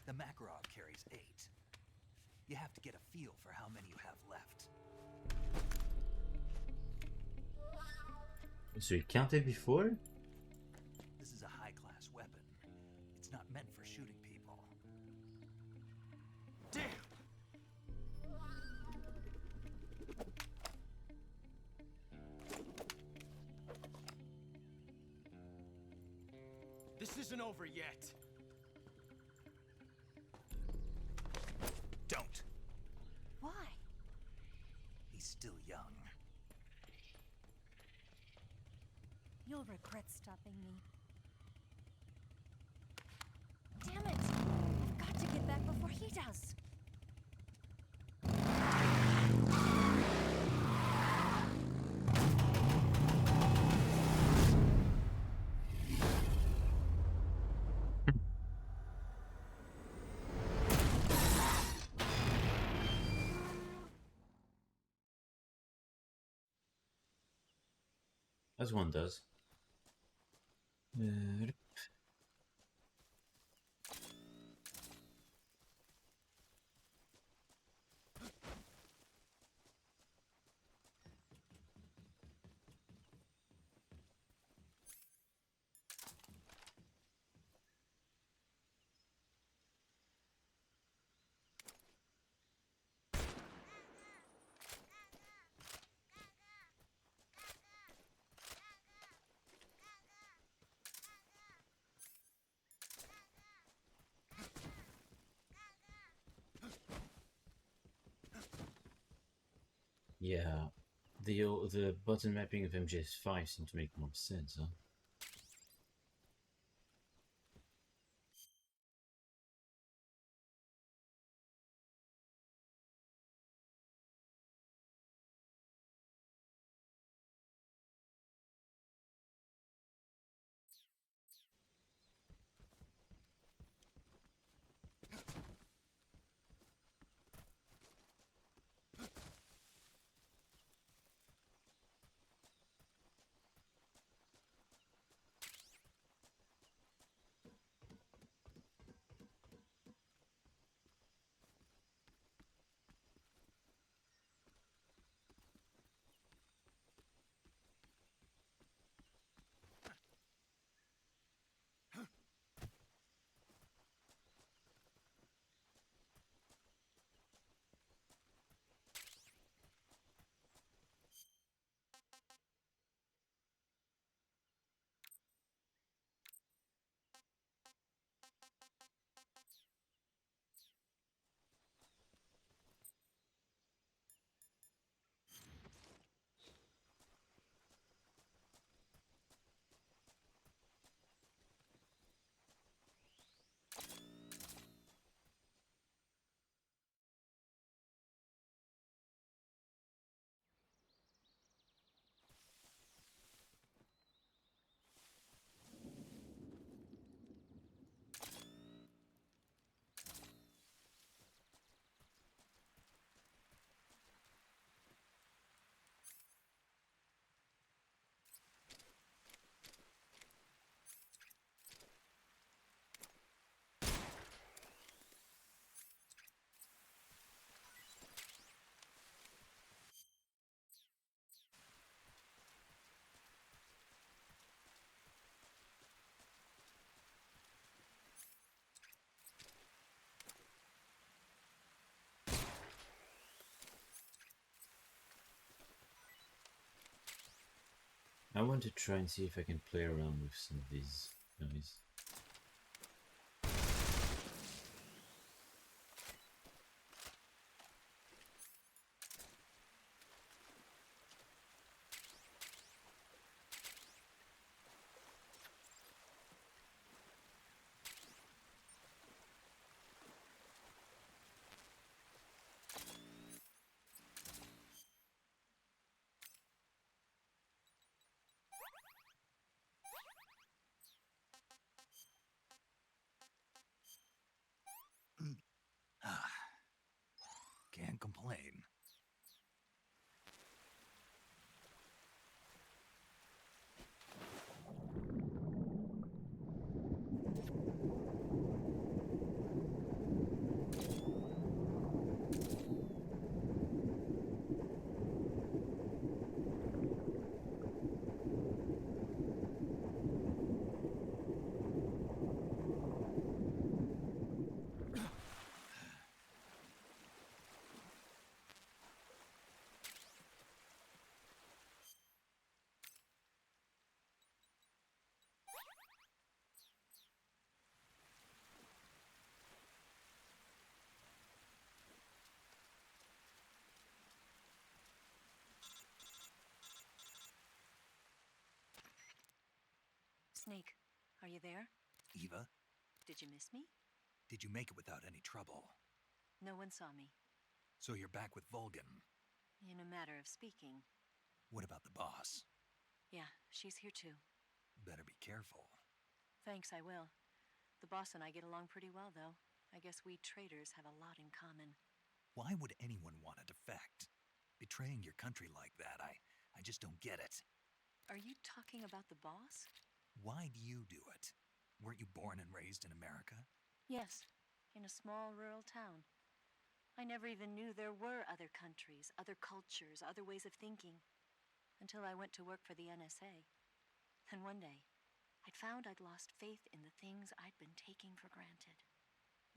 The Makarov carries 8. You have to get a feel for how many you have left.
So you counted before?
This is a high-class weapon. It's not meant for shooting people.
Damn! This isn't over yet.
Don't.
Why?
He's still young.
You'll regret stopping me. Damn it! I've got to get back before he does.
As one does. Yeah, the button mapping of MGS5 seemed to make more sense, huh? I want to try and see if I can play around with some of these guys.
Can't complain.
Snake, are you there?
Eva,
Did you miss me?
did you make it without any trouble?
No one saw me.
So you're back with Volgin.
In a matter of speaking.
What about the boss?
Yeah, she's here too.
Better be careful.
Thanks, I will. The boss and I get along pretty well, though. I guess we traders have a lot in common.
Why would anyone want to defect? Betraying your country like that, I just don't get it.
Are you talking about the boss?
Why do you do it? Weren't you born and raised in America?
Yes, in a small rural town. I never even knew there were other countries, other cultures, other ways of thinking. Until I went to work for the NSA. Then one day, I'd found I'd lost faith in the things I'd been taking for granted.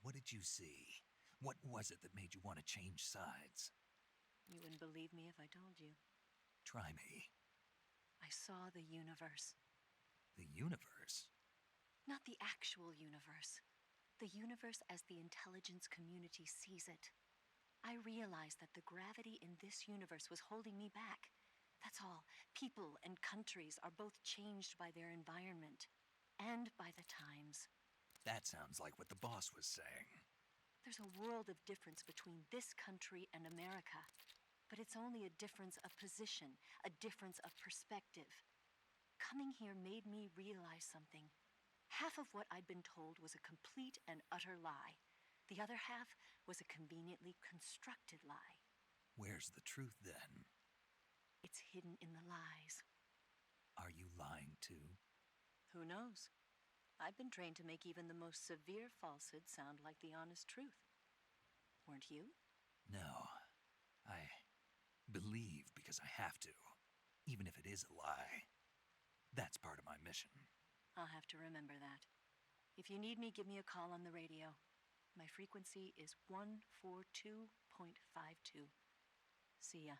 What did you see? What was it that made you want to change sides?
You wouldn't believe me if I told you.
Try me.
I saw the universe.
The universe?
Not the actual universe. The universe as the intelligence community sees it. I realized that the gravity in this universe was holding me back. That's all. People and countries are both changed by their environment. And by the times.
That sounds like what the boss was saying.
There's a world of difference between this country and America. But it's only a difference of position, a difference of perspective. Coming here made me realize something. Half of what I'd been told was a complete and utter lie. The other half was a conveniently constructed lie.
Where's the truth then?
It's hidden in the lies.
Are you lying too?
Who knows? I've been trained to make even the most severe falsehood sound like the honest truth. Weren't you?
No. I believe because I have to, even if it is a lie. That's part of my mission.
I'll have to remember that. If you need me, give me a call on the radio. My frequency is 142.52. See ya.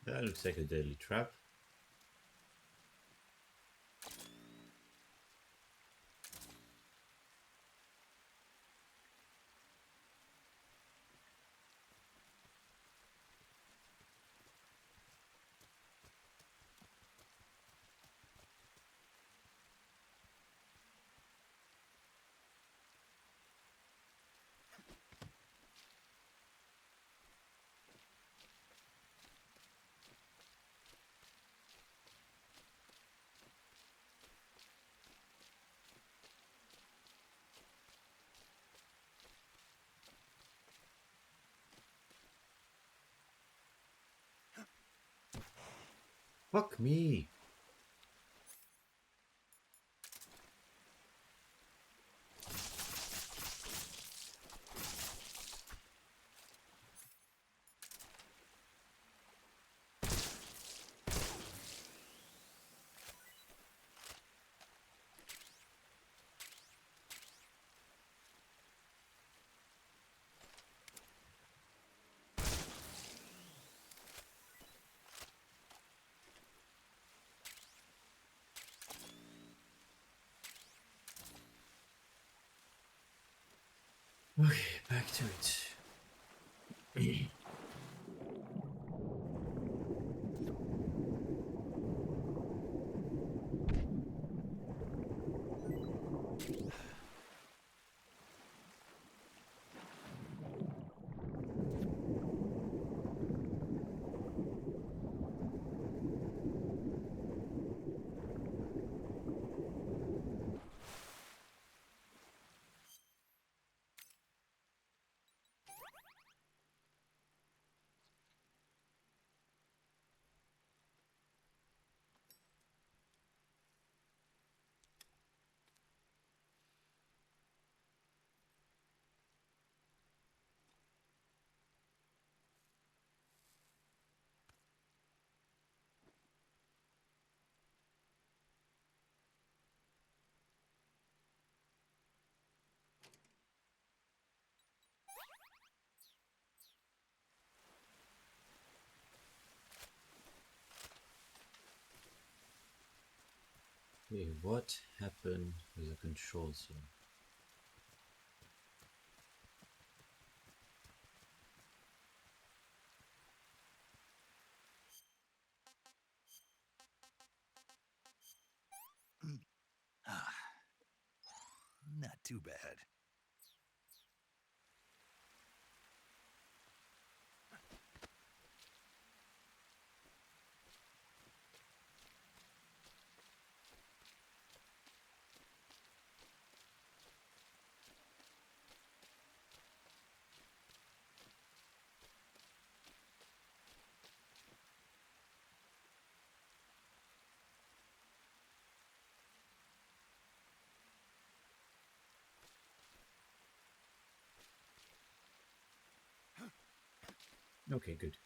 That looks like a deadly trap. Fuck me. Okay, back to it. Okay, what happened with the controls here?
Not too bad.
Okay, good.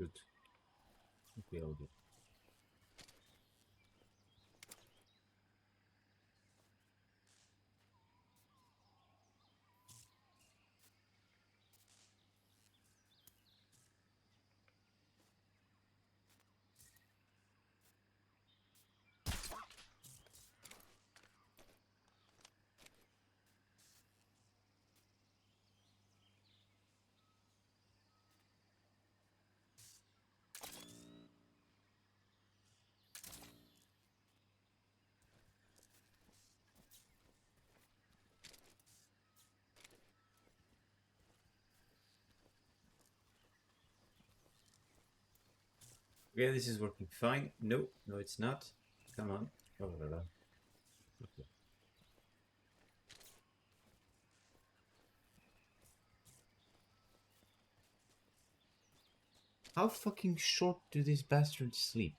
Good. I think we all did. Okay, this is working fine. No, no, it's not. Come on. Oh, la, la. Okay. How fucking short do these bastards sleep?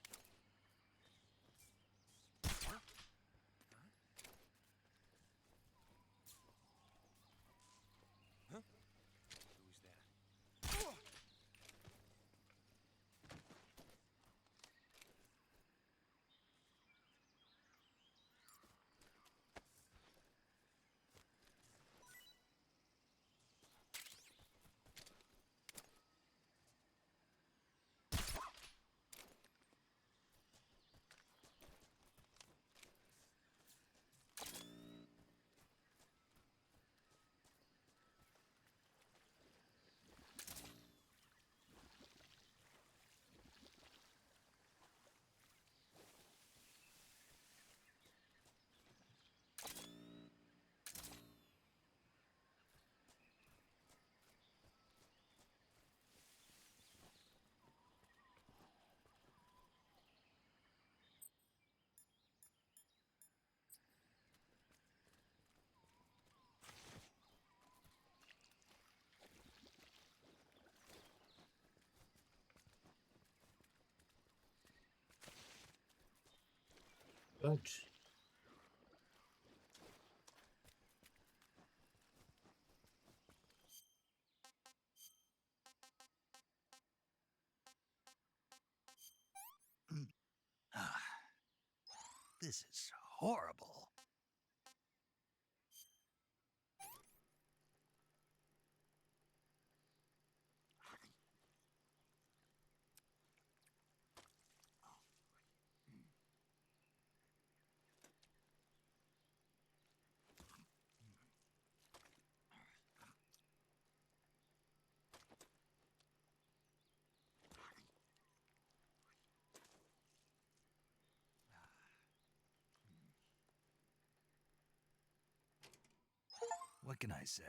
Dodge.
This is horrible. What can I say?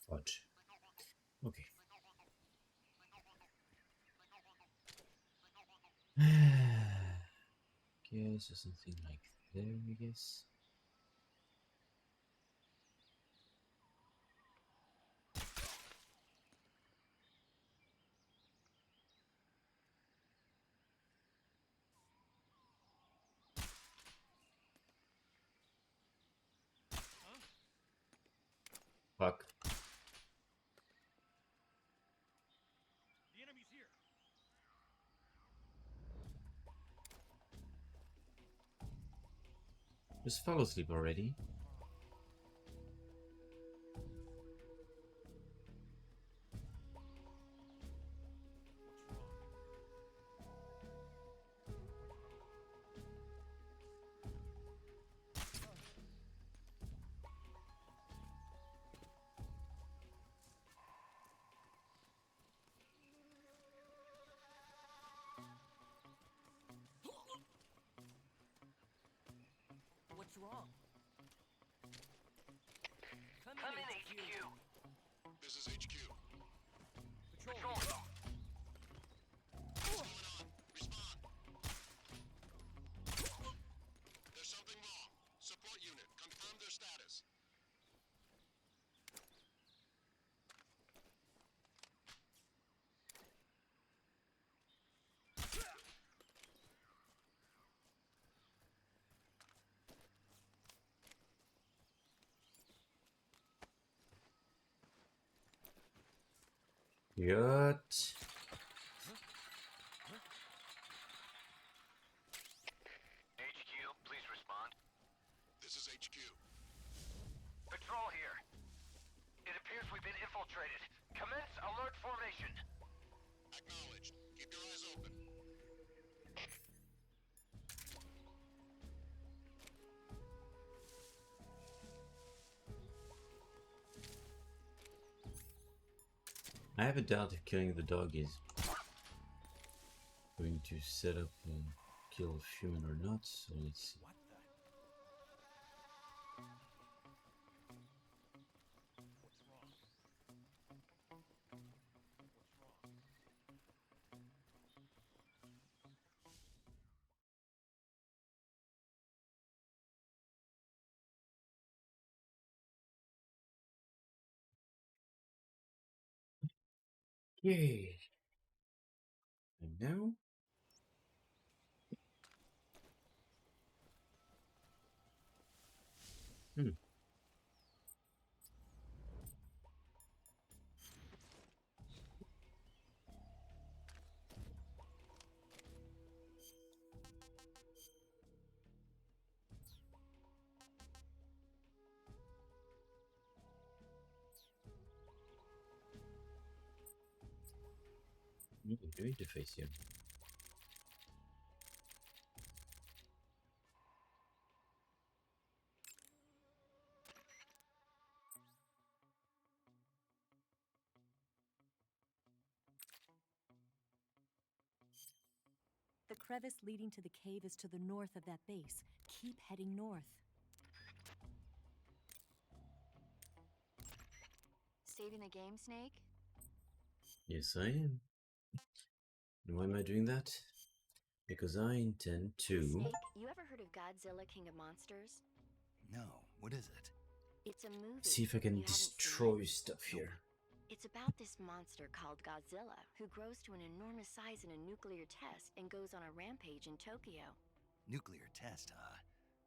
Dodge. Okay. Guess or something like there, I guess. Fuck.
The enemy's here.
Just fall asleep already.
wrong?
Come in, HQ.
This is HQ.
Patrol.
What's going on? Respond. There's something wrong. Support unit, confirm their status.
What?
HQ, please respond.
This is HQ.
Patrol here. It appears we've been infiltrated. Commence alert formation.
Acknowledged. Keep your eyes open.
I have a doubt if killing the dog is going to set up and kill human or not, so let's see.
What the? What's wrong?
Yay! And now? New interface here.
The crevice leading to the cave is to the north of that base. Keep heading north.
Saving the game, Snake?
Yes, I am. And why am I doing that? Because I intend to...
Snake, you ever heard of Godzilla King of Monsters?
No, what is it?
It's a movie.
See if I
You
can
haven't seen
destroy
it.
stuff here.
It's about this monster called Godzilla, who grows to an enormous size in a nuclear test and goes on a rampage in Tokyo.
Nuclear test, huh?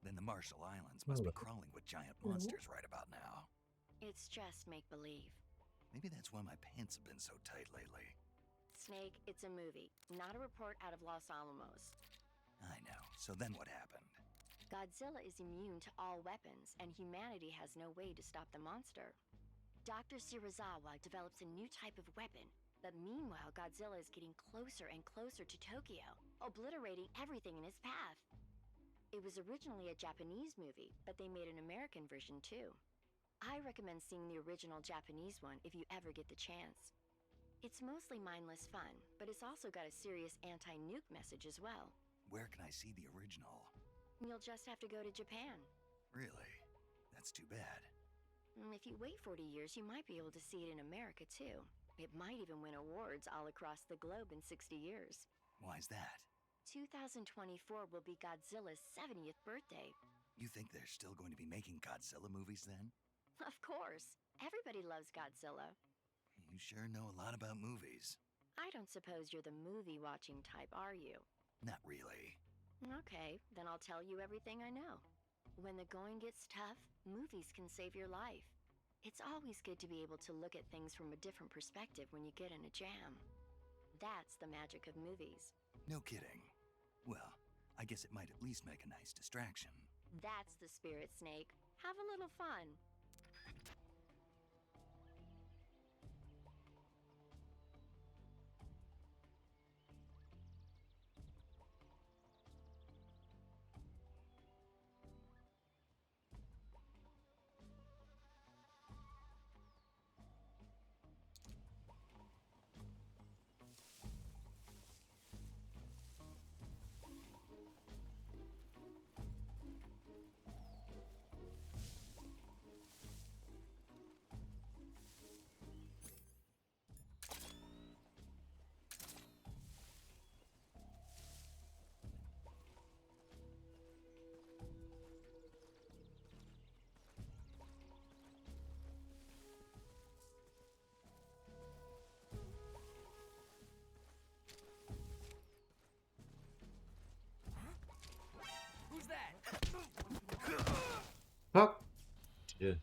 Then the Marshall Islands must be crawling with giant monsters right about now.
It's just make-believe.
Maybe that's why my pants have been so tight lately.
Snake, it's a movie, not a report out of Los Alamos.
I know. So then what happened?
Godzilla is immune to all weapons, and humanity has no way to stop the monster. Dr. Shirazawa develops a new type of weapon, but meanwhile Godzilla is getting closer and closer to Tokyo, obliterating everything in his path. It was originally a Japanese movie, but they made an American version too. I recommend seeing the original Japanese one if you ever get the chance. It's mostly mindless fun, but it's also got a serious anti-nuke message as well.
Where can I see the original?
You'll just have to go to Japan.
Really? That's too bad.
If you wait 40 years, you might be able to see it in America too. It might even win awards all across the globe in 60 years.
Why's that?
2024 will be Godzilla's 70th birthday.
You think they're still going to be making Godzilla movies then?
Of course. Everybody loves Godzilla.
You sure know a lot about movies.
I don't suppose you're the movie-watching type, are you?
Not really.
Okay, then I'll tell you everything I know. When the going gets tough, movies can save your life. It's always good to be able to look at things from a different perspective when you get in a jam. That's the magic of movies.
No kidding. Well, I guess it might at least make a nice distraction.
That's the spirit, Snake. Have a little fun.
Yeah.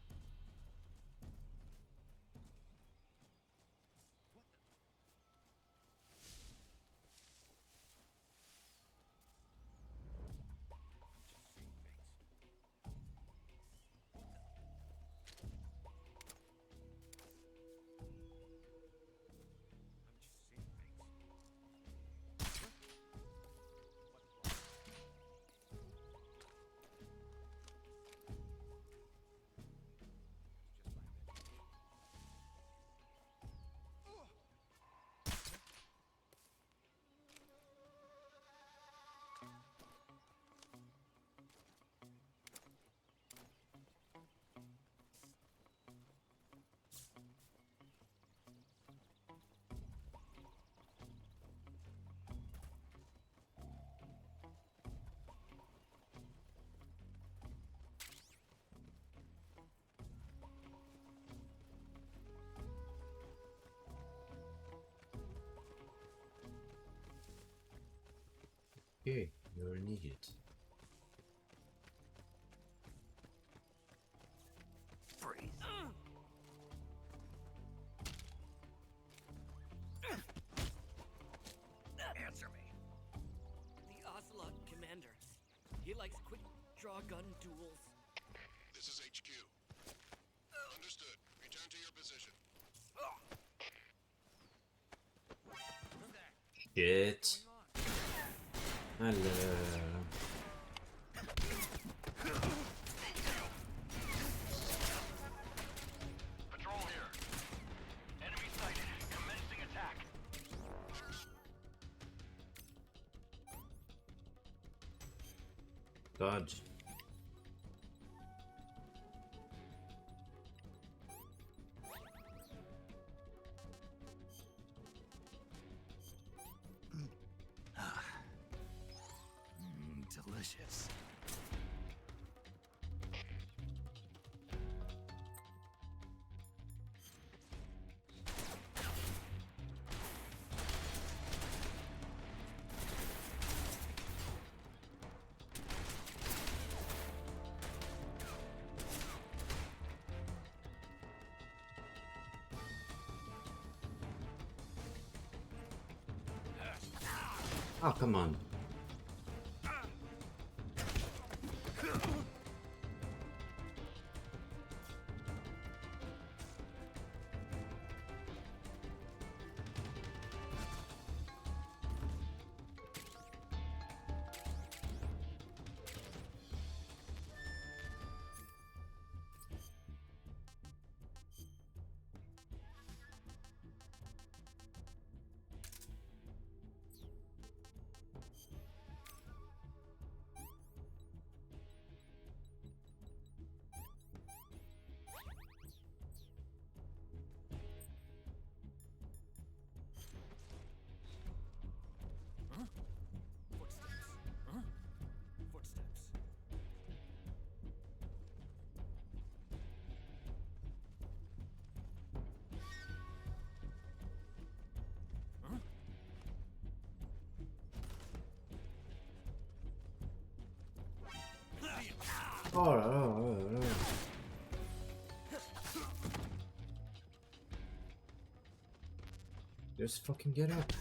Okay, you're an idiot.
Freeze.
Answer me. The Ocelot commander. He likes quick draw gun duels.
This is HQ. Understood. Return to your position.
Shit. Hello.
Patrol here. Enemy sighted. Commencing attack.
Dodge.
Delicious.
Oh, come on.
Footsteps.
Oh. Just fucking get up.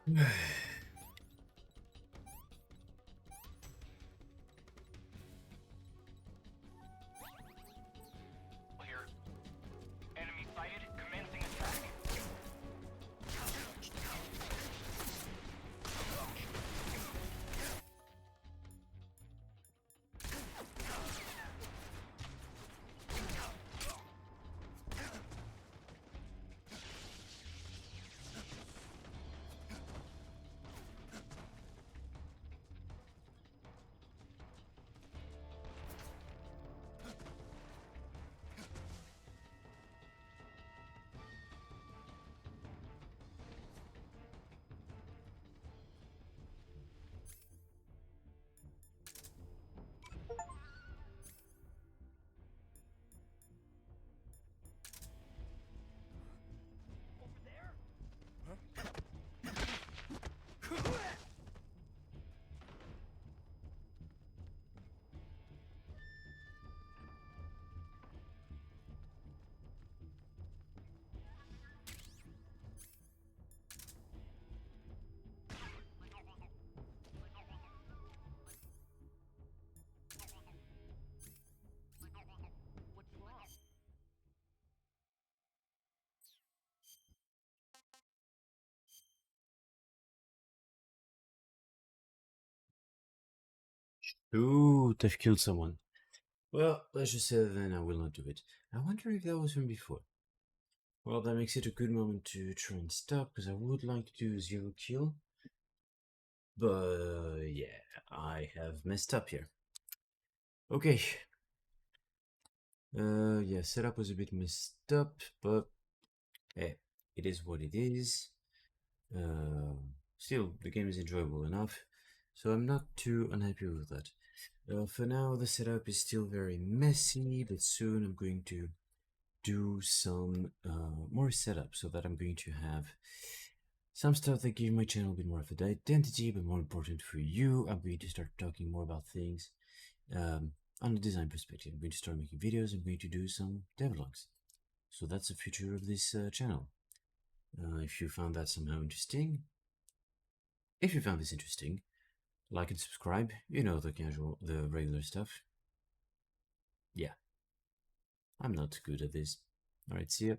Here. Enemy sighted. Commencing attack.
Ooh, they've killed someone. Well, let's just say then I will not do it. I wonder if that was from before. Well, that makes it a good moment to try and stop, because I would like to do 0 kill. But yeah, I have messed up here. Okay. Yeah, setup was a bit messed up, but hey, it is what it is. Still, the game is enjoyable enough, so I'm not too unhappy with that. For now, the setup is still very messy, but soon I'm going to do some more setup, so that I'm going to have some stuff that give my channel a bit more of an identity, but more important for you, I'm going to start talking more about things on a design perspective. I'm going to start making videos. I'm going to do some devlogs. So that's the future of this channel. If you found that somehow interesting, if you found this interesting, like and subscribe. You know, the regular stuff. Yeah, I'm not good at this. Alright, see ya.